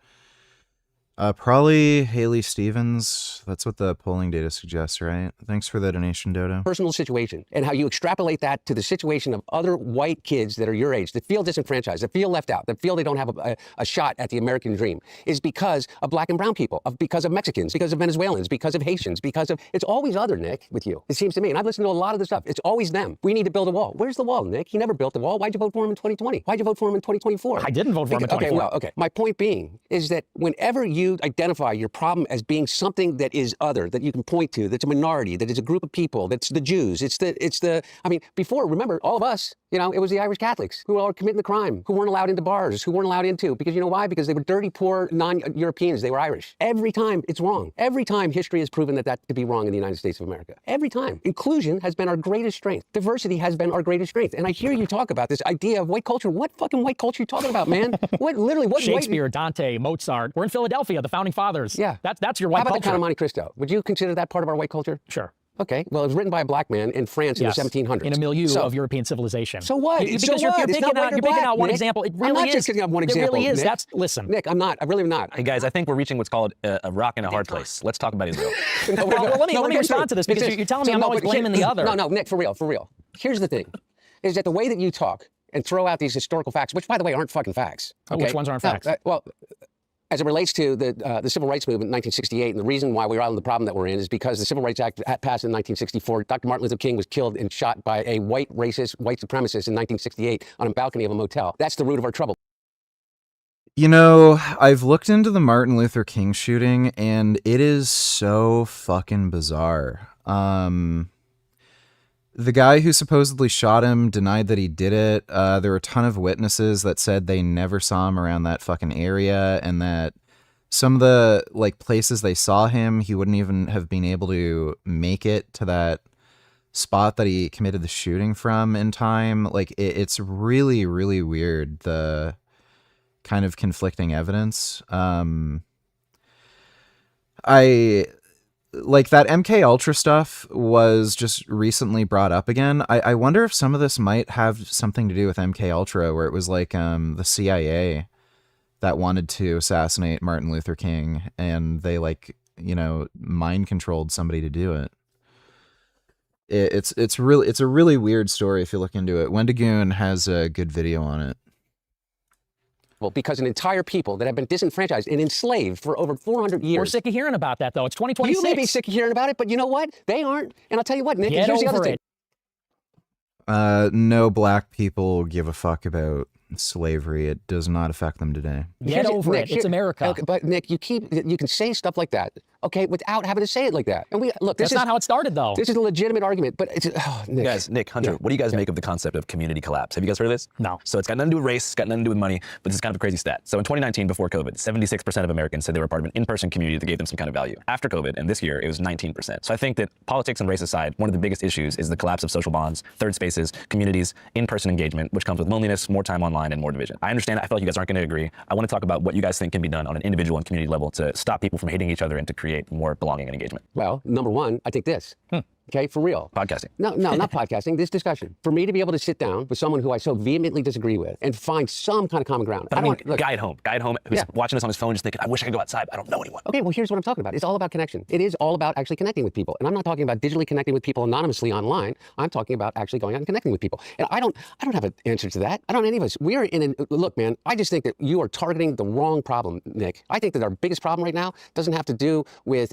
Probably Haley Stevens. That's what the polling data suggests, right? Thanks for the donation, Dodo. personal situation and how you extrapolate that to the situation of other white kids that are your age that feel disenfranchised, that feel left out, that feel they don't have a shot at the American dream is because of black and brown people, because of Mexicans, because of Venezuelans, because of Haitians, it's always other, Nick, with you. It seems to me, and I've listened to a lot of the stuff. It's always them. We need to build a wall. Where's the wall, Nick? He never built the wall. Why'd you vote for him in 2020? Why'd you vote for him in 2024? I didn't vote for him in 2024. Okay. My point being is that whenever you identify your problem as being something that is other, that you can point to, that's a minority, that is a group of people, that's the Jews, before, remember, all of us, it was the Irish Catholics who were all committing the crime, who weren't allowed into bars, who weren't allowed into, because you know why? Because they were dirty, poor, non-Europeans, they were Irish. Every time it's wrong. Every time history has proven that to be wrong in the United States of America. Every time. Inclusion has been our greatest strength. Diversity has been our greatest strength. And I hear you talk about this idea of white culture. What fucking white culture are you talking about, man? What Shakespeare, Dante, Mozart. We're in Philadelphia, the founding fathers. Yeah. That's your white culture. How about the Count of Monte Cristo? Would you consider that part of our white culture? Sure. Okay, well, it was written by a black man in France in the 1700s. In a milieu of European civilization. So what? Because you're picking out one example. It really is. I'm not just picking out one example. It really is. Nick. Listen. Nick, I'm not. I really am not. Hey, guys, I think we're reaching what's called a rock in a hard place. Let's talk about Israel. Let me respond to this because you're telling me I'm always blaming the other. No, Nick, for real. Here's the thing, is that the way that you talk and throw out these historical facts, which, by the way, aren't fucking facts. Okay? Which ones aren't facts? As it relates to the Civil Rights Movement in 1968, and the reason why we're out in the problem that we're in is because the Civil Rights Act passed in 1964. Dr. Martin Luther King was killed and shot by a white racist, white supremacist in 1968 on a balcony of a motel. That's the root of our trouble. I've looked into the Martin Luther King shooting, and it is so fucking bizarre. The guy who supposedly shot him denied that he did it. There were a ton of witnesses that said they never saw him around that fucking area, and that some of the places they saw him, he wouldn't even have been able to make it to that spot that he committed the shooting from in time. It's really, really weird, the kind of conflicting evidence. That MK Ultra stuff was just recently brought up again. I wonder if some of this might have something to do with MK Ultra, where it was the CIA that wanted to assassinate Martin Luther King, and they mind controlled somebody to do it. It's a really weird story if you look into it. Wendigoon has a good video on it. Because an entire people that have been disenfranchised and enslaved for over 400 years. We're sick of hearing about that, though. It's 2026. You may be sick of hearing about it, but you know what? They aren't. And I'll tell you what, Nick, here's the other thing. No black people give a fuck about slavery. It does not affect them today. Get over it. It's America. Okay, but Nick, you can say stuff like that okay, without having to say it like that. And we look, That's not how it started, though. This is a legitimate argument, but it's Nick, Hunter, what do you guys make of the concept of community collapse? Have you guys heard of this? No. So it's got nothing to do with race, it's got nothing to do with money, but this is kind of a crazy stat. So in 2019, before COVID, 76% of Americans said they were part of an in-person community that gave them some kind of value. After COVID, and this year, it was 19%. So I think that politics and race aside, one of the biggest issues is the collapse of social bonds, third spaces, communities, in-person engagement, which comes with loneliness, more time online, and more division. I understand, I feel like you guys aren't going to agree. I want to talk about what you guys think can be done on an individual and community level to stop people from hating each other and to create more belonging and engagement. Well, number one, I think this. Okay, for real. Podcasting. No, not podcasting, this discussion. For me to be able to sit down with someone who I so vehemently disagree with and find some kind of common ground. But I mean, guy at home who's watching this on his phone just thinking, I wish I could go outside, I don't know anyone. Okay, well, here's what I'm talking about. It's all about connection. It is all about actually connecting with people. And I'm not talking about digitally connecting with people anonymously online. I'm talking about actually going out and connecting with people. And I don't have an answer to that. I don't any of us. We are look, man, I just think that you are targeting the wrong problem, Nick. I think that our biggest problem right now doesn't have to do with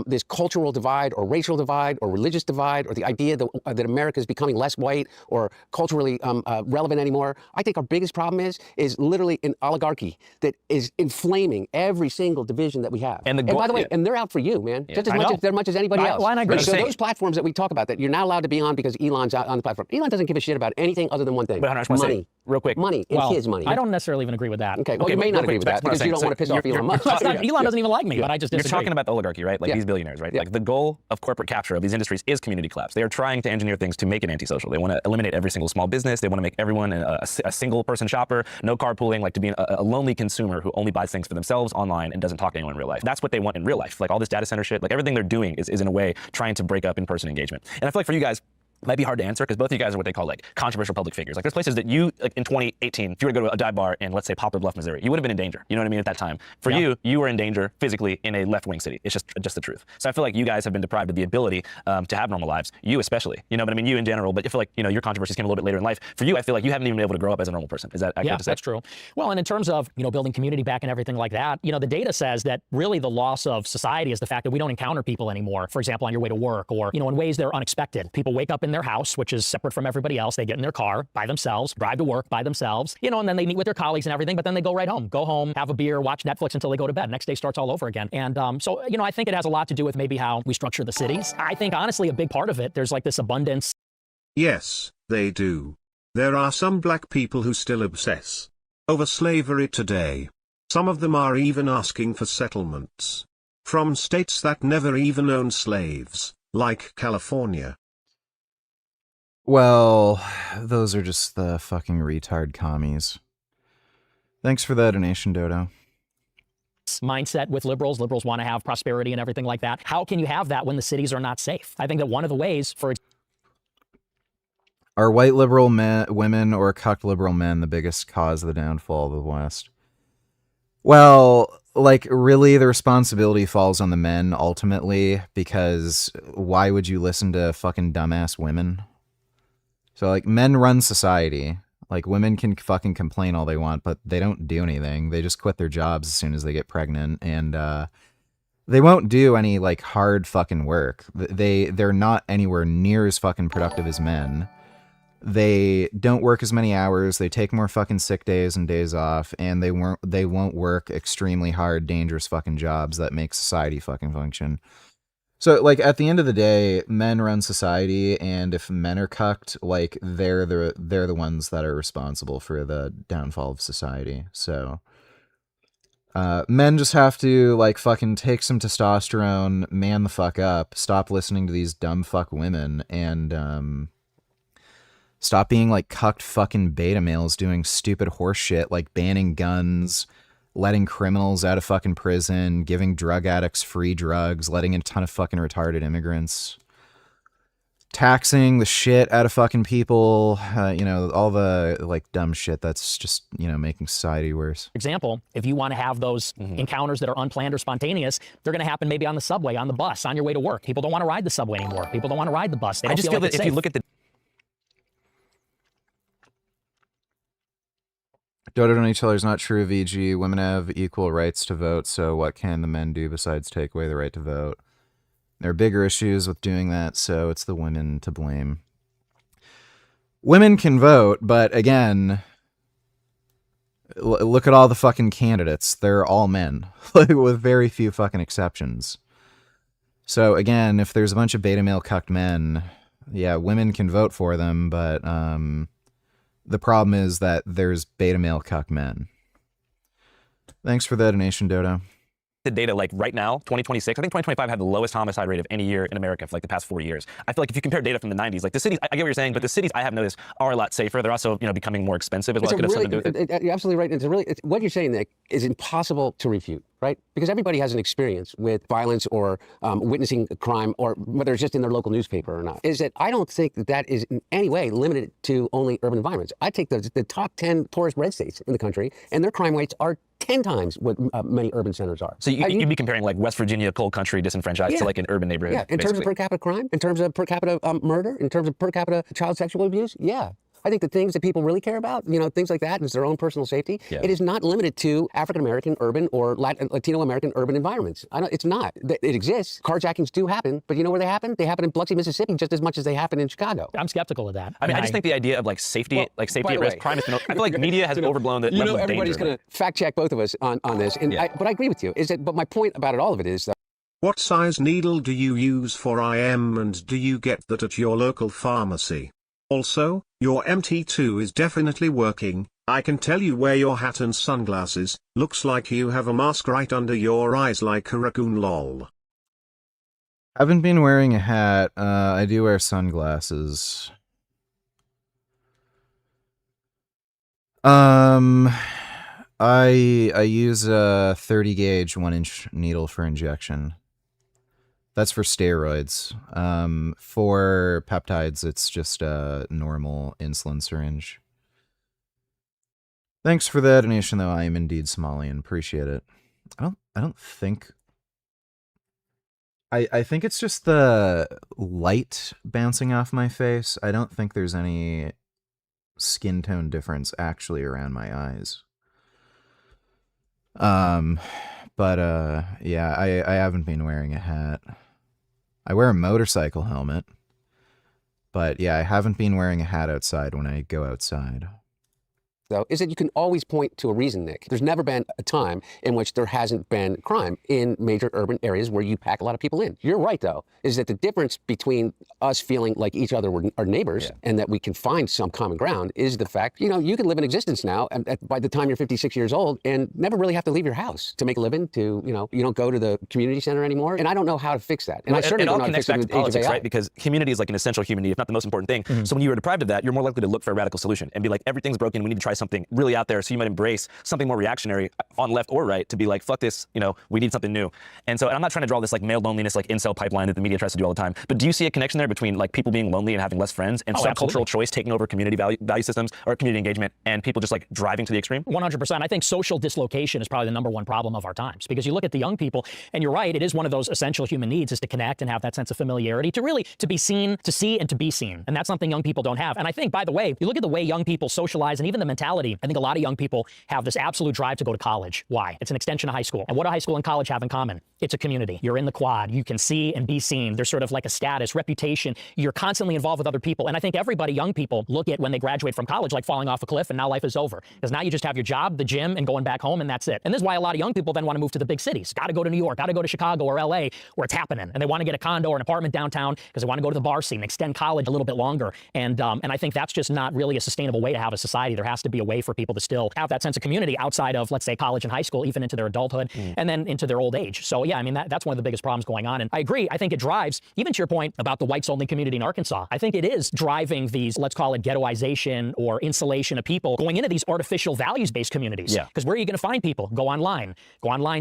this cultural divide or racial divide or religious divide or the idea that America is becoming less white or culturally relevant anymore. I think our biggest problem is literally an oligarchy that is inflaming every single division that we have. And by the way, and they're out for you, man, just as much as anybody else. Why not agree? So those platforms that we talk about that you're not allowed to be on because Elon's out on the platform. Elon doesn't give a shit about anything other than one thing. But Hunter, I just want to money. Say, real quick. Money. Well, his money. I don't necessarily even agree with that. Okay, well, you may not agree with that because you don't want to piss off Elon Musk. Elon doesn't even like me, but I just disagree. You're talking about the oligarchy, right? Like these billionaires, right? Like the goal of corporate capture of these industries is community collapse. They are trying to engineer things to make it antisocial. They want to eliminate every single small business. They want to make everyone a single person shopper, no carpooling, like to be a lonely consumer who only buys things for themselves online and doesn't talk to anyone in real life. That's what they want in real life. Like all this data center shit, like everything they're doing is in a way trying to break up in-person engagement. And I feel like for you guys, it might be hard to answer because both of you guys are what they call like controversial public figures. Like there's places that you, like in 2018, if you were to go to a dive bar in, let's say, Poplar Bluff, Missouri, you would have been in danger. You know what I mean? At that time, for you were in danger physically in a left-wing city. It's just the truth. So I feel like you guys have been deprived of the ability to have normal lives. You especially, you know, but I mean you in general. But I feel like your controversies came a little bit later in life. For you, I feel like you haven't even been able to grow up as a normal person. Is that accurate to say? That's true. Well, and in terms of building community back and everything like that, the data says that really the loss of society is the fact that we don't encounter people anymore. For example, on your way to work or in ways that are unexpected. People wake up in their house, which is separate from everybody else. They get in their car by themselves, drive to work by themselves, and then they meet with their colleagues and everything, but then they go right home. Go home, have a beer, watch Netflix until they go to bed. Next day starts all over again. And so, I think it has a lot to do with maybe how we structure the cities. I think, honestly, a big part of it, there's like this abundance. Yes, they do. There are some black people who still obsess over slavery today. Some of them are even asking for settlements from states that never even owned slaves, like California. Well, those are just the fucking retard commies. Thanks for that donation, Dodo. Mindset with liberals. Liberals want to have prosperity and everything like that. How can you have that when the cities are not safe? I think that one of the ways Are white liberal women or cucked liberal men the biggest cause of the downfall of the West? Well, like, really, the responsibility falls on the men ultimately, because why would you listen to fucking dumbass women? So, like, men run society. Like, women can fucking complain all they want, but they don't do anything. They just quit their jobs as soon as they get pregnant, and they won't do any, like, hard fucking work. They're not anywhere near as fucking productive as men. They don't work as many hours, they take more fucking sick days and days off, and they won't work extremely hard, dangerous fucking jobs that make society fucking function. So, like, at the end of the day, men run society, and if men are cucked, like, they're the ones that are responsible for the downfall of society. So, men just have to, like, fucking take some testosterone, man the fuck up, stop listening to these dumb fuck women, and, stop being, like, cucked fucking beta males doing stupid horse shit, like banning guns, letting criminals out of fucking prison, giving drug addicts free drugs, letting in a ton of fucking retarded immigrants, taxing the shit out of fucking people, all the, like, dumb shit that's just, making society worse. Example, if you want to have those encounters that are unplanned or spontaneous, they're going to happen maybe on the subway, on the bus, on your way to work. People don't want to ride the subway anymore. People don't want to ride the bus. They don't I just feel like that if you look at the Dodo don't each other is not true, VG. Women have equal rights to vote, so what can the men do besides take away the right to vote? There are bigger issues with doing that, so it's the women to blame. Women can vote, but again, look at all the fucking candidates. They're all men, with very few fucking exceptions. So again, if there's a bunch of beta male cucked men, yeah, women can vote for them, but the problem is that there's beta male cuck men. Thanks for the donation, Dodo. The data like right now, 2026, I think 2025 had the lowest homicide rate of any year in America for like the past 40 years. I feel like if you compare data from the 90s, like the cities, I get what you're saying, but the cities I have noticed are a lot safer. They're also, becoming more expensive as well. Could have something to do with it. You're absolutely right. What you're saying, Nick, is impossible to refute, right? Because everybody has an experience with violence or witnessing a crime, or whether it's just in their local newspaper or not. Is that I don't think that is in any way limited to only urban environments. I take the top 10 poorest red states in the country, and their crime rates are 10 times what many urban centers are. So you'd be comparing like West Virginia, coal country, disenfranchised to like an urban neighborhood. Yeah, in terms of per capita crime, in terms of per capita murder, in terms of per capita child sexual abuse, yeah. I think the things that people really care about, things like that, is their own personal safety. Yeah. It is not limited to African-American urban or Latino-American urban environments. It's not. It exists. Carjackings do happen, but you know where they happen? They happen in Biloxi, Mississippi, just as much as they happen in Chicago. I'm skeptical of that. I mean, I just think the idea of like safety at risk, crime is, I feel like media has overblown the level of danger. Everybody's going to fact check both of us on this, but I agree with you. But my point about all of it is that what size needle do you use for IM, and do you get that at your local pharmacy? Also, your MT2 is definitely working. I can tell you wear your hat and sunglasses. Looks like you have a mask right under your eyes like a raccoon, lol. Haven't been wearing a hat. I do wear sunglasses. I use a 30 gauge 1-inch needle for injection. That's for steroids. For peptides, it's just a normal insulin syringe. Thanks for the donation, though. I am indeed Somalian. Appreciate it. I don't think. I think it's just the light bouncing off my face. I don't think there's any skin tone difference actually around my eyes. But yeah, I haven't been wearing a hat. I wear a motorcycle helmet. But yeah, I haven't been wearing a hat outside when I go outside. Though, is that you can always point to a reason, Nick. There's never been a time in which there hasn't been crime in major urban areas where you pack a lot of people in. You're right, though, is that the difference between us feeling like each other are neighbors and that we can find some common ground is the fact, you can live in existence now and by the time you're 56 years old and never really have to leave your house to make a living, you don't go to the community center anymore. And I don't know how to fix that. And I certainly don't know how to fix it with the age of AI. Right? Because community is like an essential human need, if not the most important thing. Mm-hmm. So when you are deprived of that, you're more likely to look for a radical solution and be like, everything's broken, we need to try something really out there. So you might embrace something more reactionary on left or right to be like, fuck this, we need something new. And so, and I'm not trying to draw this like male loneliness, like incel pipeline that the media tries to do all the time, but do you see a connection there between like people being lonely and having less friends and subcultural choice taking over community value systems or community engagement and people just like driving to the extreme? 100%. I think social dislocation is probably the #1 problem of our times, because you look at the young people and you're right, it is one of those essential human needs is to connect and have that sense of familiarity, to be seen, to see and to be seen. And that's something young people don't have. And I think, by the way, you look at the way young people socialize and even the mentality, I think a lot of young people have this absolute drive to go to college. Why? It's an extension of high school. And what do high school and college have in common? It's a community. You're in the quad. You can see and be seen. There's sort of like a status, reputation. You're constantly involved with other people. And I think everybody, young people, look at when they graduate from college like falling off a cliff and now life is over. Because now you just have your job, the gym, and going back home, and that's it. And this is why a lot of young people then want to move to the big cities. Got to go to New York, got to go to Chicago or LA where it's happening. And they want to get a condo or an apartment downtown because they want to go to the bar scene, extend college a little bit longer. And I think that's just not really a sustainable way to have a society. There has to be a way for people to still have that sense of community outside of, let's say, college and high school, even into their adulthood and then into their old age. So yeah, I mean, that's one of the biggest problems going on. And I agree. I think it drives, even to your point about the whites only community in Arkansas, I think it is driving these, let's call it ghettoization or insulation of people going into these artificial values-based communities. Yeah. Because where are you going to find people? Go online,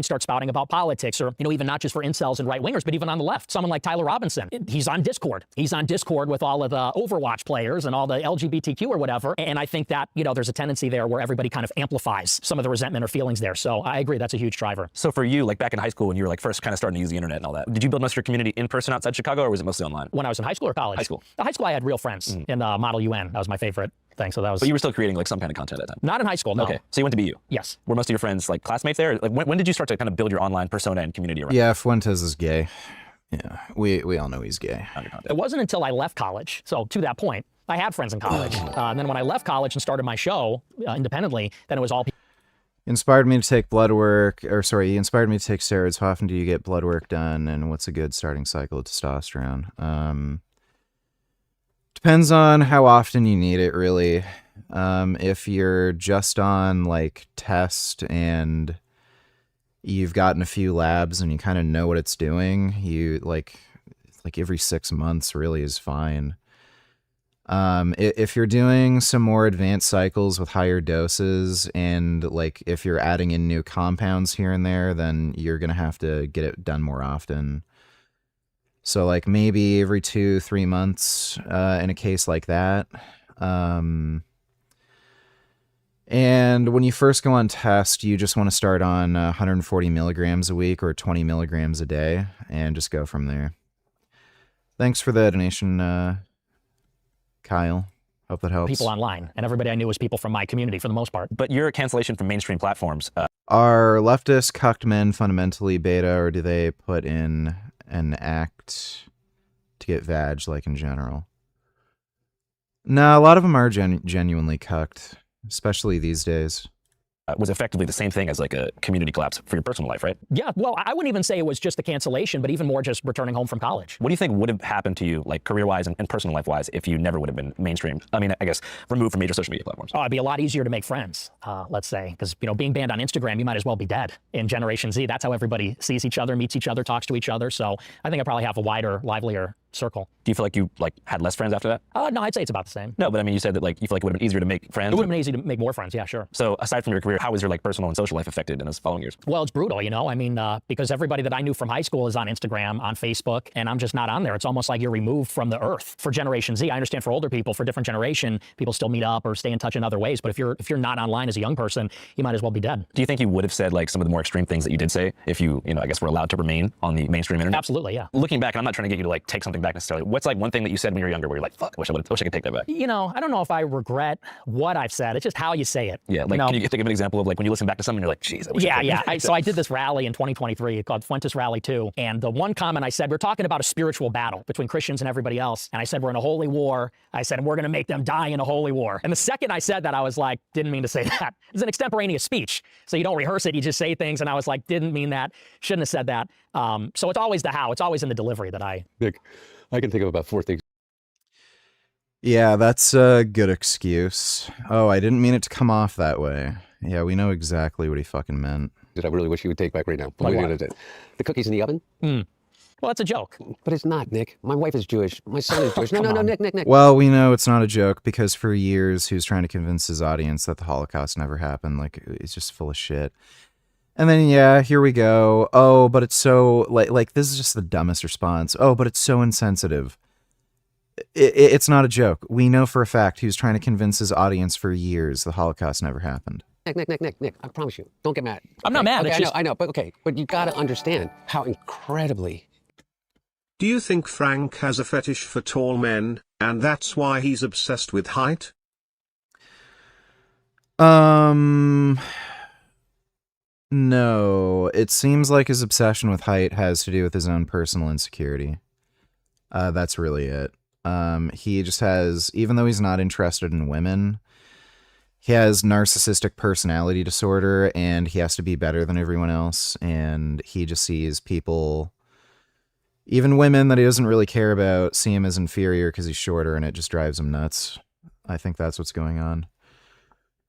start spouting about politics, or, even not just for incels and right-wingers, but even on the left. Someone like Tyler Robinson, he's on Discord. He's on Discord with all of the Overwatch players and all the LGBTQ or whatever. And I think that, there's a tendency there where everybody kind of amplifies some of the resentment or feelings there. So I agree, that's a huge driver. So for you, like back in high school when you were like first kind of starting to use the internet and all that, did you build most of your community in person outside Chicago, or was it mostly online? When I was in high school or college? High school. High school, I had real friends in Model UN. That was my favorite thing. So that was. But you were still creating like some kind of content at that time? Not in high school, no. Okay. So you went to BU? Yes. Were most of your friends like classmates there? Like when did you start to kind of build your online persona and community around? Yeah, Fuentes is gay. Yeah, we all know he's gay. It wasn't until I left college. So to that point, I had friends in college. And then when I left college and started my show independently, then it was all Inspired me to take blood work, or sorry, he inspired me to take steroids. How often do you get blood work done, and what's a good starting cycle of testosterone? Depends on how often you need it, really. If you're just on like test and you've gotten a few labs and you kind of know what it's doing, you like every 6 months really is fine. If you're doing some more advanced cycles with higher doses and like if you're adding in new compounds here and there, then you're gonna have to get it done more often. So like maybe every 2-3 months in a case like that. And when you first go on test, you just want to start on 140 milligrams a week or 20 milligrams a day and just go from there. Thanks for the donation, Kyle. Hope that helps. People online, and everybody I knew was people from my community for the most part. But your cancellation from mainstream platforms. Are leftist cucked men fundamentally beta, or do they put in an act to get vag, like in general? No, a lot of them are genuinely cucked, especially these days. Was effectively the same thing as like a community collapse for your personal life, right? Yeah, well, I wouldn't even say it was just the cancellation, but even more just returning home from college. What do you think would have happened to you, like career-wise and personal life-wise, if you never would have been mainstreamed? I mean, I guess removed from major social media platforms. Oh, it'd be a lot easier to make friends, let's say, because being banned on Instagram, you might as well be dead. In Generation Z, that's how everybody sees each other, meets each other, talks to each other. So I think I probably have a wider, livelier circle. Do you feel like you had less friends after that? No, I'd say it's about the same. No, but I mean, you said that like you feel like it would have been easier to make friends. It would have been easy to make more friends, yeah, sure. So aside from your career, how was your like personal and social life affected in those following years? Well, it's brutal, I mean, because everybody that I knew from high school is on Instagram, on Facebook, and I'm just not on there. It's almost like you're removed from the earth. For Generation Z, I understand for older people, for different generation, people still meet up or stay in touch in other ways. But if you're not online as a young person, you might as well be dead. Do you think you would have said like some of the more extreme things that you did say if you I guess were allowed to remain on the mainstream internet? Absolutely, yeah. Looking back, and I'm not trying to get you to like take something back necessarily. What's like one thing that you said when you were younger where you're like, fuck, wish I could take that back? I don't know if I regret what I've said. It's just how you say it. Yeah, like can you think of an example of like when you listen back to something, you're like, geez, I wish I could. Yeah. So I did this rally in 2023 called Fuentes Rally 2. And the one comment I said, we're talking about a spiritual battle between Christians and everybody else. And I said, we're in a holy war. I said, and we're going to make them die in a holy war. And the second I said that, I was like, didn't mean to say that. It's an extemporaneous speech. So you don't rehearse it. You just say things. And I was like, didn't mean that. Shouldn't have said that. So it's always the how. It's always in the delivery that Nick, I can think of about 4 things. Yeah, that's a good excuse. Oh, I didn't mean it to come off that way. Yeah, we know exactly what he fucking meant. That I really wish you would take back right now. Like what? The cookies in the oven? Well, that's a joke. But it's not, Nick. My wife is Jewish. My son is Jewish. No, Nick. Well, we know it's not a joke because for years he was trying to convince his audience that the Holocaust never happened. Like, it's just full of shit. And then, yeah, here we go. Oh, but it's so, like this is just the dumbest response. Oh, but it's so insensitive. It's not a joke. We know for a fact he was trying to convince his audience for years the Holocaust never happened. Nick, I promise you. Don't get mad. I'm not mad. Okay, It's I know, but you got to understand how incredibly. Do you think Frank has a fetish for tall men, and that's why he's obsessed with height? No. It seems like his obsession with height has to do with his own personal insecurity. That's really it. He just has, even though he's not interested in women, he has narcissistic personality disorder and he has to be better than everyone else. And he just sees people, even women that he doesn't really care about, see him as inferior because he's shorter, and it just drives him nuts. I think that's what's going on.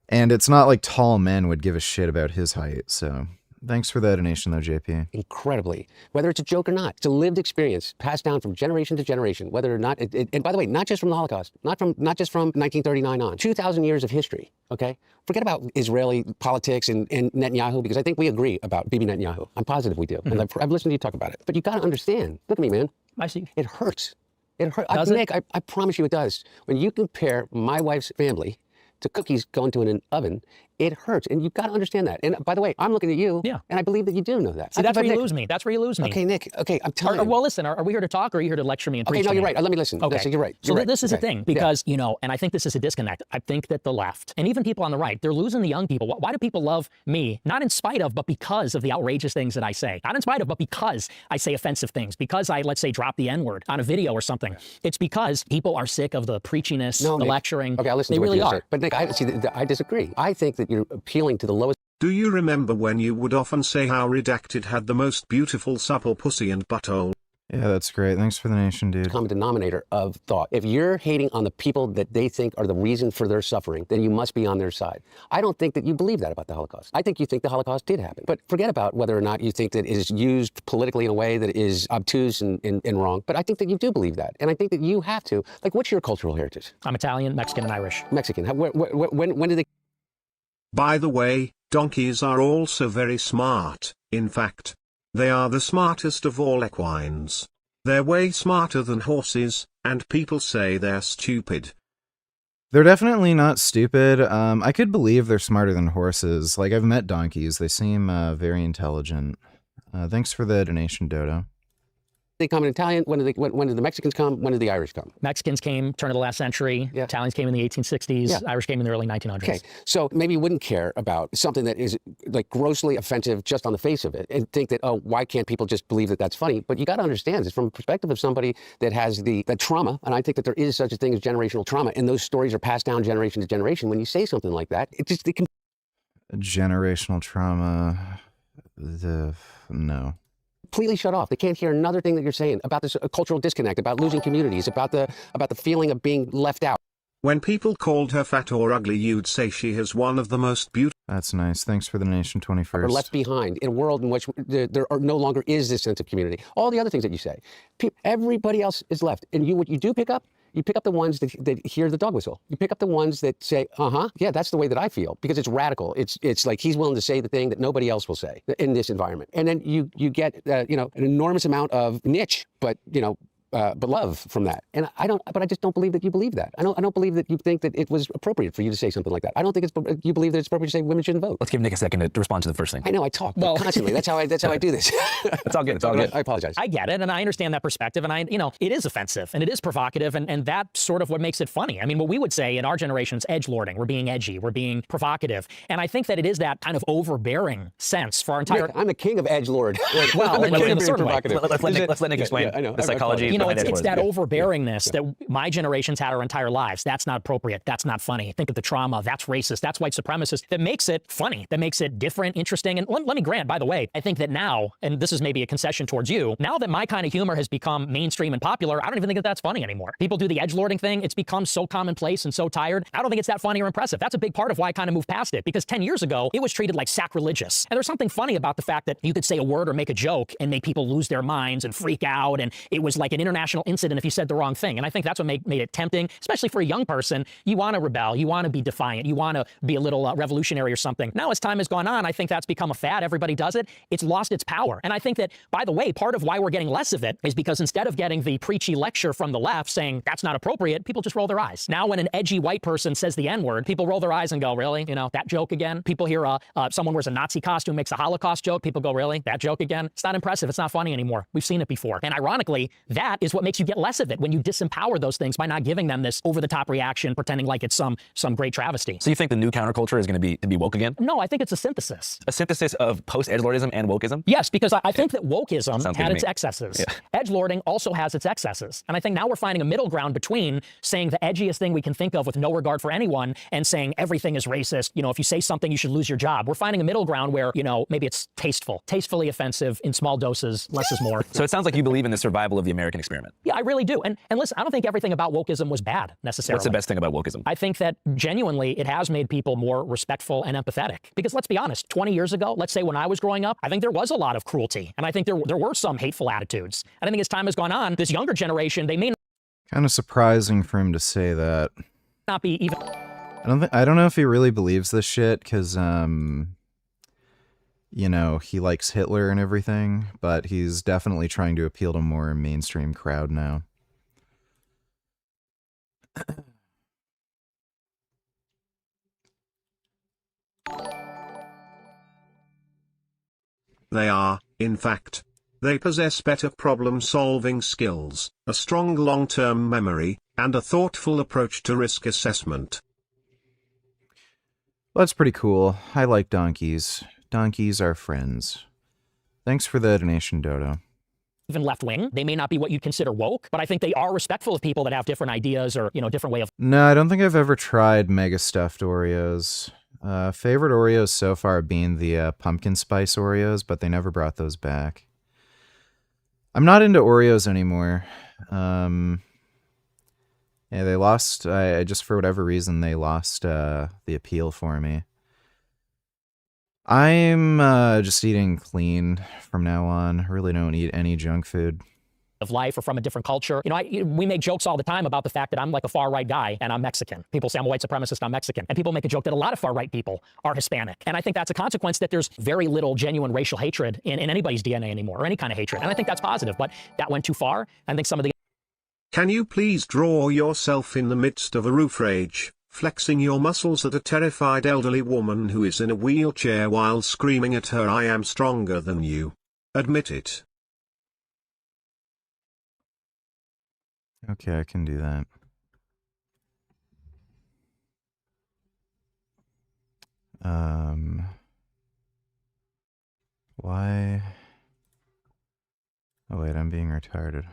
And it's not like tall men would give a shit about his height, so thanks for the donation, though, JP. Incredibly. Whether it's a joke or not, it's a lived experience passed down from generation to generation, whether or not, and by the way, not just from the Holocaust, not just from 1939 on, 2,000 years of history, okay? Forget about Israeli politics and Netanyahu, because I think we agree about Bibi Netanyahu. I'm positive we do, and I've listened to you talk about it. But you got to understand, look at me, man. I see. It hurts. It hurts. Does Nick, I promise you it does. When you compare my wife's family to cookies going to an oven, it hurts. And you've got to understand that. And by the way, I'm looking at you, and I believe that you do know that. See, that's where you lose me. That's where you lose me. Okay, Nick, okay, I'm telling you. Well, listen, are we here to talk or are you here to lecture me and preach Okay, no, to you're me? right. Let me listen. Okay. Listen, you're right. So You're right. this is the Okay. thing, because, and I think this is a disconnect. I think that the left, and even people on the right, they're losing the young people. Why do people love me? Not in spite of, but because of the outrageous things that I say. Not in spite of, but because I say offensive things. Because I, let's say, drop the N-word on a video or something. It's because people are sick of the preachiness, the Nick. lecturing. Okay, I listen they to what really you are. say. But Nick, I disagree. I think that you're appealing to the lowest Do you remember when you would often say how Redacted had the most beautiful supple pussy and butthole? Yeah, that's great. Thanks for the nation, dude. Common denominator of thought. If you're hating on the people that they think are the reason for their suffering, then you must be on their side. I don't think that you believe that about the Holocaust. I think you think the Holocaust did happen. But forget about whether or not you think that it is used politically in a way that is obtuse and wrong. But I think that you do believe that. And I think that you have to. Like, what's your cultural heritage? I'm Italian, Mexican, and Irish. Mexican. When did they... By the way, donkeys are also very smart. In fact, they are the smartest of all equines. They're way smarter than horses, and people say they're stupid. They're definitely not stupid. I could believe they're smarter than horses. Like, I've met donkeys. They seem very intelligent. Thanks for the donation, Dodo. They come in Italian. When did the Mexicans come? When did the Irish come? Mexicans came turn of the last century. Yeah. Italians came in the 1860s. Yeah. Irish came in the early 1900s. Okay, so maybe you wouldn't care about something that is like grossly offensive just on the face of it, and think that, oh, why can't people just believe that that's funny? But you got to understand, it's from the perspective of somebody that has that trauma, and I think that there is such a thing as generational trauma, and those stories are passed down generation to generation. When you say something like that, it can. Generational trauma. No. Completely shut off. They can't hear another thing that you're saying about this cultural disconnect, about losing communities, about the feeling of being left out. When people called her fat or ugly, you'd say she has one of the most beautiful. That's nice. Thanks for the donation, 21st. Or left behind in a world in which there no longer is this sense of community. All the other things that you say, everybody else is left, and what you do pick up. You pick up the ones that hear the dog whistle. You pick up the ones that say, yeah, that's the way that I feel, because it's radical. It's like he's willing to say the thing that nobody else will say in this environment. And then you get an enormous amount of niche, but love from that. And I just don't believe that you believe that. I don't believe that you think that it was appropriate for you to say something like that. I don't think you believe that it's appropriate to say women shouldn't vote. Let's give Nick a second to respond to the first thing. I know I talk constantly. That's how I do this. It's all good. It's all good. I apologize. I get it, and I understand that perspective, and it is offensive and it is provocative, and that's sort of what makes it funny. I mean, what we would say in our generation is edgelording. We're being edgy. We're being provocative, and I think that it is that kind of overbearing sense for our entire. Nick, I'm the king of edgelord. Well, in a certain way. Let's let Nick explain the psychology. It's that overbearingness that my generation's had our entire lives. That's not appropriate. That's not funny. Think of the trauma. That's racist. That's white supremacist. That makes it funny. That makes it different, interesting. And let me grant, by the way, I think that now, and this is maybe a concession towards you, now that my kind of humor has become mainstream and popular, I don't even think that that's funny anymore. People do the edgelording thing. It's become so commonplace and so tired. I don't think it's that funny or impressive. That's a big part of why I kind of moved past it, because 10 years ago, it was treated like sacrilegious. And there's something funny about the fact that you could say a word or make a joke and make people lose their minds and freak out. And it was like an international incident if you said the wrong thing. And I think that's what made it tempting, especially for a young person. You want to rebel. You want to be defiant. You want to be a little revolutionary or something. Now, as time has gone on, I think that's become a fad. Everybody does it. It's lost its power. And I think that, by the way, part of why we're getting less of it is because instead of getting the preachy lecture from the left saying that's not appropriate, people just roll their eyes. Now, when an edgy white person says the N-word, people roll their eyes and go, really? That joke again? People hear someone wears a Nazi costume, makes a Holocaust joke. People go, really? That joke again? It's not impressive. It's not funny anymore. We've seen it before. And ironically, that is what makes you get less of it, when you disempower those things by not giving them this over-the-top reaction, pretending like it's some great travesty. So you think the new counterculture is going to be woke again? No, I think it's a synthesis. A synthesis of post-edgelordism and wokeism? Yes, because I think that wokeism had its excesses. Yeah. Edgelording also has its excesses. And I think now we're finding a middle ground between saying the edgiest thing we can think of with no regard for anyone and saying everything is racist. If you say something, you should lose your job. We're finding a middle ground where, maybe it's tastefully offensive in small doses, less is more. So it sounds like you believe in the survival of the American experiment. Yeah, I really do. And listen, I don't think everything about wokeism was bad necessarily. What's the best thing about wokeism? I think that genuinely it has made people more respectful and empathetic. Because let's be honest, 20 years ago, let's say when I was growing up, I think there was a lot of cruelty. And I think there were some hateful attitudes. And I think as time has gone on, this younger generation, they may not. Kind of surprising for him to say that. Not be even. I don't know if he really believes this shit, because he likes Hitler and everything, but he's definitely trying to appeal to more mainstream crowd now. They are, in fact. They possess better problem-solving skills, a strong long-term memory, and a thoughtful approach to risk assessment. Well, that's pretty cool. I like donkeys. Donkeys are friends. Thanks for the donation, Dodo. Even left-wing. They may not be what you'd consider woke, but I think they are respectful of people that have different ideas or, different way of... No, I don't think I've ever tried mega stuffed Oreos. Favorite Oreos so far being the pumpkin spice Oreos, but they never brought those back. I'm not into Oreos anymore. Yeah, they lost. I just for whatever reason they lost the appeal for me. I'm just eating clean from now on. I really don't eat any junk food. Of life or from a different culture. We make jokes all the time about the fact that I'm like a far-right guy and I'm Mexican. People say I'm a white supremacist, I'm Mexican. And people make a joke that a lot of far-right people are Hispanic. And I think that's a consequence that there's very little genuine racial hatred in anybody's DNA anymore, or any kind of hatred. And I think that's positive, but that went too far. I think some of the... Can you please draw yourself in the midst of a roof rage, flexing your muscles at a terrified elderly woman who is in a wheelchair while screaming at her, "I am stronger than you. Admit it." Okay, I can do that. Why? Oh wait, I'm being retarded.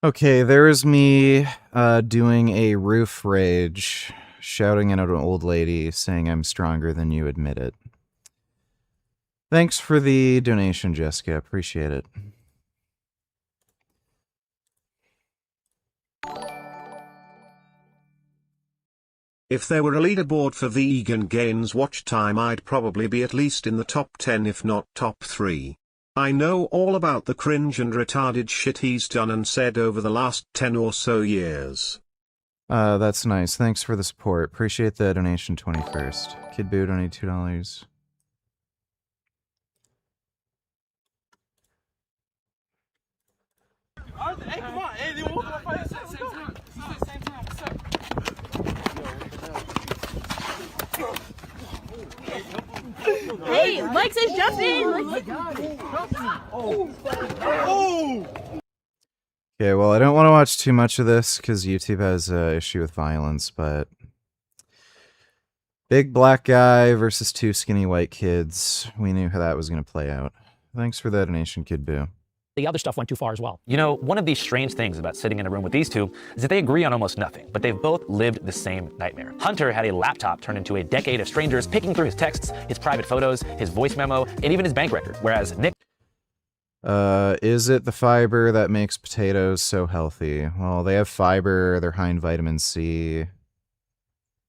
Okay, there's me doing a roof rage, shouting at an old lady, saying I'm stronger than you, admit it. Thanks for the donation, Jessica. Appreciate it. If there were a leaderboard for vegan gains watch time, I'd probably be at least in the top 10 if not top 3. I know all about the cringe and retarded shit he's done and said over the last 10 or so years. That's nice. Thanks for the support. Appreciate the donation 21st. Kid Boo donated $2. Hey, come on. Hey, they won't come fight at the same time. This is the same time. What's up? Hey, Mike says jump in. Okay, well, I don't want to watch too much of this because YouTube has an issue with violence, but big black guy versus two skinny white kids. We knew how that was going to play out. Thanks for that donation, Kid Boo. The other stuff went too far as well. You know, one of these strange things about sitting in a room with these two is that they agree on almost nothing, but they've both lived the same nightmare. Hunter had a laptop turned into a decade of strangers picking through his texts, his private photos, his voice memo, and even his bank record, whereas Nick... Is it the fiber that makes potatoes so healthy? Well, they have fiber, they're high in vitamin C.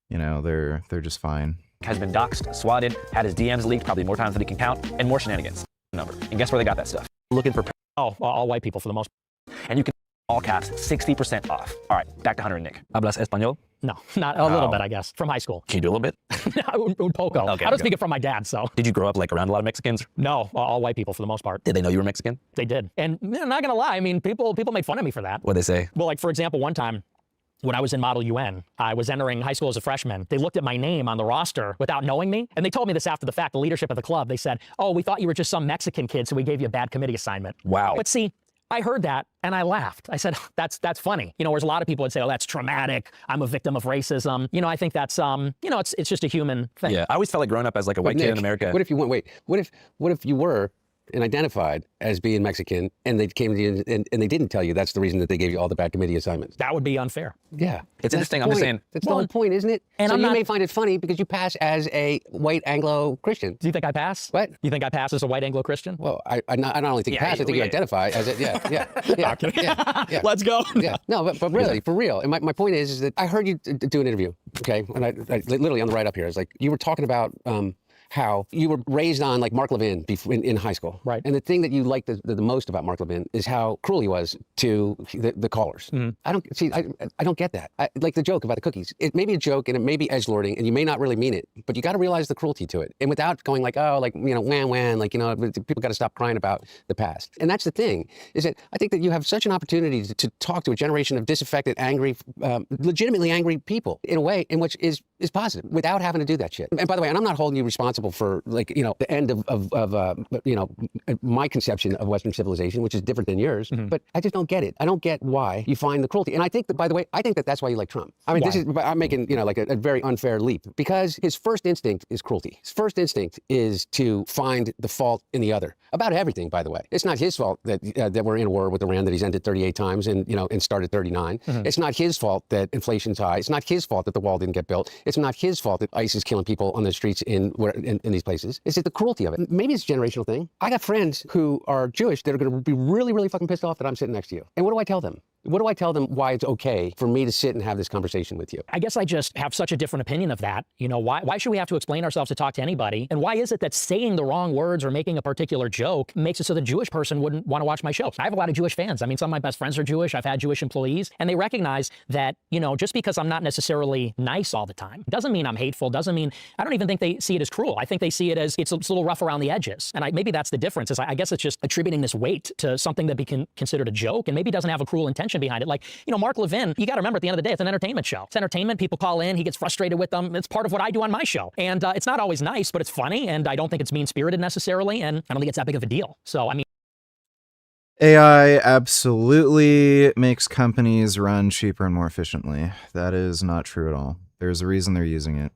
You know, they're just fine. ...has been doxxed, swatted, had his DMs leaked probably more times than he can count, and more shenanigans. Number. And guess where they got that stuff? Looking for... Oh, all white people for the most part. And you can all caps 60% off. All right, back to Hunter and Nick. Hablas español? No, not a little bit, I guess. From high school. Can you do a little bit? Un poco. Okay, I don't speak it from my dad, so. Did you grow up like around a lot of Mexicans? No, all white people for the most part. Did they know you were Mexican? They did. And I'm not gonna lie, I mean, people make fun of me for that. What'd they say? Well, like for example, one time, when I was in Model UN, I was entering high school as a freshman. They looked at my name on the roster without knowing me, and they told me this after the fact, the leadership of the club. They said, oh, we thought you were just some Mexican kid, so we gave you a bad committee assignment. Wow. But see, I heard that and I laughed. I said, that's funny. You know, whereas a lot of people would say, oh, that's traumatic. I'm a victim of racism. You know, I think that's, you know, it's just a human thing. Yeah, I always felt like growing up as like a white kid in America. What if you went, wait, what if you were and identified as being Mexican and they came to you and they didn't tell you that's the reason that they gave you all the bad committee assignments? That would be unfair. Yeah. It's interesting. I'm just saying. That's the whole point, isn't it? And so you may find it funny because you pass as a white Anglo-Christian. Do you think I pass? What? You think I pass as a white Anglo-Christian? Well, I not only think you pass, I think you identify as it. Yeah. Let's go. Yeah. No, but really, for real. And my point is that I heard you do an interview, okay? And I literally on the write-up here, it's like you were talking about how you were raised on like Mark Levin in high school. Right. And the thing that you liked the most about Mark Levin is how cruel he was to the callers. Mm-hmm. I don't get that. Like the joke about the cookies. It may be a joke and it may be edgelording and you may not really mean it, but you got to realize the cruelty to it. And without going like, oh, like, you know, whan, like, you know, people got to stop crying about the past. And that's the thing, is that I think that you have such an opportunity to talk to a generation of disaffected, angry, legitimately angry people in a way in which is positive without having to do that shit. And by the way, and I'm not holding you responsible for like, you know, the end of you know, my conception of Western civilization, which is different than yours, but I just don't get it. I don't get why you find the cruelty. And I think that, by the way, I think that that's why you like Trump. I mean, I'm making, you know, like a very unfair leap because his first instinct is cruelty. His first instinct is to find the fault in the other about everything, by the way. It's not his fault that that we're in a war with Iran that he's ended 38 times and, you know, and started 39. It's not his fault that inflation's high. It's not his fault that the wall didn't get built. It's not his fault that ICE is killing people on the streets in these places. It's the cruelty of it. Maybe it's a generational thing. I got friends who are Jewish that are going to be really, really fucking pissed off that I'm sitting next to you. And what do I tell them? What do I tell them why it's okay for me to sit and have this conversation with you? I guess I just have such a different opinion of that. You know, why should we have to explain ourselves to talk to anybody? And why is it that saying the wrong words or making a particular joke makes it so the Jewish person wouldn't want to watch my show? I have a lot of Jewish fans. I mean, some of my best friends are Jewish. I've had Jewish employees, and they recognize that, you know, just because I'm not necessarily nice all the time doesn't mean I'm hateful, doesn't mean, I don't even think they see it as cruel. I think they see it as it's a little rough around the edges. And maybe that's the difference, is I guess it's just attributing this weight to something that be considered a joke and maybe doesn't have a cruel intention behind it. Like, you know, Mark Levin, you got to remember at the end of the day, it's an entertainment show. It's entertainment. People call in. He gets frustrated with them. It's part of what I do on my show. And it's not always nice, but it's funny. And I don't think it's mean-spirited necessarily. And I don't think it's that big of a deal. So, I mean. AI absolutely makes companies run cheaper and more efficiently. That is not true at all. There's a reason they're using it.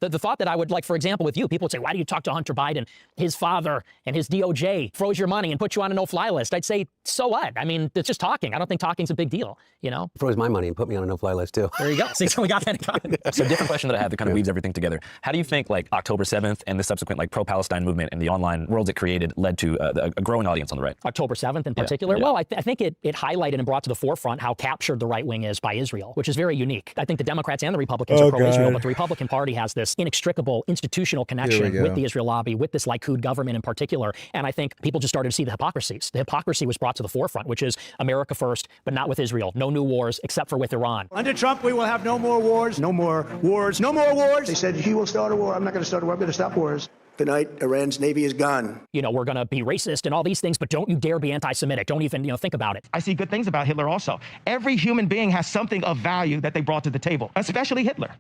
The thought that I would, like, for example, with you, people would say, why do you talk to Hunter Biden? His father and his DOJ froze your money and put you on a no-fly list. I'd say, so what? I mean, it's just talking. I don't think talking's a big deal, you know? Froze my money and put me on a no-fly list, too. There you go. See, so we got that in common. So different question that I have that kind of weaves everything together. How do you think, like, October 7th and the subsequent, like, pro-Palestine movement and the online worlds it created led to a growing audience on the right? October 7th in particular? Yeah. Well, I think it highlighted and brought to the forefront how captured the right wing is by Israel, which is very unique. I think the Democrats and the Republicans are pro-Israel, but the Republican Party has this inextricable institutional connection with the Israel lobby, with this Likud government in particular. And I think people just started to see the hypocrisies. The hypocrisy was brought to the forefront, which is America first, but not with Israel. No new wars except for with Iran. Under Trump, we will have no more wars. No more wars. No more wars. They said he will start a war. I'm not going to start a war. I'm going to stop wars. Tonight, Iran's Navy is gone. You know, we're going to be racist and all these things, but don't you dare be anti-Semitic. Don't even, think about it. I see good things about Hitler also. Every human being has something of value that they brought to the table, especially Hitler.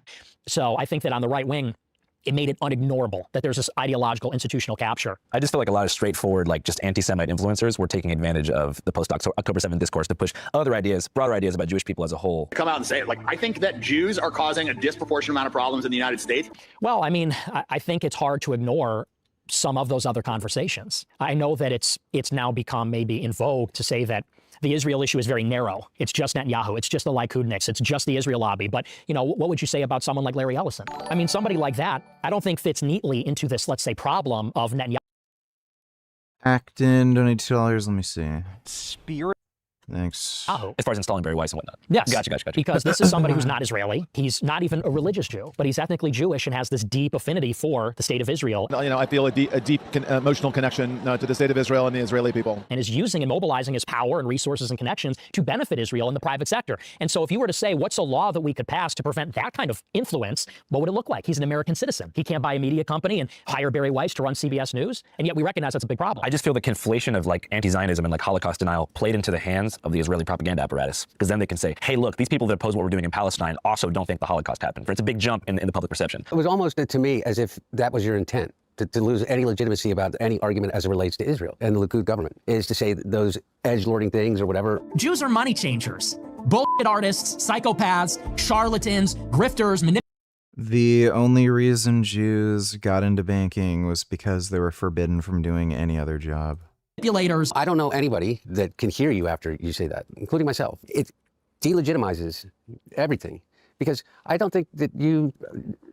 So I think that on the right wing, it made it unignorable that there's this ideological institutional capture. I just feel like a lot of straightforward, like just anti-Semite influencers were taking advantage of the post-October 7th discourse to push other ideas, broader ideas about Jewish people as a whole. Come out and say it. Like, I think that Jews are causing a disproportionate amount of problems in the United States. Well, I mean, I think it's hard to ignore some of those other conversations. I know that it's now become maybe in vogue to say that the Israel issue is very narrow. It's just Netanyahu. It's just the Likudniks. It's just the Israel lobby. But, what would you say about someone like Larry Ellison? I mean, somebody like that, I don't think fits neatly into this, let's say, problem of Netanyahu. Acton, donate $2. Let me see. Spirit. Thanks. As far as installing Barry Weiss and whatnot. Yes. Gotcha. Because this is somebody who's not Israeli. He's not even a religious Jew, but he's ethnically Jewish and has this deep affinity for the state of Israel. I feel a deep emotional connection to the state of Israel and the Israeli people. And is using and mobilizing his power and resources and connections to benefit Israel in the private sector. And so if you were to say, what's a law that we could pass to prevent that kind of influence, what would it look like? He's an American citizen. He can't buy a media company and hire Barry Weiss to run CBS News. And yet we recognize that's a big problem. I just feel the conflation of like anti-Zionism and like Holocaust denial played into the hands of the Israeli propaganda apparatus, because then they can say, hey, look, these people that oppose what we're doing in Palestine also don't think the Holocaust happened. It's a big jump in the public perception. It was almost, to me, as if that was your intent, to lose any legitimacy about any argument as it relates to Israel and the Likud government, is to say those edgelording things or whatever. Jews are money changers, bullshit artists, psychopaths, charlatans, grifters, manipulators. The only reason Jews got into banking was because they were forbidden from doing any other job. I don't know anybody that can hear you after you say that, including myself. It delegitimizes everything, because I don't think that you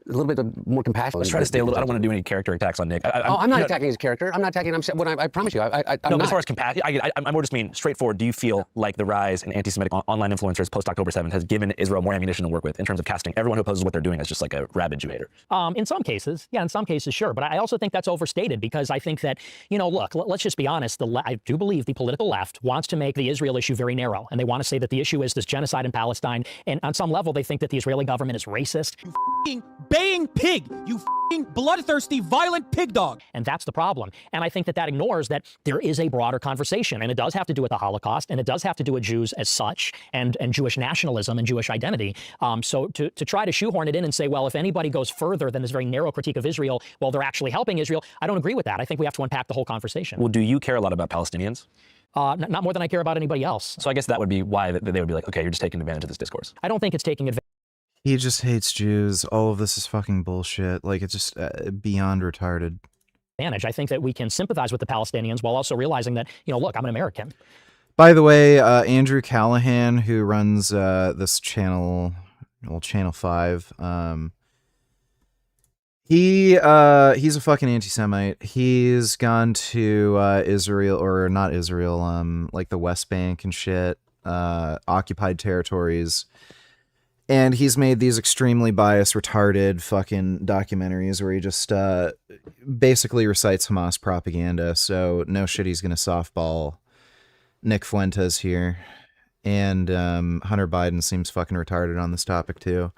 a little bit more compassionate. Let's try to stay a little. I don't want to do any character attacks on Nick. I'm not attacking his character. I'm not attacking. I promise you. I'm no, not. as far as compassion, I more just mean straightforward. Do you feel like the rise in anti-Semitic online influencers post October 7th has given Israel more ammunition to work with in terms of casting everyone who opposes what they're doing as just like a rabid Jew hater? In some cases, yeah, in some cases, sure. But I also think that's overstated, because I think that, look, let's just be honest. I do believe the political left wants to make the Israel issue very narrow, and they want to say that the issue is this genocide in Palestine. And on some level, they think that the Israeli government is racist. You baying pig. You bloodthirsty, violent pig dog. And that's the problem. And I think that ignores that there is a broader conversation, and it does have to do with the Holocaust, and it does have to do with Jews as such, and Jewish nationalism and Jewish identity. So to try to shoehorn it in and say, well, if anybody goes further than this very narrow critique of Israel, well, they're actually helping Israel, I don't agree with that. I think we have to unpack the whole conversation. Well, do you care a lot about Palestinians? Not more than I care about anybody else. So I guess that would be why they would be like, okay, you're just taking advantage of this discourse. I don't think it's taking advantage. He just hates Jews. All of this is fucking bullshit. Like, it's just beyond retarded. I think that we can sympathize with the Palestinians while also realizing that, look, I'm an American. By the way, Andrew Callahan, who runs this channel, Channel 5, he's a fucking anti-Semite. He's gone to Israel, or not Israel, like the West Bank and shit, occupied territories. And he's made these extremely biased, retarded fucking documentaries where he just basically recites Hamas propaganda. So no shit, he's gonna softball Nick Fuentes here. And Hunter Biden seems fucking retarded on this topic too.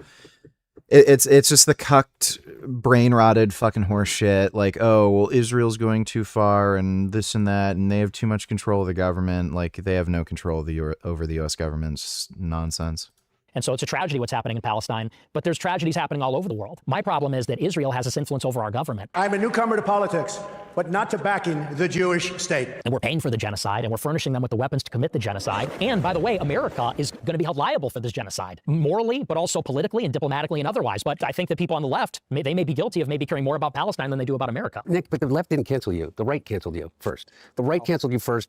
It's just the cucked, brain-rotted fucking horse shit. Like, oh, well, Israel's going too far and this and that, and they have too much control of the government. Like, they have no control of over the U.S. government. It's nonsense. And so it's a tragedy what's happening in Palestine, but there's tragedies happening all over the world. My problem is that Israel has this influence over our government. I'm a newcomer to politics. but not to backing the Jewish state. And we're paying for the genocide, and we're furnishing them with the weapons to commit the genocide. And by the way, America is going to be held liable for this genocide, morally, but also politically and diplomatically and otherwise. But I think that people on the left, they may be guilty of maybe caring more about Palestine than they do about America. Nick, but the left didn't cancel you. The right canceled you first. The right canceled you first,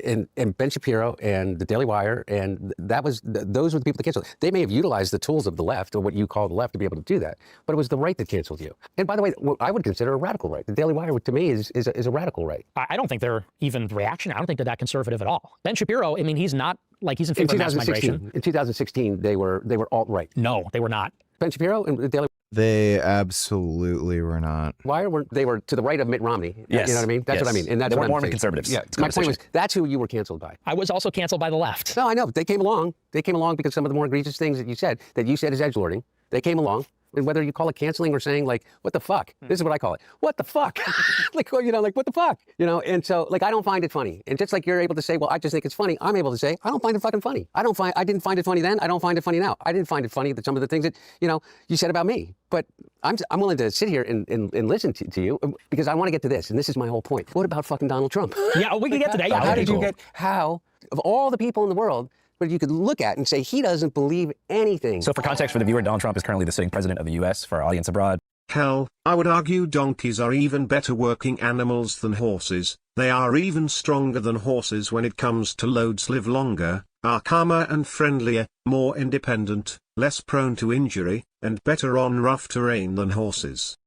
and Ben Shapiro and the Daily Wire, and those were the people that canceled. They may have utilized the tools of the left, or what you call the left, to be able to do that, but it was the right that canceled you. And by the way, what I would consider a radical right. The Daily Wire, to me, is a radical right. I don't think they're even reactionary. I don't think they're that conservative at all. Ben Shapiro, I mean, he's not like he's in favor of mass migration. In 2016, they were alt-right. No, they were not. Ben Shapiro and the Daily. They absolutely were not. Why were they were to the right of Mitt Romney? Yes. You know what I mean? That's what I mean. And that's they what were I'm Mormon saying. conservatives. Yeah. My point was that's who you were canceled by. I was also canceled by the left. No, I know. They came along. They came along because some of the more egregious things that you said is edgelording. They came along. And whether you call it canceling or saying like, what the fuck? This is what I call it. What the fuck? like what the fuck? And so like, I don't find it funny. And just like you're able to say, well, I just think it's funny. I'm able to say, I don't find it fucking funny. I didn't find it funny then. I don't find it funny now. I didn't find it funny that some of the things that, you said about me. But I'm willing to sit here and listen to you because I want to get to this. And this is my whole point. What about fucking Donald Trump? Yeah, we can get to that. Yeah, how of all the people in the world, but you could look at and say he doesn't believe anything. So for context for the viewer, Donald Trump is currently the sitting president of the U.S. for our audience abroad. Hell, I would argue donkeys are even better working animals than horses. They are even stronger than horses when it comes to loads, live longer, are calmer and friendlier, more independent, less prone to injury, and better on rough terrain than horses.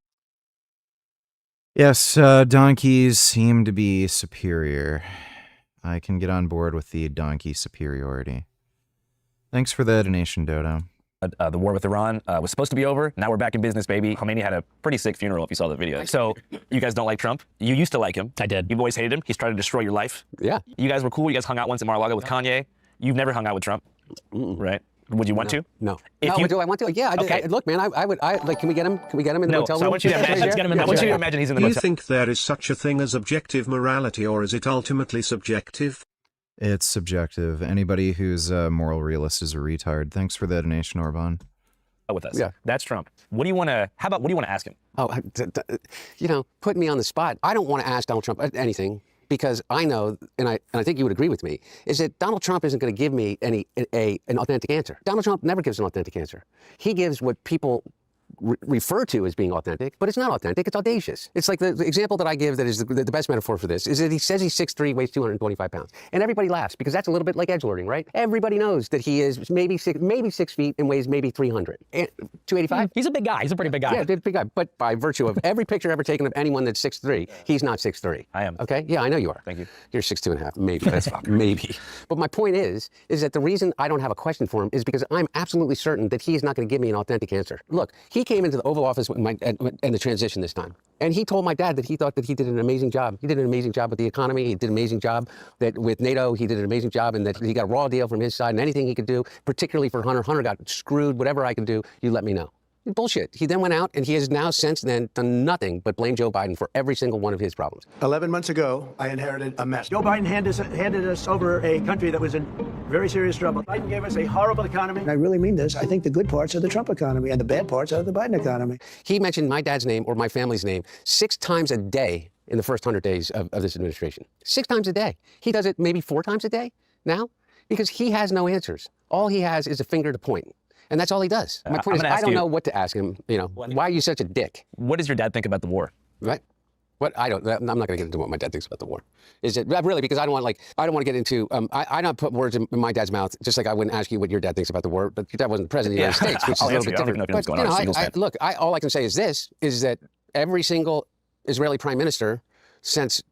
Yes, donkeys seem to be superior. I can get on board with the donkey superiority. Thanks for the donation, Dodo. The war with Iran was supposed to be over. Now we're back in business, baby. Khomeini had a pretty sick funeral, if you saw the video. So you guys don't like Trump? You used to like him. I did. You've always hated him. He's tried to destroy your life. Yeah. You guys were cool. You guys hung out once in Mar-a-Lago with Kanye. You've never hung out with Trump, right? Would you want to? No. Do I want to? Yeah. Okay. Look, man, I would. Like, can we get him? Can we get him in the hotel room? So I want you to imagine. I want you to imagine he's in the Do you motel. think there is such a thing as objective morality, or is it ultimately subjective? It's subjective. Anybody who's a moral realist is a retard. Thanks for the donation, Orban. With us. Yeah. That's Trump. What do you want to ask him? Oh, put me on the spot. I don't want to ask Donald Trump anything because I know, and I think you would agree with me, is that Donald Trump isn't going to give me an authentic answer. Donald Trump never gives an authentic answer. He gives what people refer to as being authentic, but it's not authentic, it's audacious. It's like the example that I give that is the best metaphor for this is that he says he's 6'3", weighs 225 pounds. And everybody laughs because that's a little bit like edgelording, right? Everybody knows that he is maybe 6 feet and weighs maybe 300. 285? He's a big guy. He's a pretty big guy. Yeah, big guy. But by virtue of every picture ever taken of anyone that's 6'3", he's not 6'3". I am. Okay? Yeah, I know you are. Thank you. You're 6'2.5", maybe. That's maybe. But my point is that the reason I don't have a question for him is because I'm absolutely certain that he is not going to give me an authentic answer. Look, he came into the Oval Office in the transition this time. And he told my dad that he thought that he did an amazing job. He did an amazing job with the economy. He did an amazing job with NATO. He did an amazing job and that he got a raw deal from his side and anything he could do, particularly for Hunter. Hunter got screwed. Whatever I can do, you let me know. Bullshit. He then went out and he has now since then done nothing but blame Joe Biden for every single one of his problems. 11 months ago, I inherited a mess. Joe Biden handed us over a country that was in very serious trouble. Biden gave us a horrible economy. And I really mean this. I think the good parts are the Trump economy and the bad parts are the Biden economy. He mentioned my dad's name or my family's name 6 times a day in the first 100 days of this administration. 6 times a day. He does it maybe 4 times a day now because he has no answers. All he has is a finger to point. And that's all he does. My point is, I don't know what to ask him. Why are you such a dick? What does your dad think about the war? Right? I'm not going to get into what my dad thinks about the war. Is it really because I don't want to get into. I don't put words in my dad's mouth. Just like I wouldn't ask you what your dad thinks about the war. But your dad wasn't president of the United States, which is a little bit different. But look, all I can say is this: is that every single Israeli prime minister since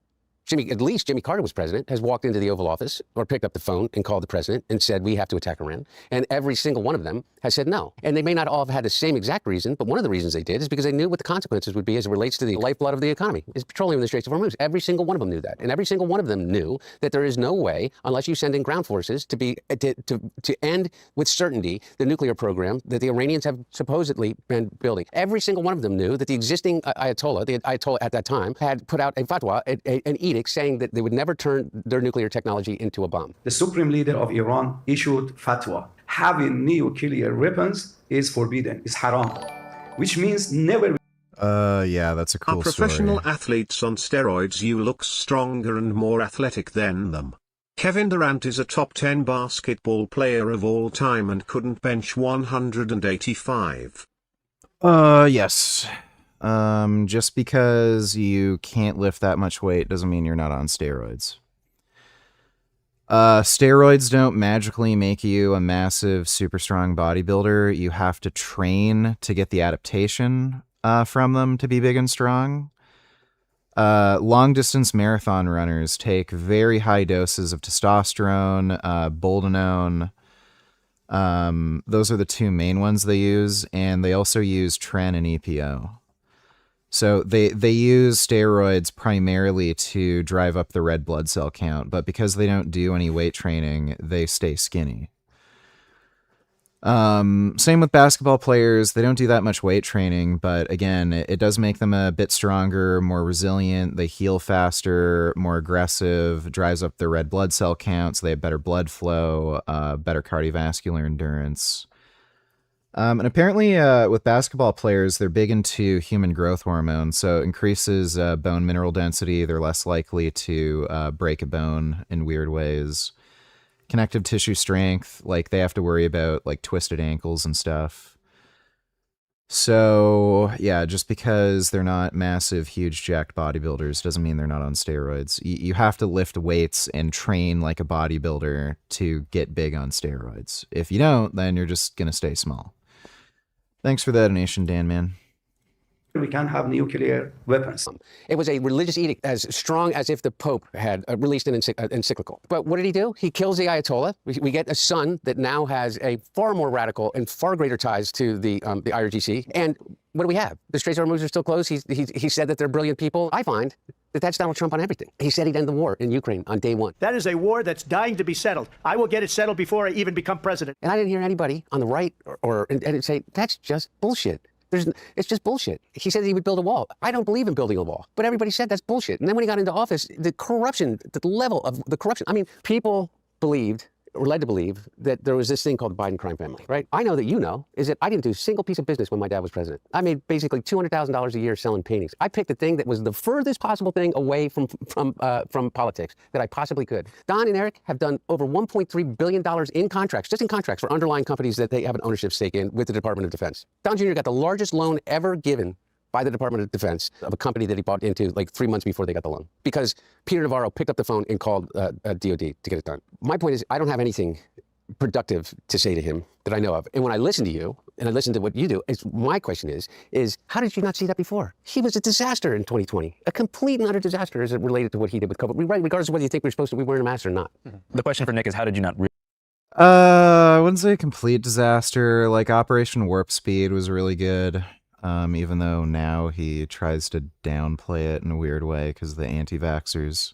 at least Jimmy Carter was president, has walked into the Oval Office or picked up the phone and called the president and said, we have to attack Iran. And every single one of them has said no. And they may not all have had the same exact reason, but one of the reasons they did is because they knew what the consequences would be as it relates to the lifeblood of the economy, is petroleum in the Straits of Hormuz. Every single one of them knew that. And every single one of them knew that there is no way, unless you send in ground forces, to end with certainty the nuclear program that the Iranians have supposedly been building. Every single one of them knew that the existing Ayatollah, the Ayatollah at that time, had put out a fatwa, an edict saying that they would never turn their nuclear technology into a bomb. The supreme leader of Iran issued fatwa. Having nuclear weapons is forbidden, is haram, which means never. Yeah, that's a cool Are professional story. athletes on steroids? You look stronger and more athletic than them. Kevin Durant is a top 10 basketball player of all time and couldn't bench 185. Yes. Just because you can't lift that much weight doesn't mean you're not on steroids. Steroids don't magically make you a massive, super strong bodybuilder. You have to train to get the adaptation from them to be big and strong. Long distance marathon runners take very high doses of testosterone, boldenone. Those are the two main ones they use, and they also use tren and EPO. So they use steroids primarily to drive up the red blood cell count, but because they don't do any weight training, they stay skinny. Same with basketball players. They don't do that much weight training, but again, it does make them a bit stronger, more resilient. They heal faster, more aggressive, drives up their red blood cell count, so they have better blood flow, better cardiovascular endurance. And apparently with basketball players, they're big into human growth hormone, so it increases bone mineral density. They're less likely to break a bone in weird ways. Connective tissue strength, like they have to worry about like twisted ankles and stuff. So yeah, just because they're not massive, huge, jacked bodybuilders doesn't mean they're not on steroids. You have to lift weights and train like a bodybuilder to get big on steroids. If you don't, then you're just gonna stay small. Thanks for that donation, Dan, man. We can have nuclear weapons. It was a religious edict as strong as if the Pope had released an encyclical. But what did he do? He kills the Ayatollah. We get a son that now has a far more radical and far greater ties to the IRGC. And what do we have? The Straits of Hormuz are still closed. He said that they're brilliant people. I find that that's Donald Trump on everything. He said he'd end the war in Ukraine on day one. That is a war that's dying to be settled. I will get it settled before I even become president. And I didn't hear anybody on the right and say, that's just bullshit. It's just bullshit. He said he would build a wall. I don't believe in building a wall, but everybody said that's bullshit. And then when he got into office, the corruption, the level of the corruption, I mean, people believed, or led to believe, that there was this thing called the Biden crime family, right? I know that you know, is that I didn't do a single piece of business when my dad was president. I made basically $200,000 a year selling paintings. I picked the thing that was the furthest possible thing away from politics that I possibly could. Don and Eric have done over $1.3 billion in contracts, just in contracts for underlying companies that they have an ownership stake in with the Department of Defense. Don Jr. got the largest loan ever given by the Department of Defense of a company that he bought into like 3 months before they got the loan, because Peter Navarro picked up the phone and called DOD to get it done. My point is, I don't have anything productive to say to him that I know of. And when I listen to you and I listen to what you do, my question is how did you not see that before? He was a disaster in 2020, a complete and utter disaster as it related to what he did with COVID, right? Regardless of whether you think we're supposed to be wearing a mask or not. The question for Nick is, how did you not? I wouldn't say a complete disaster. Like Operation Warp Speed was really good. Even though now he tries to downplay it in a weird way because of the anti-vaxxers.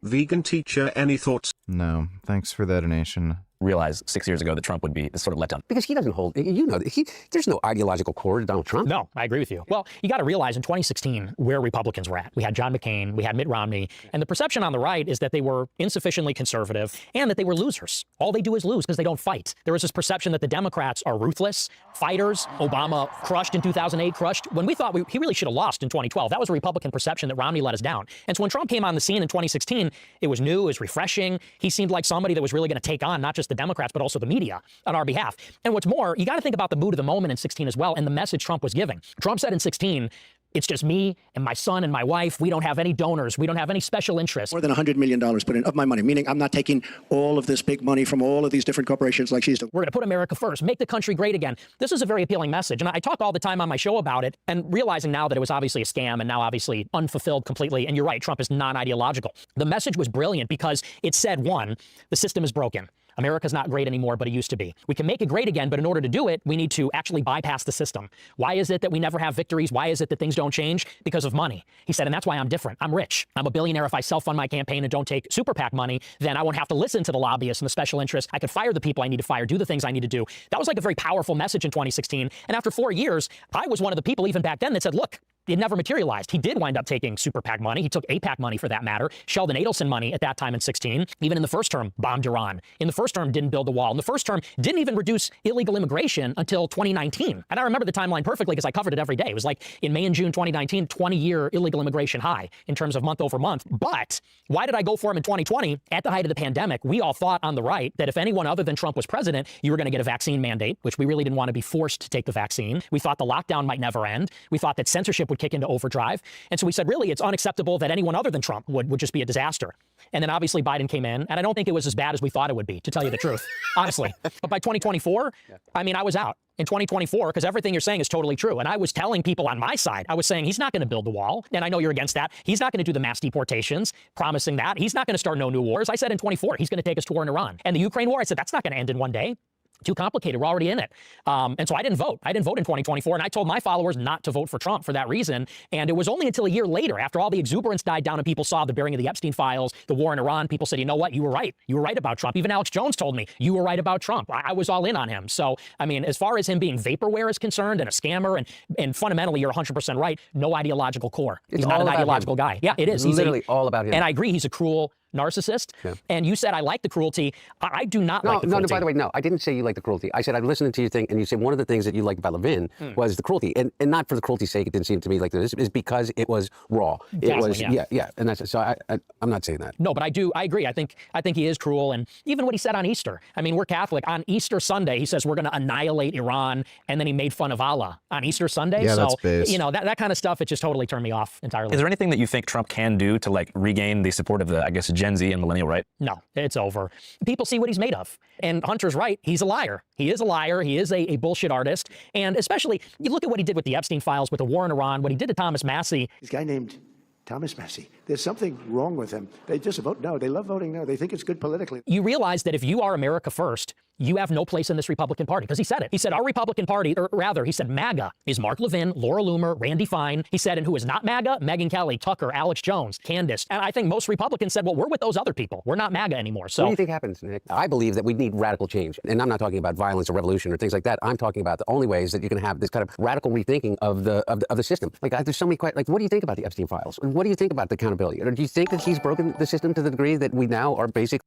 Vegan teacher, any thoughts? No, thanks for that donation. Realized 6 years ago that Trump would be sort of let down. Because he doesn't hold, there's no ideological core to Donald Trump. No, I agree with you. Well, you got to realize in 2016 where Republicans were at. We had John McCain, we had Mitt Romney, and the perception on the right is that they were insufficiently conservative and that they were losers. All they do is lose because they don't fight. There was this perception that the Democrats are ruthless, fighters. Obama crushed in 2008, crushed when we thought he really should have lost in 2012. That was a Republican perception that Romney let us down. And so when Trump came on the scene in 2016, it was new, it was refreshing. He seemed like somebody that was really going to take on not just the Democrats, but also the media on our behalf. And what's more, you got to think about the mood of the moment in 16 as well and the message Trump was giving. Trump said in 16, it's just me and my son and my wife. We don't have any donors. We don't have any special interests. More than $100 million put in of my money, meaning I'm not taking all of this big money from all of these different corporations like she's doing. We're going to put America first, make the country great again. This is a very appealing message. And I talk all the time on my show about it and realizing now that it was obviously a scam and now obviously unfulfilled completely. And you're right, Trump is non-ideological. The message was brilliant because it said, one, the system is broken. America's not great anymore, but it used to be. We can make it great again, but in order to do it, we need to actually bypass the system. Why is it that we never have victories? Why is it that things don't change? Because of money. He said, and that's why I'm different. I'm rich. I'm a billionaire. If I self-fund my campaign and don't take super PAC money, then I won't have to listen to the lobbyists and the special interests. I could fire the people I need to fire, do the things I need to do. That was like a very powerful message in 2016. And after 4 years, I was one of the people even back then that said, look, it never materialized. He did wind up taking super PAC money. He took APAC money for that matter. Sheldon Adelson money at that time in 16. Even in the first term, bombed Iran. In the first term, didn't build the wall. In the first term, didn't even reduce illegal immigration until 2019. And I remember the timeline perfectly because I covered it every day. It was like in May and June 2019, 20-year illegal immigration high in terms of month over month. But why did I go for him in 2020? At the height of the pandemic, we all thought on the right that if anyone other than Trump was president, you were going to get a vaccine mandate, which we really didn't want to be forced to take the vaccine. We thought the lockdown might never end. We thought that censorship would kick into overdrive. And so we said, really, it's unacceptable that anyone other than Trump would just be a disaster. And then obviously Biden came in, and I don't think it was as bad as we thought it would be, to tell you the truth, honestly. But by 2024, I mean, I was out. In 2024, because everything you're saying is totally true. And I was telling people on my side, I was saying he's not going to build the wall. And I know you're against that. He's not going to do the mass deportations, promising that. He's not going to start no new wars. I said in 24, he's going to take us to war in Iran. And the Ukraine war, I said, that's not going to end in one day. Too complicated. We're already in it. And so I didn't vote. I didn't vote in 2024. And I told my followers not to vote for Trump for that reason. And it was only until a year later, after all the exuberance died down and people saw the bearing of the Epstein files, the war in Iran, people said, you know what? You were right. You were right about Trump. Even Alex Jones told me you were right about Trump. I was all in on him. So, I mean, as far as him being vaporware is concerned and a scammer, and fundamentally, you're 100% right. No ideological core. He's not an ideological guy. Yeah, it is. It's literally all about him. And I agree. He's a cruel narcissist. Yeah. And you said I like the cruelty. I do not like the cruelty. No, by the way, no. I didn't say you like the cruelty. I said I'm listening to your thing, and you said one of the things that you liked about Levin was the cruelty. And not for the cruelty's sake, it didn't seem to me like this. Is because it was raw. It was, yeah. And that's, so I'm not saying that. No, but I agree. I think he is cruel. And even what he said on Easter. I mean, we're Catholic. On Easter Sunday, he says we're going to annihilate Iran, and then he made fun of Allah on Easter Sunday. Yeah, so, that's base. You know, that kind of stuff, it just totally turned me off entirely. Is there anything that you think Trump can do to like regain the support of the, I guess, Gen Z and millennial right? No, it's over. People see what he's made of. And Hunter's right. He's a liar. He is a liar. He is a bullshit artist. And especially, you look at what he did with the Epstein files, with the war in Iran, what he did to Thomas Massie. This guy named Thomas Massie. There's something wrong with him. They just vote no. They love voting no. They think it's good politically. You realize that if you are America first, you have no place in this Republican Party. Because he said it. He said our Republican Party, or rather, he said MAGA is Mark Levin, Laura Loomer, Randy Fine. He said, and who is not MAGA? Megyn Kelly, Tucker, Alex Jones, Candace. And I think most Republicans said, well, we're with those other people. We're not MAGA anymore. So what do you think happens, Nick? I believe that we need radical change. And I'm not talking about violence or revolution or things like that. I'm talking about the only ways that you can have this kind of radical rethinking of the system. Like, there's so many questions. Like, what do you think about the Epstein files? And what do you think about the accountability? Or do you think that he's broken the system to the degree that we now are basically...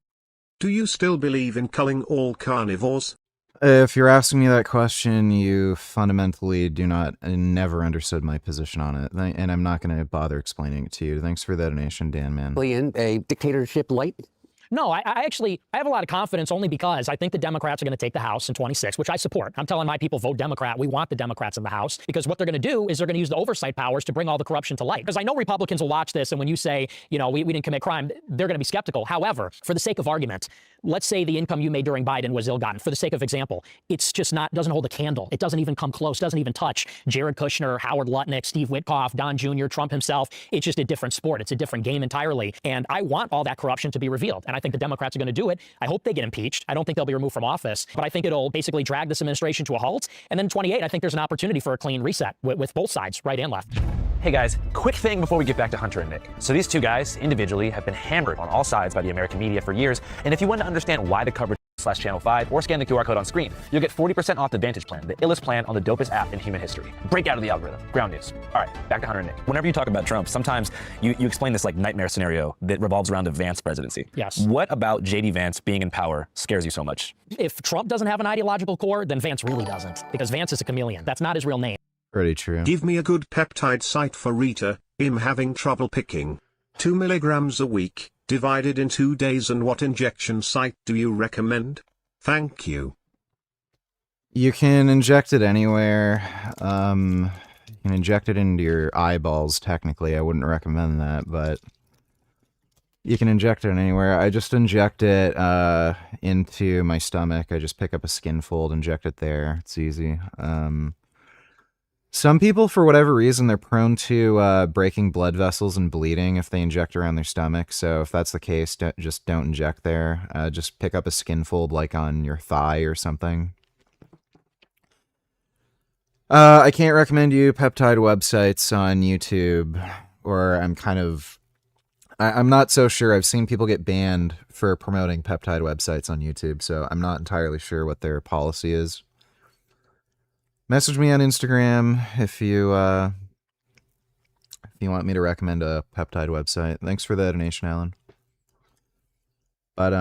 Do you still believe in culling all carnivores? If you're asking me that question, you fundamentally never understood my position on it, and I'm not going to bother explaining it to you. Thanks for the donation, Dan, man. In a dictatorship light? No, I actually have a lot of confidence only because I think the Democrats are going to take the House in 26, which I support. I'm telling my people, vote Democrat. We want the Democrats in the House because what they're going to do is they're going to use the oversight powers to bring all the corruption to light. Because I know Republicans will watch this, and when you say, you know, we didn't commit crime, they're going to be skeptical. However, for the sake of argument, let's say the income you made during Biden was ill-gotten. For the sake of example, it's just doesn't hold a candle. It doesn't even come close, doesn't even touch Jared Kushner, Howard Lutnick, Steve Witkoff, Don Jr., Trump himself. It's just a different sport. It's a different game entirely. And I want all that corruption to be revealed. And I think the Democrats are going to do it. I hope they get impeached. I don't think they'll be removed from office, but I think it'll basically drag this administration to a halt. And then in 28, I think there's an opportunity for a clean reset with both sides, right and left. Hey guys, quick thing before we get back to Hunter and Nick. So these two guys individually have been hammered on all sides by the American media for years. And if you want to understand why the coverage /Channel 5 or scan the QR code on screen, you'll get 40% off the Vantage plan, the illest plan on the dopest app in human history. Break out of the algorithm. Ground news. All right, back to Hunter and Nick. Whenever you talk about Trump, sometimes you explain this like nightmare scenario that revolves around the Vance presidency. Yes. What about J.D. Vance being in power scares you so much? If Trump doesn't have an ideological core, then Vance really doesn't, because Vance is a chameleon. That's not his real name. Pretty true. Give me a good peptide site for Rita. I'm having trouble picking. 2 milligrams a week, divided in 2 days, and what injection site do you recommend? Thank you. You can inject it anywhere. You can inject it into your eyeballs, technically. I wouldn't recommend that, but you can inject it anywhere. I just inject it into my stomach. I just pick up a skin fold, inject it there. It's easy. Some people, for whatever reason, they're prone to breaking blood vessels and bleeding if they inject around their stomach. So if that's the case, just don't inject there. Just pick up a skin fold like on your thigh or something. I can't recommend you peptide websites on YouTube, or I'm not so sure. I've seen people get banned for promoting peptide websites on YouTube, so I'm not entirely sure what their policy is. Message me on Instagram if you you want me to recommend a peptide website. Thanks for the donation, Alan. But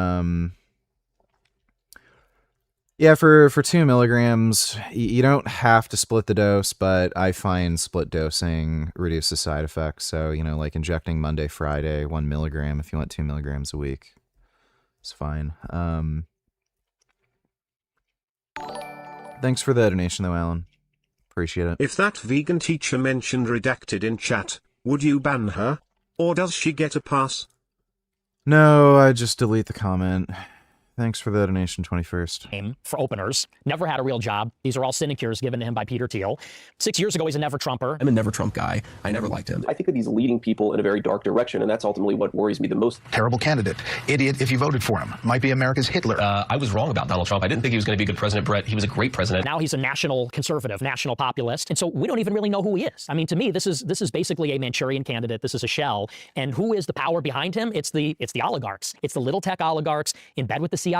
yeah, for 2 milligrams, you don't have to split the dose, but I find split dosing reduces side effects. So, you know, like injecting Monday, Friday, 1 milligram if you want 2 milligrams a week. It's fine. Thanks for the donation though, Alan. Appreciate it. If that vegan teacher mentioned redacted in chat, would you ban her? Or does she get a pass? No, I just delete the comment. Thanks for the donation, 21st. For openers, never had a real job. These are all sinecures given to him by Peter Thiel. 6 years ago, he's a never Trumper. I'm a never Trump guy. I never liked him. I think that he's leading people in a very dark direction, and that's ultimately what worries me the most. Terrible candidate. Idiot if you voted for him. Might be America's Hitler. I was wrong about Donald Trump. I didn't think he was going to be a good president, Brett. He was a great president. Now he's a national conservative, national populist, and so we don't even really know who he is. I mean, to me, this is basically a Manchurian candidate. This is a shell, and who is the power behind him? It's the oligarchs. It's the little tech oligarchs in bed with the CIA.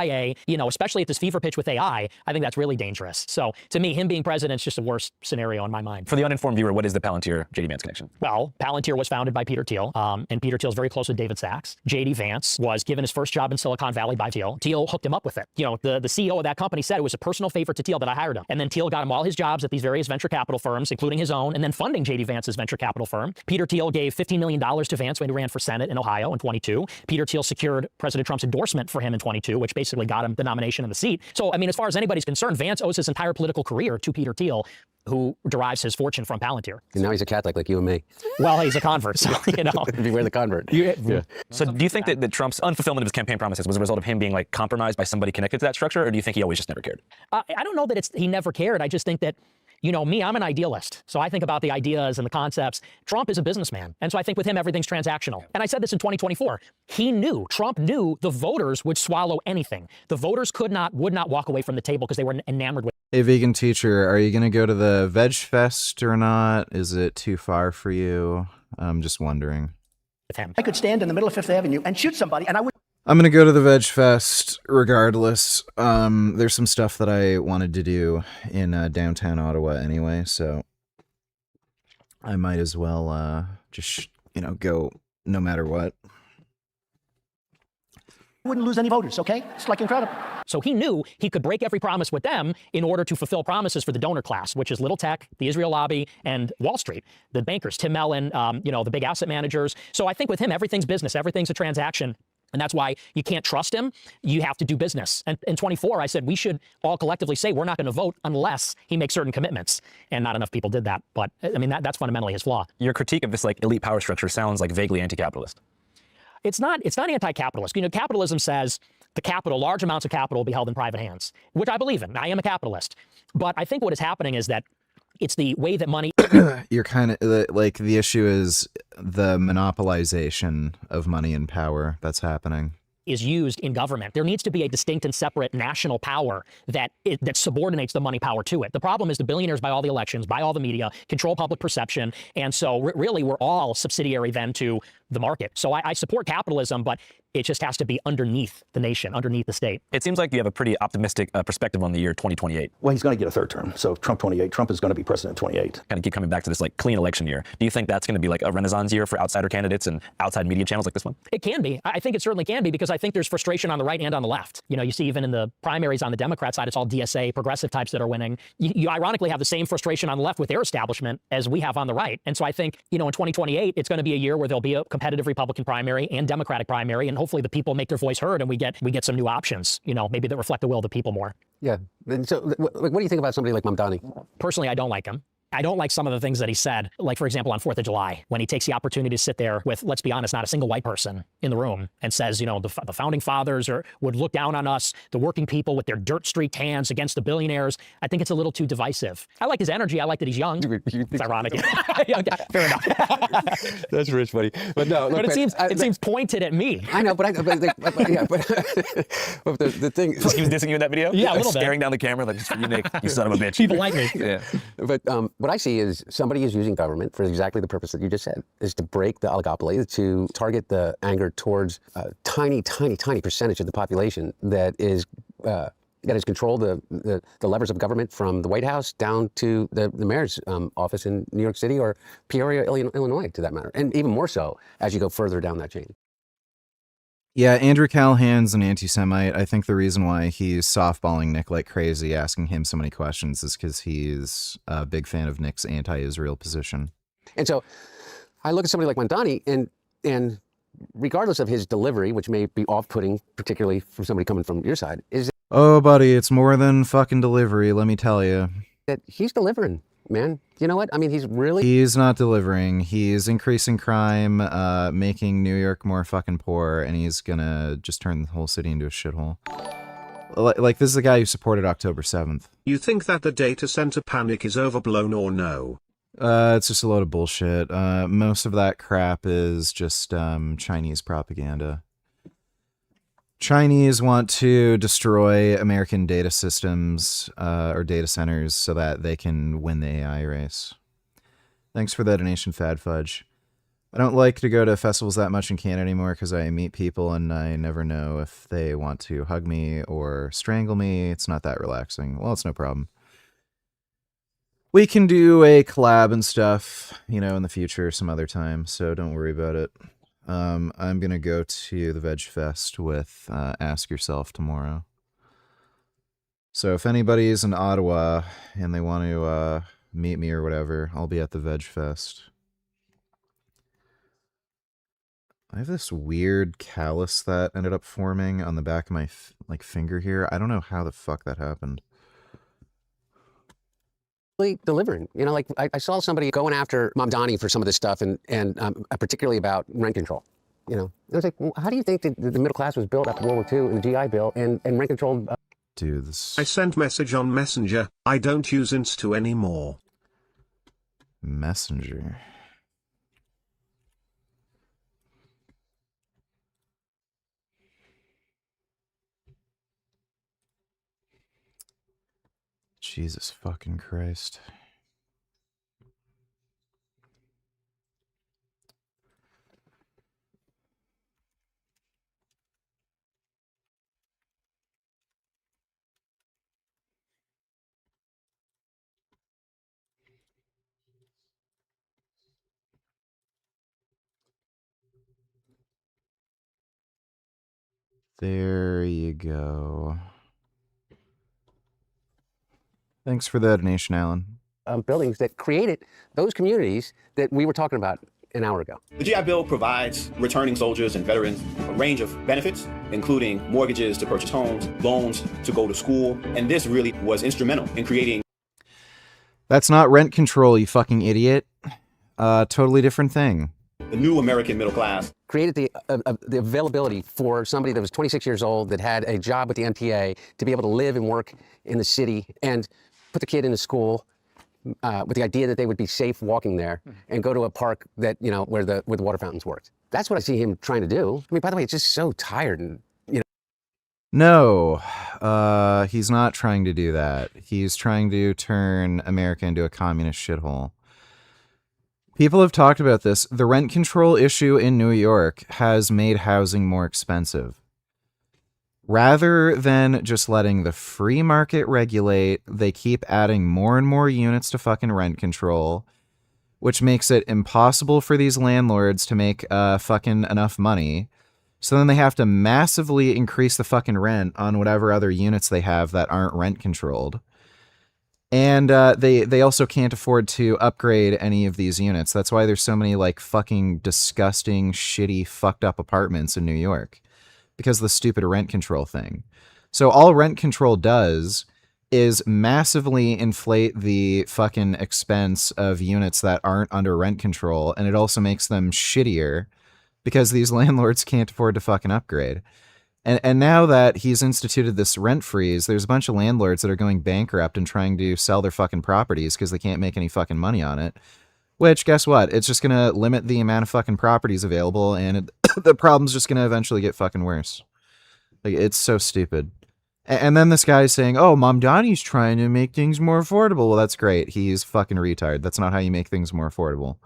You know, especially at this fever pitch with AI, I think that's really dangerous. So to me, him being president is just a worse scenario in my mind. For the uninformed viewer, what is the Palantir-JD Vance connection? Well, Palantir was founded by Peter Thiel, and Peter Thiel's very close with David Sachs. JD Vance was given his first job in Silicon Valley by Thiel. Thiel hooked him up with it. You know, the CEO of that company said it was a personal favor to Thiel that I hired him. And then Thiel got him all his jobs at these various venture capital firms, including his own, and then funding JD Vance's venture capital firm. Peter Thiel gave $15 million to Vance when he ran for Senate in Ohio in 22. Peter Thiel secured President Trump's endorsement for him in 22, which basically got him the nomination and the seat. So, I mean, as far as anybody's concerned, Vance owes his entire political career to Peter Thiel, who derives his fortune from Palantir. And now he's a Catholic like you and me. Well, he's a convert, so, you know. Beware the convert. Yeah. So do you think that Trump's unfulfillment of his campaign promises was a result of him being like compromised by somebody connected to that structure, or do you think he always just never cared? I don't know that he never cared. I just think that, you know, me, I'm an idealist. So I think about the ideas and the concepts. Trump is a businessman. And so I think with him, everything's transactional. And I said this in 2024. Trump knew the voters would swallow anything. The voters would not walk away from the table because they were enamored with. Hey, vegan teacher, are you going to go to the Veg Fest or not? Is it too far for you? I'm just wondering. Him. I could stand in the middle of Fifth Avenue and shoot somebody, and I would. I'm going to go to the Veg Fest regardless. There's some stuff that I wanted to do in downtown Ottawa anyway, so I might as well just, you know, go no matter what. Wouldn't lose any voters, okay? It's like incredible. So he knew he could break every promise with them in order to fulfill promises for the donor class, which is little tech, the Israel lobby, and Wall Street, the bankers, Tim Mellon, you know, the big asset managers. So I think with him, everything's business, everything's a transaction. And that's why you can't trust him. You have to do business. And in 24, I said we should all collectively say we're not going to vote unless he makes certain commitments. And not enough people did that. But I mean, that's fundamentally his flaw. Your critique of this like elite power structure sounds like vaguely anti-capitalist. It's not anti-capitalist. You know, capitalism says the capital, large amounts of capital will be held in private hands, which I believe in. I am a capitalist. But I think what is happening is that it's the way that money. You're kind of like the issue is the monopolization of money and power that's happening. Is used in government. There needs to be a distinct and separate national power that subordinates the money power to it. The problem is the billionaires buy all the elections, buy all the media, control public perception, and so really we're all subsidiary then to the market. So I support capitalism, but it just has to be underneath the nation, underneath the state. It seems like you have a pretty optimistic perspective on the year 2028. Well, he's going to get a third term. So Trump 28, Trump is going to be president 28. Kind of keep coming back to this like clean election year. Do you think that's going to be like a renaissance year for outsider candidates and outside media channels like this one? It can be. I think it certainly can be because I think there's frustration on the right and on the left. You know, you see even in the primaries on the Democrat side, it's all DSA, progressive types that are winning. You ironically have the same frustration on the left with their establishment as we have on the right. And so I think, you know, in 2028, it's going to be a year where there'll be a competitive Republican primary and Democratic primary, and hopefully the people make their voice heard and we get some new options, you know, maybe that reflect the will of the people more. Yeah. And so what do you think about somebody like Mamdani? Personally, I don't like him. I don't like some of the things that he said, like, for example, on 4th of July, when he takes the opportunity to sit there with, let's be honest, not a single white person in the room and says, you know, the founding fathers would look down on us, the working people with their dirt-streaked hands against the billionaires. I think it's a little too divisive. I like his energy. I like that he's young. It's ironic. Fair enough. That's rich, buddy. But no, look, but it seems pointed at me. I know, but the thing is, he was dissing you in that video? Yeah, a little bit. Staring down the camera like, you Nick, you son of a bitch. People like me. Yeah. But what I see is somebody is using government for exactly the purpose that you just said, is to break the oligopoly, to target the anger towards a tiny, tiny, tiny percentage of the population that is that has controlled the levers of government from the White House down to the mayor's office in New York City or Peoria, Illinois, to that matter, and even more so as you go further down that chain. Yeah, Andrew Callahan's an anti-Semite. I think the reason why he's softballing Nick like crazy, asking him so many questions, is because he's a big fan of Nick's anti-Israel position. And so I look at somebody like Mamdani, and regardless of his delivery, which may be off-putting, particularly from somebody coming from your side, is Oh, buddy, it's more than fucking delivery, let me tell you. that he's delivering, man. You know what? I mean, He's not delivering. He's increasing crime, making New York more fucking poor, and he's gonna just turn the whole city into a shithole. Like, this is the guy who supported October 7th. You think that the data center panic is overblown or no? It's just a load of bullshit. Most of that crap is just Chinese propaganda. Chinese want to destroy American data systems or data centers so that they can win the AI race. Thanks for the donation, Fad Fudge. I don't like to go to festivals that much in Canada anymore because I meet people and I never know if they want to hug me or strangle me. It's not that relaxing. Well, it's no problem. We can do a collab and stuff, you know, in the future some other time, so don't worry about it. I'm going to go to the Veg Fest with Ask Yourself tomorrow. So if anybody's in Ottawa and they want to meet me or whatever, I'll be at the Veg Fest. I have this weird callus that ended up forming on the back of my finger here. I don't know how the fuck that happened. delivering. You know, like I saw somebody going after Mamdani for some of this stuff, and particularly about rent control. You know, I was like, well, how do you think that the middle class was built after World War II and the GI Bill and rent control? Dude, this... I sent message on Messenger. I don't use Insta anymore. Messenger. Jesus fucking Christ. There you go. Thanks for the donation, Alan. Buildings that created those communities that we were talking about an hour ago. The GI Bill provides returning soldiers and veterans a range of benefits, including mortgages to purchase homes, loans to go to school, and this really was instrumental in creating... That's not rent control, you fucking idiot. Totally different thing. The new American middle class. Created the availability for somebody that was 26 years old that had a job with the MTA to be able to live and work in the city and put the kid into school with the idea that they would be safe walking there and go to a park that, you know, where the water fountains worked. That's what I see him trying to do. I mean, by the way, it's just so tired and, you know. No, he's not trying to do that. He's trying to turn America into a communist shithole. People have talked about this. The rent control issue in New York has made housing more expensive. Rather than just letting the free market regulate, they keep adding more and more units to fucking rent control, which makes it impossible for these landlords to make fucking enough money. So then they have to massively increase the fucking rent on whatever other units they have that aren't rent controlled. And they also can't afford to upgrade any of these units. That's why there's so many like fucking disgusting, shitty, fucked up apartments in New York. Because of the stupid rent control thing. So all rent control does is massively inflate the fucking expense of units that aren't under rent control, and it also makes them shittier because these landlords can't afford to fucking upgrade. And now that he's instituted this rent freeze, there's a bunch of landlords that are going bankrupt and trying to sell their fucking properties because they can't make any fucking money on it. Which, guess what? It's just going to limit the amount of fucking properties available, and the problem's just going to eventually get fucking worse. Like, it's so stupid. And then this guy's saying, oh, Mamdani's trying to make things more affordable. Well, that's great. He's fucking retard. That's not how you make things more affordable.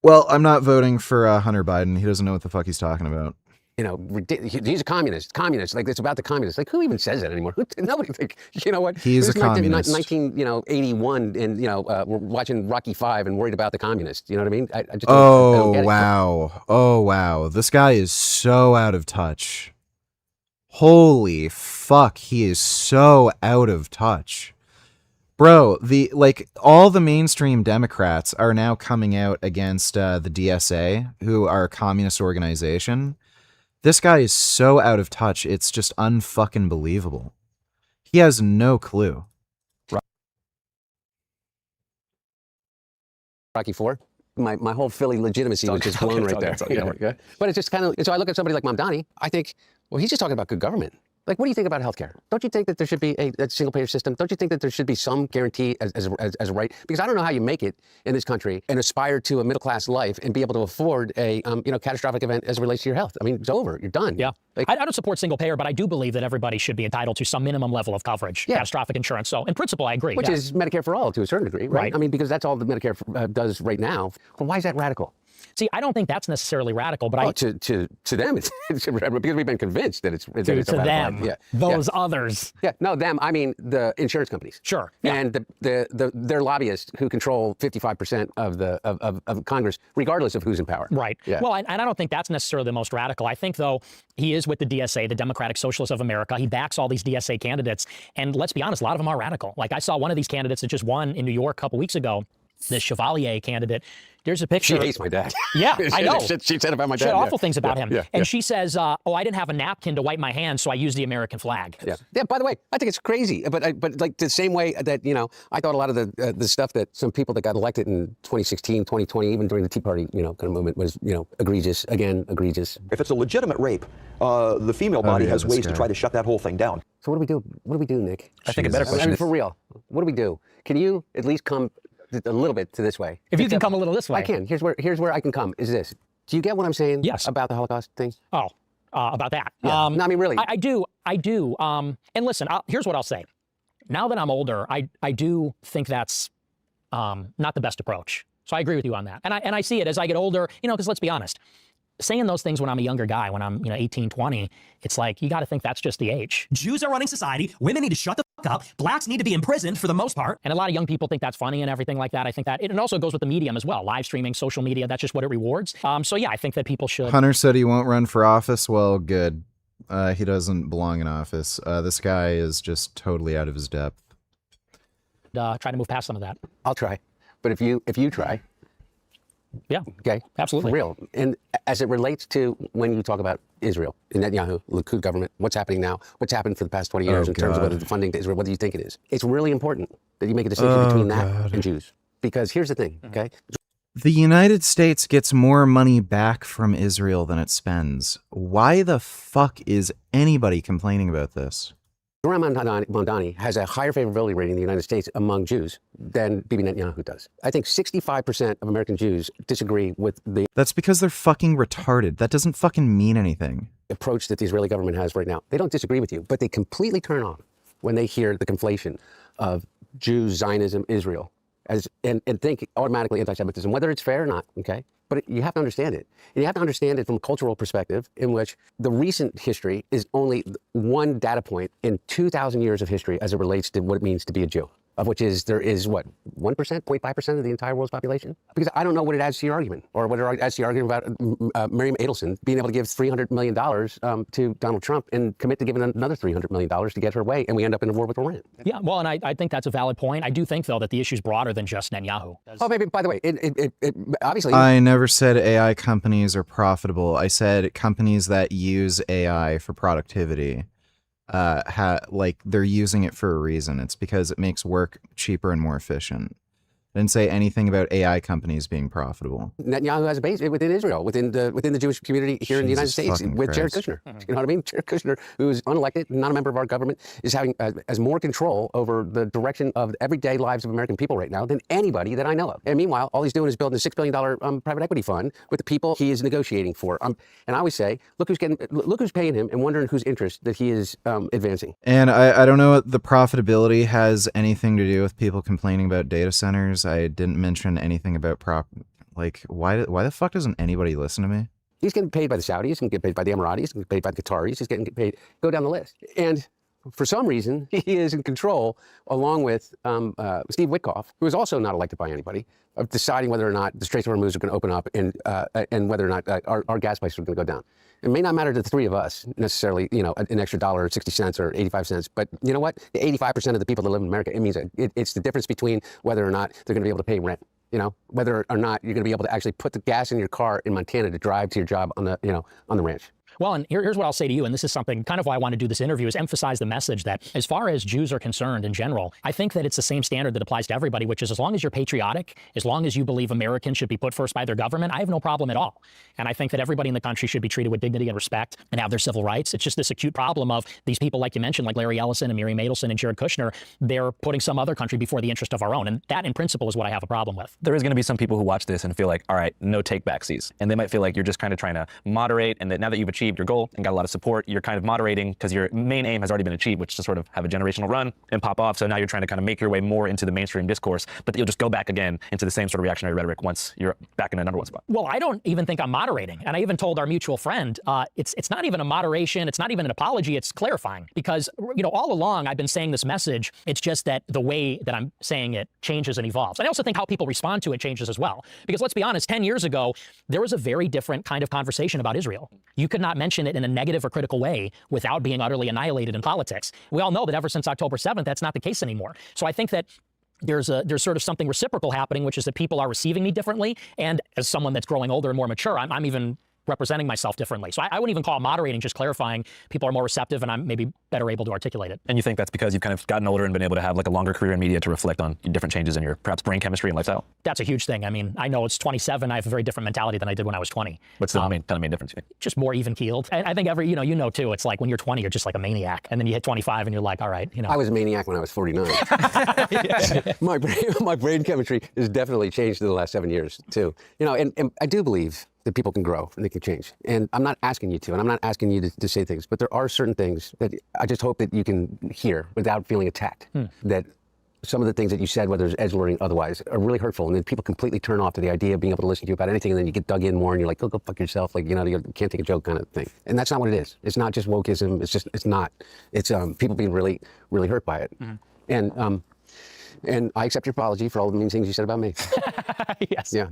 Well, I'm not voting for Hunter Biden. He doesn't know what the fuck he's talking about. you know, he's a communist. Like it's about the communists. Like who even says that anymore? Nobody think. You know what? He's a communist. 1981, and we're watching Rocky V and worried about the communists. You know what I mean? I just Oh I don't get it. wow! Oh wow! This guy is so out of touch. Holy fuck! He is so out of touch. Bro, all the mainstream Democrats are now coming out against the DSA, who are a communist organization. This guy is so out of touch, it's just unfucking believable. He has no clue. Rocky IV. My whole Philly legitimacy was just blown right there. Yeah. But it's just kind of, so I look at somebody like Mamdani, I think, well, he's just talking about good government. Like, what do you think about healthcare? Don't you think that there should be a single-payer system? Don't you think that there should be some guarantee as a right? Because I don't know how you make it in this country and aspire to a middle-class life and be able to afford a catastrophic event as it relates to your health. I mean, it's over. You're done. Yeah. Like, I don't support single payer, but I do believe that everybody should be entitled to some minimum level of coverage, catastrophic insurance. So in principle, I agree. Which is Medicare for all to a certain degree, right? I mean, because that's all that Medicare does right now. Well, why is that radical? See, I don't think that's necessarily radical, but to them, it's because we've been convinced that it's to radical. them, those others. Yeah, no, them. I mean the insurance companies. Sure. And their lobbyists who control 55% of Congress, regardless of who's in power. Right. Yeah. Well, and I don't think that's necessarily the most radical. I think, though, he is with the DSA, the Democratic Socialists of America. He backs all these DSA candidates. And let's be honest, a lot of them are radical. Like I saw one of these candidates that just won in New York a couple weeks ago, the Chevalier candidate. There's a picture. She hates my dad. Yeah, I know. She said about my dad. She said awful things about him. Yeah, and she says, oh, I didn't have a napkin to wipe my hands, so I used the American flag. Yeah. Yeah. By the way, I think it's crazy, but like the same way that, I thought a lot of the stuff that some people that got elected in 2016, 2020, even during the Tea Party, kind of movement was, egregious. Again, egregious. If it's a legitimate rape, the female body has ways to try to shut that whole thing down. So what do we do? What do we do, Nick? I think a better question is, for real, what do we do? Can you at least come a little bit to this way? If you can come a little this way. I can. Here's where I can come, is this. Do you get what I'm saying? Yes. About the Holocaust thing? Oh, about that. Yeah. No, I mean, really. I do. And listen, here's what I'll say. Now that I'm older, I do think that's not the best approach. So I agree with you on that. And I see it as I get older, because let's be honest, saying those things when I'm a younger guy, when I'm 18, 20, it's like, you got to think that's just the age. Jews are running society. Women need to shut the fuck up. Blacks need to be imprisoned for the most part. And a lot of young people think that's funny and everything like that. I think that it also goes with the medium as well. Live streaming, social media, that's just what it rewards. So yeah, I think that people should. Hunter said he won't run for office. Well, good. He doesn't belong in office. This guy is just totally out of his depth. Try to move past some of that. I'll try. But if you try. Yeah. Okay. Absolutely. For real. And as it relates to when you talk about Israel, Netanyahu, Likud government, what's happening now, what's happened for the past 20 years in terms of whether the funding to Israel, what do you think it is? It's really important that you make a distinction between that and Jews. Because here's the thing, okay? The United States gets more money back from Israel than it spends. Why the fuck is anybody complaining about this? Zoran Mamdani has a higher favorability rating in the United States among Jews than Bibi Netanyahu does. I think 65% of American Jews disagree with the That's because they're fucking retarded. That doesn't fucking mean anything. Approach that the Israeli government has right now. They don't disagree with you, but they completely turn on when they hear the conflation of Jews, Zionism, Israel, and think automatically anti-Semitism, whether it's fair or not, okay? But you have to understand it. And you have to understand it from a cultural perspective in which the recent history is only one data point in 2,000 years of history as it relates to what it means to be a Jew, of which there is what, 1%, 0.5% of the entire world's population? Because I don't know what it adds to your argument, or what it adds to your argument about Miriam Adelson being able to give $300 million to Donald Trump and commit to giving another $300 million to get her way, and we end up in a war with Iran. Yeah, well, and I think that's a valid point. I do think, though, that the issue is broader than just Netanyahu. Oh, maybe, by the way, it obviously... I never said AI companies are profitable. I said companies that use AI for productivity. They're using it for a reason. It's because it makes work cheaper and more efficient. I didn't say anything about AI companies being profitable. Netanyahu has a base within Israel, within the Jewish community here in the United States, with Jared Kushner. You know what I mean? Jared Kushner, who is unelected, not a member of our government, is having has more control over the direction of everyday lives of American people right now than anybody that I know of. And meanwhile, all he's doing is building a $6 billion private equity fund with the people he is negotiating for. And I always say, look who's paying him, and wondering whose interest that he is advancing. And I don't know what the profitability has anything to do with people complaining about data centers. I didn't mention anything about why the fuck doesn't anybody listen to me? He's getting paid by the Saudis, he's getting paid by the Emiratis, he's getting paid by the Qataris, he's getting paid, go down the list. And for some reason, he is in control, along with Steve Witkoff, who is also not elected by anybody, of deciding whether or not the Straits of Hormuz are going to open up and whether or not our gas prices are going to go down. It may not matter to the three of us necessarily, an extra dollar or 60 cents or 85 cents, but you know what? The 85% of the people that live in America, it means it's the difference between whether or not they're going to be able to pay rent. Whether or not you're going to be able to actually put the gas in your car in Montana to drive to your job on the ranch. Well, and here's what I'll say to you, and this is something kind of why I want to do this interview, is emphasize the message that as far as Jews are concerned in general, I think that it's the same standard that applies to everybody, which is as long as you're patriotic, as long as you believe Americans should be put first by their government, I have no problem at all. And I think that everybody in the country should be treated with dignity and respect and have their civil rights. It's just this acute problem of these people, like you mentioned, like Larry Ellison and Miriam Adelson and Jared Kushner, they're putting some other country before the interest of our own. And that, in principle, is what I have a problem with. There is going to be some people who watch this and feel like, all right, no take backsies. And they might feel like you're just kind of trying to moderate, and that now that you've achieved your goal and got a lot of support, you're kind of moderating because your main aim has already been achieved, which is to sort of have a generational run and pop off. So now you're trying to kind of make your way more into the mainstream discourse, but you'll just go back again into the same sort of reactionary rhetoric once you're back in the #1 spot. Well, I don't even think I'm moderating. And I even told our mutual friend, it's not even a moderation, it's not even an apology, it's clarifying. Because, all along I've been saying this message, it's just that the way that I'm saying it changes and evolves. And I also think how people respond to it changes as well. Because let's be honest, 10 years ago, there was a very different kind of conversation about Israel. You could not mention it in a negative or critical way without being utterly annihilated in politics. We all know that ever since October 7th, that's not the case anymore. So I think that there's sort of something reciprocal happening, which is that people are receiving me differently. And as someone that's growing older and more mature, I'm even representing myself differently. So I wouldn't even call it moderating, just clarifying. People are more receptive and I'm maybe better able to articulate it. And you think that's because you've kind of gotten older and been able to have like a longer career in media to reflect on different changes in your perhaps brain chemistry and lifestyle? That's a huge thing. I mean, I know it's 27. I have a very different mentality than I did when I was 20. What's the kind of main difference? Just more even keeled. I think you know too, it's like when you're 20, you're just like a maniac. And then you hit 25 and you're like, all right, I was a maniac when I was 49. My brain chemistry has definitely changed in the last 7 years too. And I do believe that people can grow and they can change. And I'm not asking you to, and I'm not asking you to say things, but there are certain things that I just hope that you can hear without feeling attacked. That some of the things that you said, whether it's edgelording or otherwise, are really hurtful. And then people completely turn off to the idea of being able to listen to you about anything. And then you get dug in more and you're like, go fuck yourself. Like, you can't take a joke kind of thing. And that's not what it is. It's not just wokeism. It's not. It's people being really, really hurt by it. And I accept your apology for all the mean things you said about me. Yes. Yeah,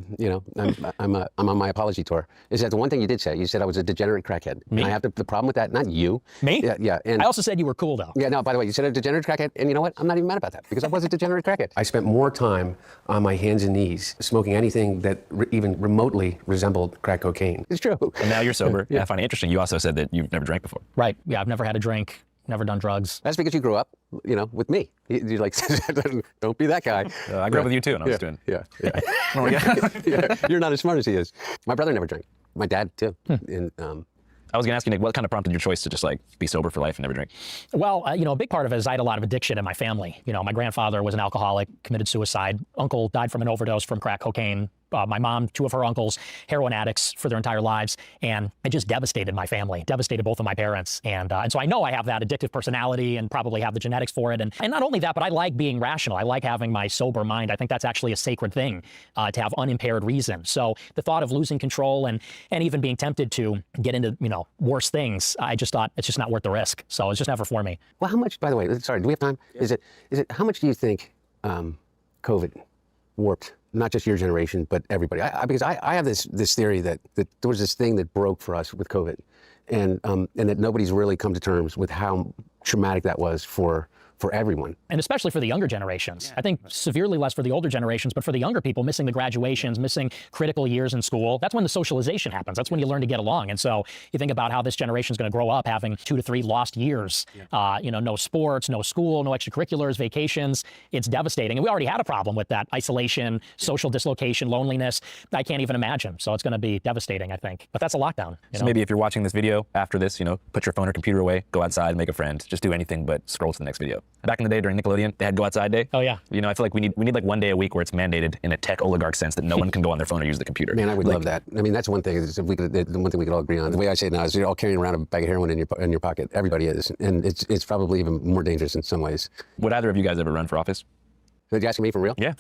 I'm on my apology tour. Is that the one thing you did say? You said I was a degenerate crackhead. Me? And I have the problem with that. Not you. Me? Yeah. And I also said you were cool though. Yeah, no, by the way, you said a degenerate crackhead, and you know what? I'm not even mad about that because I was a degenerate crackhead. I spent more time on my hands and knees smoking anything that even remotely resembled crack cocaine. It's true. And now you're sober. Yeah, I find it interesting. You also said that you've never drank before. Right. Yeah, I've never had a drink. Never done drugs. That's because you grew up, with me. You're like, don't be that guy. I grew up with you too, and I was doing. Yeah. You're not as smart as he is. My brother never drank. My dad too. And I was going to ask you, Nick, what kind of prompted your choice to just like be sober for life and never drink? Well, a big part of it is I had a lot of addiction in my family. My grandfather was an alcoholic, committed suicide. Uncle died from an overdose from crack cocaine. My mom, 2 of her uncles, heroin addicts for their entire lives. And it just devastated my family, devastated both of my parents. And so I know I have that addictive personality and probably have the genetics for it. And not only that, but I like being rational. I like having my sober mind. I think that's actually a sacred thing, to have unimpaired reason. So the thought of losing control and even being tempted to get into, worse things, I just thought it's just not worth the risk. So it's just never for me. Well, how much, by the way, sorry, do we have time? Yeah. Is it, how much do you think COVID warped not just your generation, but everybody? Because I have this theory that there was this thing that broke for us with COVID, and that nobody's really come to terms with how traumatic that was for everyone. And especially for the younger generations. I think severely less for the older generations, but for the younger people, missing the graduations, missing critical years in school, that's when the socialization happens. That's when you learn to get along. And so you think about how this generation is going to grow up having 2 to 3 lost years, no sports, no school, no extracurriculars, vacations. It's devastating. And we already had a problem with that isolation, social dislocation, loneliness. I can't even imagine. So it's going to be devastating, I think. But that's a lockdown. So maybe if you're watching this video after this, put your phone or computer away, go outside, make a friend, just do anything but scroll to the next video. Back in the day during Nickelodeon, they had Go Outside Day. Oh yeah. I feel like we need like 1 day a week where it's mandated in a tech oligarch sense that no one can go on their phone or use the computer. Man, I would love that. I mean, that's one thing. The one thing we could all agree on. The way I say it now is you're all carrying around a bag of heroin in your pocket. Everybody is, and it's probably even more dangerous in some ways. Would either of you guys ever run for office? Are you asking me for real? Yeah.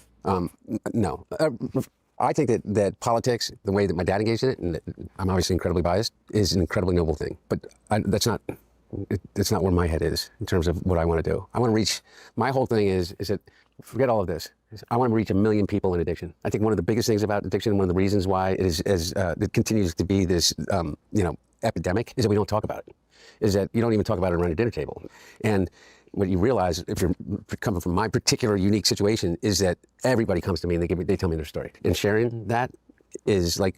No. I think that politics, the way that my dad engaged in it, and I'm obviously incredibly biased, is an incredibly noble thing. But that's not where my head is in terms of what I want to do. I want to reach. My whole thing is that forget all of this. I want to reach 1 million people in addiction. I think one of the biggest things about addiction, one of the reasons why it continues to be this epidemic, is that we don't talk about it. Is that you don't even talk about it around a dinner table. And what you realize, if you're coming from my particular unique situation, is that everybody comes to me and they tell me their story. And sharing that is like,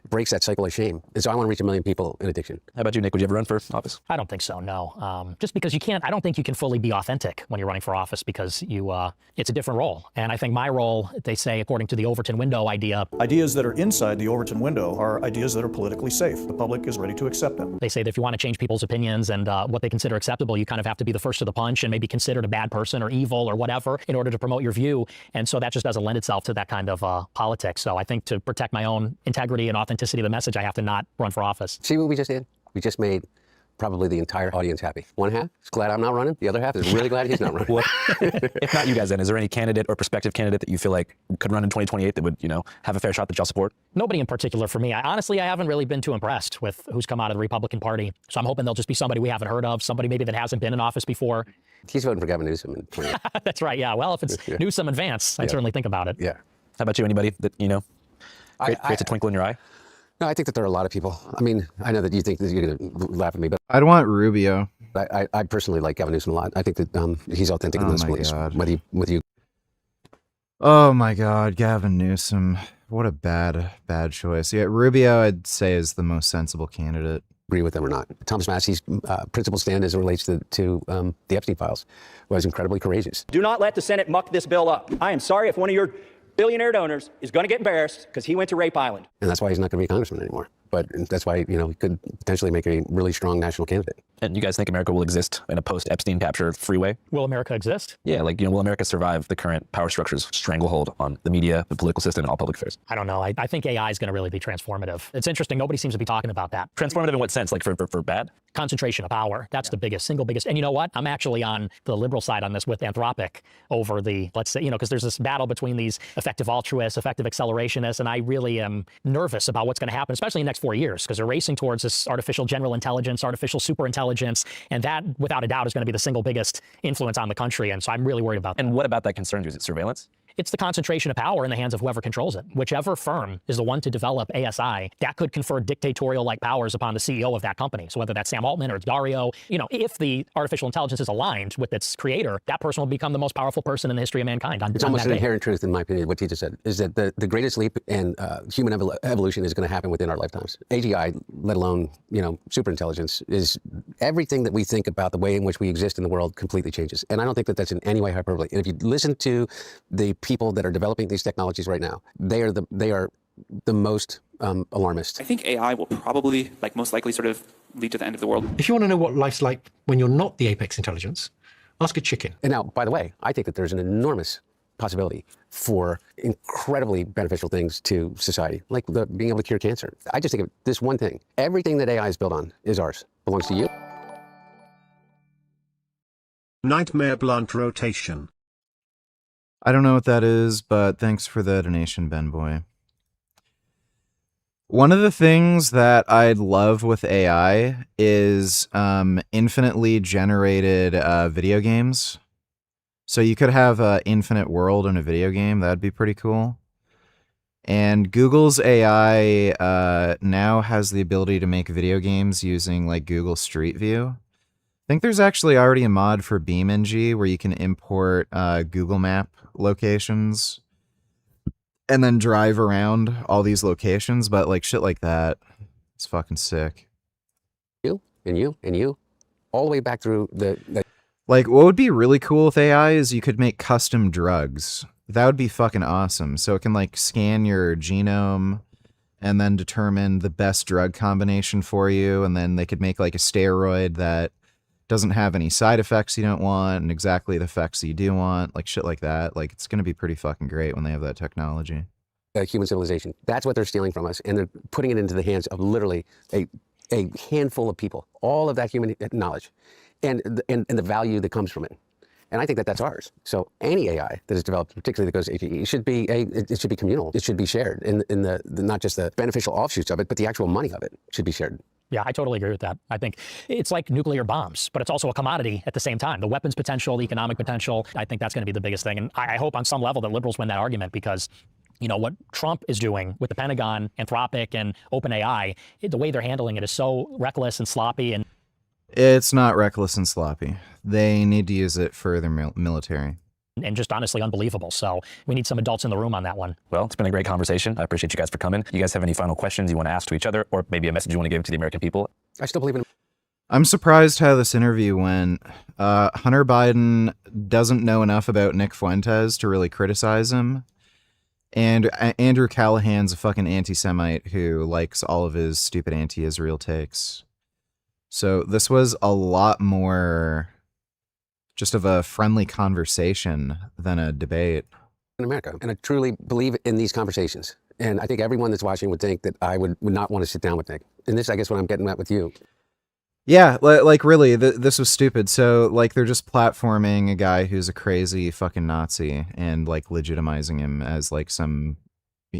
breaks that cycle of shame. And so I want to reach 1 million people in addiction. How about you, Nick? Would you ever run for office? I don't think so, no. Just because I don't think you can fully be authentic when you're running for office because it's a different role. And I think my role, they say, according to the Overton window idea. Ideas that are inside the Overton window are ideas that are politically safe. The public is ready to accept them. They say that if you want to change people's opinions and what they consider acceptable, you kind of have to be the first to the punch and maybe considered a bad person or evil or whatever in order to promote your view. And so that just doesn't lend itself to that kind of politics. So I think to protect my own integrity and authenticity of the message, I have to not run for office. See what we just did? We just made probably the entire audience happy. One half is glad I'm not running. The other half is really glad he's not running. Well, if not you guys, then is there any candidate or prospective candidate that you feel like could run in 2028 that would, have a fair shot that y'all support? Nobody in particular for me. Honestly, I haven't really been too impressed with who's come out of the Republican Party. So I'm hoping they'll just be somebody we haven't heard of, somebody maybe that hasn't been in office before. He's voting for Gavin Newsom in 2028. That's right. Yeah. Well, if it's Newsom and Vance, I'd certainly think about it. Yeah. How about you? Anybody that creates a twinkle in your eye? No, I think that there are a lot of people. I mean, I know that you think that you're going to laugh at me, but I'd want Rubio. I personally like Gavin Newsom a lot. I think that he's authentic in this with you. Oh my God, Gavin Newsom. What a bad choice. Yeah, Rubio, I'd say, is the most sensible candidate. Agree with them or not. Thomas Massey's principal stand as it relates to the Epstein files was incredibly courageous. Do not let the Senate muck this bill up. I am sorry if one of your billionaire donors is going to get embarrassed because he went to Rape Island. And that's why he's not going to be a congressman anymore. But that's why, he could potentially make a really strong national candidate. And you guys think America will exist in a post-Epstein capture freeway? Will America exist? Yeah, will America survive the current power structure's stranglehold on the media, the political system, and all public affairs? I don't know. I think AI is going to really be transformative. It's interesting. Nobody seems to be talking about that. Transformative in what sense? Like for bad? Concentration of power. That's the single biggest. And you know what? I'm actually on the liberal side on this with Anthropic over the, let's say, because there's this battle between these effective altruists, effective accelerationists, and I really am nervous about what's going to happen, especially in the next 4 years, because they're racing towards this artificial general intelligence, artificial superintelligence, and that, without a doubt, is going to be the single biggest influence on the country. And so I'm really worried about that. And what about that concerns you? Is it surveillance? It's the concentration of power in the hands of whoever controls it. Whichever firm is the one to develop ASI, that could confer dictatorial-like powers upon the CEO of that company. So whether that's Sam Altman or it's Dario, if the artificial intelligence is aligned with its creator, that person will become the most powerful person in the history of mankind. It's almost an inherent truth, in my opinion, what he just said, is that the greatest leap in human evolution is going to happen within our lifetimes. AGI, let alone, superintelligence, is everything that we think about the way in which we exist in the world completely changes. And I don't think that that's in any way hyperbole. And if you listen to the people that are developing these technologies right now, they are the most alarmist. I think AI will probably, most likely, sort of lead to the end of the world. If you want to know what life's like when you're not the apex intelligence, ask a chicken. And now, by the way, I think that there's an enormous possibility for incredibly beneficial things to society, like being able to cure cancer. I just think of this one thing. Everything that AI is built on is ours, belongs to you. Nightmare blunt rotation. I don't know what that is, but thanks for the donation, Ben Boy. One of the things that I'd love with AI is infinitely generated video games. So you could have an infinite world in a video game. That'd be pretty cool. And Google's AI now has the ability to make video games using Google Street View. I think there's actually already a mod for BeamNG where you can import Google Map locations and then drive around all these locations, but shit like that, it's fucking sick. You, and you, and you, all the way back through the... What would be really cool with AI is you could make custom drugs. That would be fucking awesome. So it can scan your genome and then determine the best drug combination for you, and then they could make a steroid that doesn't have any side effects you don't want and exactly the effects you do want, shit like that. It's going to be pretty fucking great when they have that technology. Human civilization. That's what they're stealing from us, and they're putting it into the hands of literally a handful of people. All of that human knowledge and the value that comes from it. And I think that that's ours. So any AI that is developed, particularly that goes to AGE, it should be communal. It should be shared in the not just the beneficial offshoots of it, but the actual money of it should be shared. Yeah, I totally agree with that. I think it's like nuclear bombs, but it's also a commodity at the same time. The weapons potential, the economic potential, I think that's going to be the biggest thing. And I hope on some level that liberals win that argument because, you know, what Trump is doing with the Pentagon, Anthropic, and OpenAI, the way they're handling it is so reckless and sloppy. And it's not reckless and sloppy. They need to use it for their military. And just honestly unbelievable. So we need some adults in the room on that one. Well, it's been a great conversation. I appreciate you guys for coming. You guys have any final questions you want to ask to each other, or maybe a message you want to give to the American people? I still believe in. I'm surprised how this interview went. Hunter Biden doesn't know enough about Nick Fuentes to really criticize him. And Andrew Callahan's a fucking anti-Semite who likes all of his stupid anti-Israel takes. So this was a lot more just of a friendly conversation than a debate. In America, and I truly believe in these conversations. And I think everyone that's watching would think that I would not want to sit down with Nick. And this, I guess, what I'm getting at with you. Yeah, like really, this was stupid. So like they're just platforming a guy who's a crazy fucking Nazi and like legitimizing him as like some,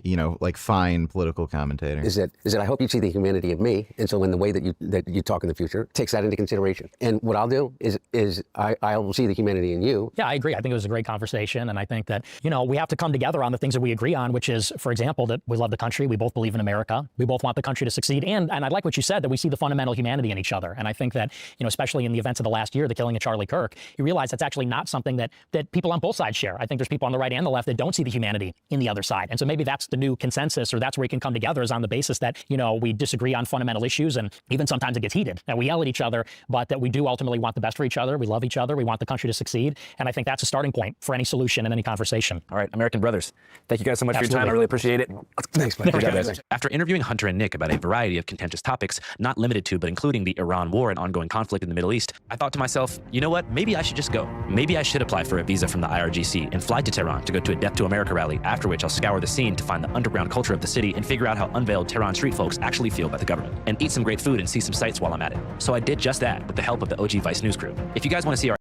you know, like fine political commentator. Is that I hope you see the humanity in me, and so in the way that you talk in the future, takes that into consideration. And what I'll do is I will see the humanity in you. Yeah, I agree. I think it was a great conversation, and I think that, you know, we have to come together on the things that we agree on, which is, for example, that we love the country, we both believe in America, we both want the country to succeed, and I like what you said, that we see the fundamental humanity in each other. And I think that, you know, especially in the events of the last year, the killing of Charlie Kirk, you realize that's actually not something that people on both sides share. I think there's people on the right and the left that don't see the humanity in the other side, and so maybe that's the new consensus, or that's where we can come together, is on the basis that, you know, we disagree on fundamental issues, and even sometimes it gets heated and we yell at each other, but that we do ultimately want the best for each other. We love each other. We want the country to succeed. And I think that's a starting point for any solution and any conversation. All right, American brothers, thank you guys so much for your time. I really appreciate it. Thanks, man. After interviewing Hunter and Nick about a variety of contentious topics, not limited to, but including the Iran war and ongoing conflict in the Middle East, I thought to myself, you know what? Maybe I should just go. Maybe I should apply for a visa from the IRGC and fly to Tehran to go to a Death to America rally, after which I'll scour the scene to find the underground culture of the city and figure out how unveiled Tehran street folks actually feel about the government, and eat some great food and see some sights while I'm at it. So I did just that with the help of the OG Vice News crew. If you guys want to see our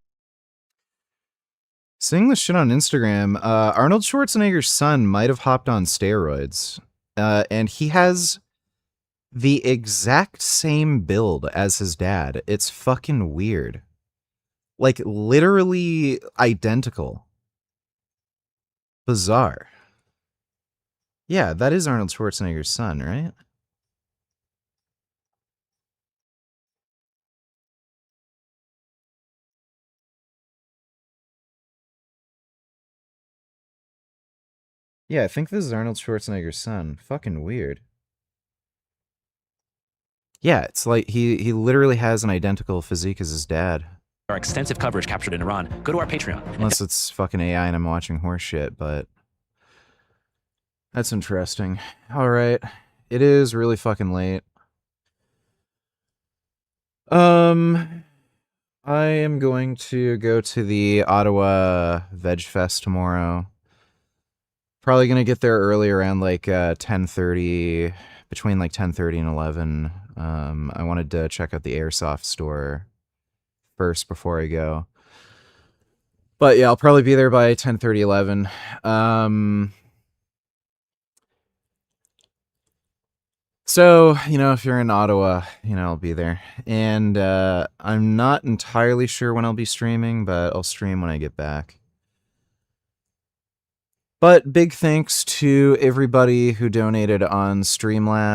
Seeing this shit on Instagram, Arnold Schwarzenegger's son might have hopped on steroids, and he has the exact same build as his dad. It's fucking weird. Like, literally identical. Bizarre. Yeah, that is Arnold Schwarzenegger's son, right? Yeah, I think this is Arnold Schwarzenegger's son. Fucking weird. Yeah, it's like he literally has an identical physique as his dad. Our extensive coverage captured in Iran, go to our Patreon. Unless it's fucking AI and I'm watching horse shit, but that's interesting. All right. It is really fucking late. I am going to go to the Ottawa Veg Fest tomorrow. Probably going to get there early, around like 10:30, between like 10:30 and 11. I wanted to check out the Airsoft store first before I go. But yeah, I'll probably be there by 10:30, 11. So, you know, if you're in Ottawa, you know, I'll be there. And I'm not entirely sure when I'll be streaming, but I'll stream when I get back. But big thanks to everybody who donated on Streamlabs.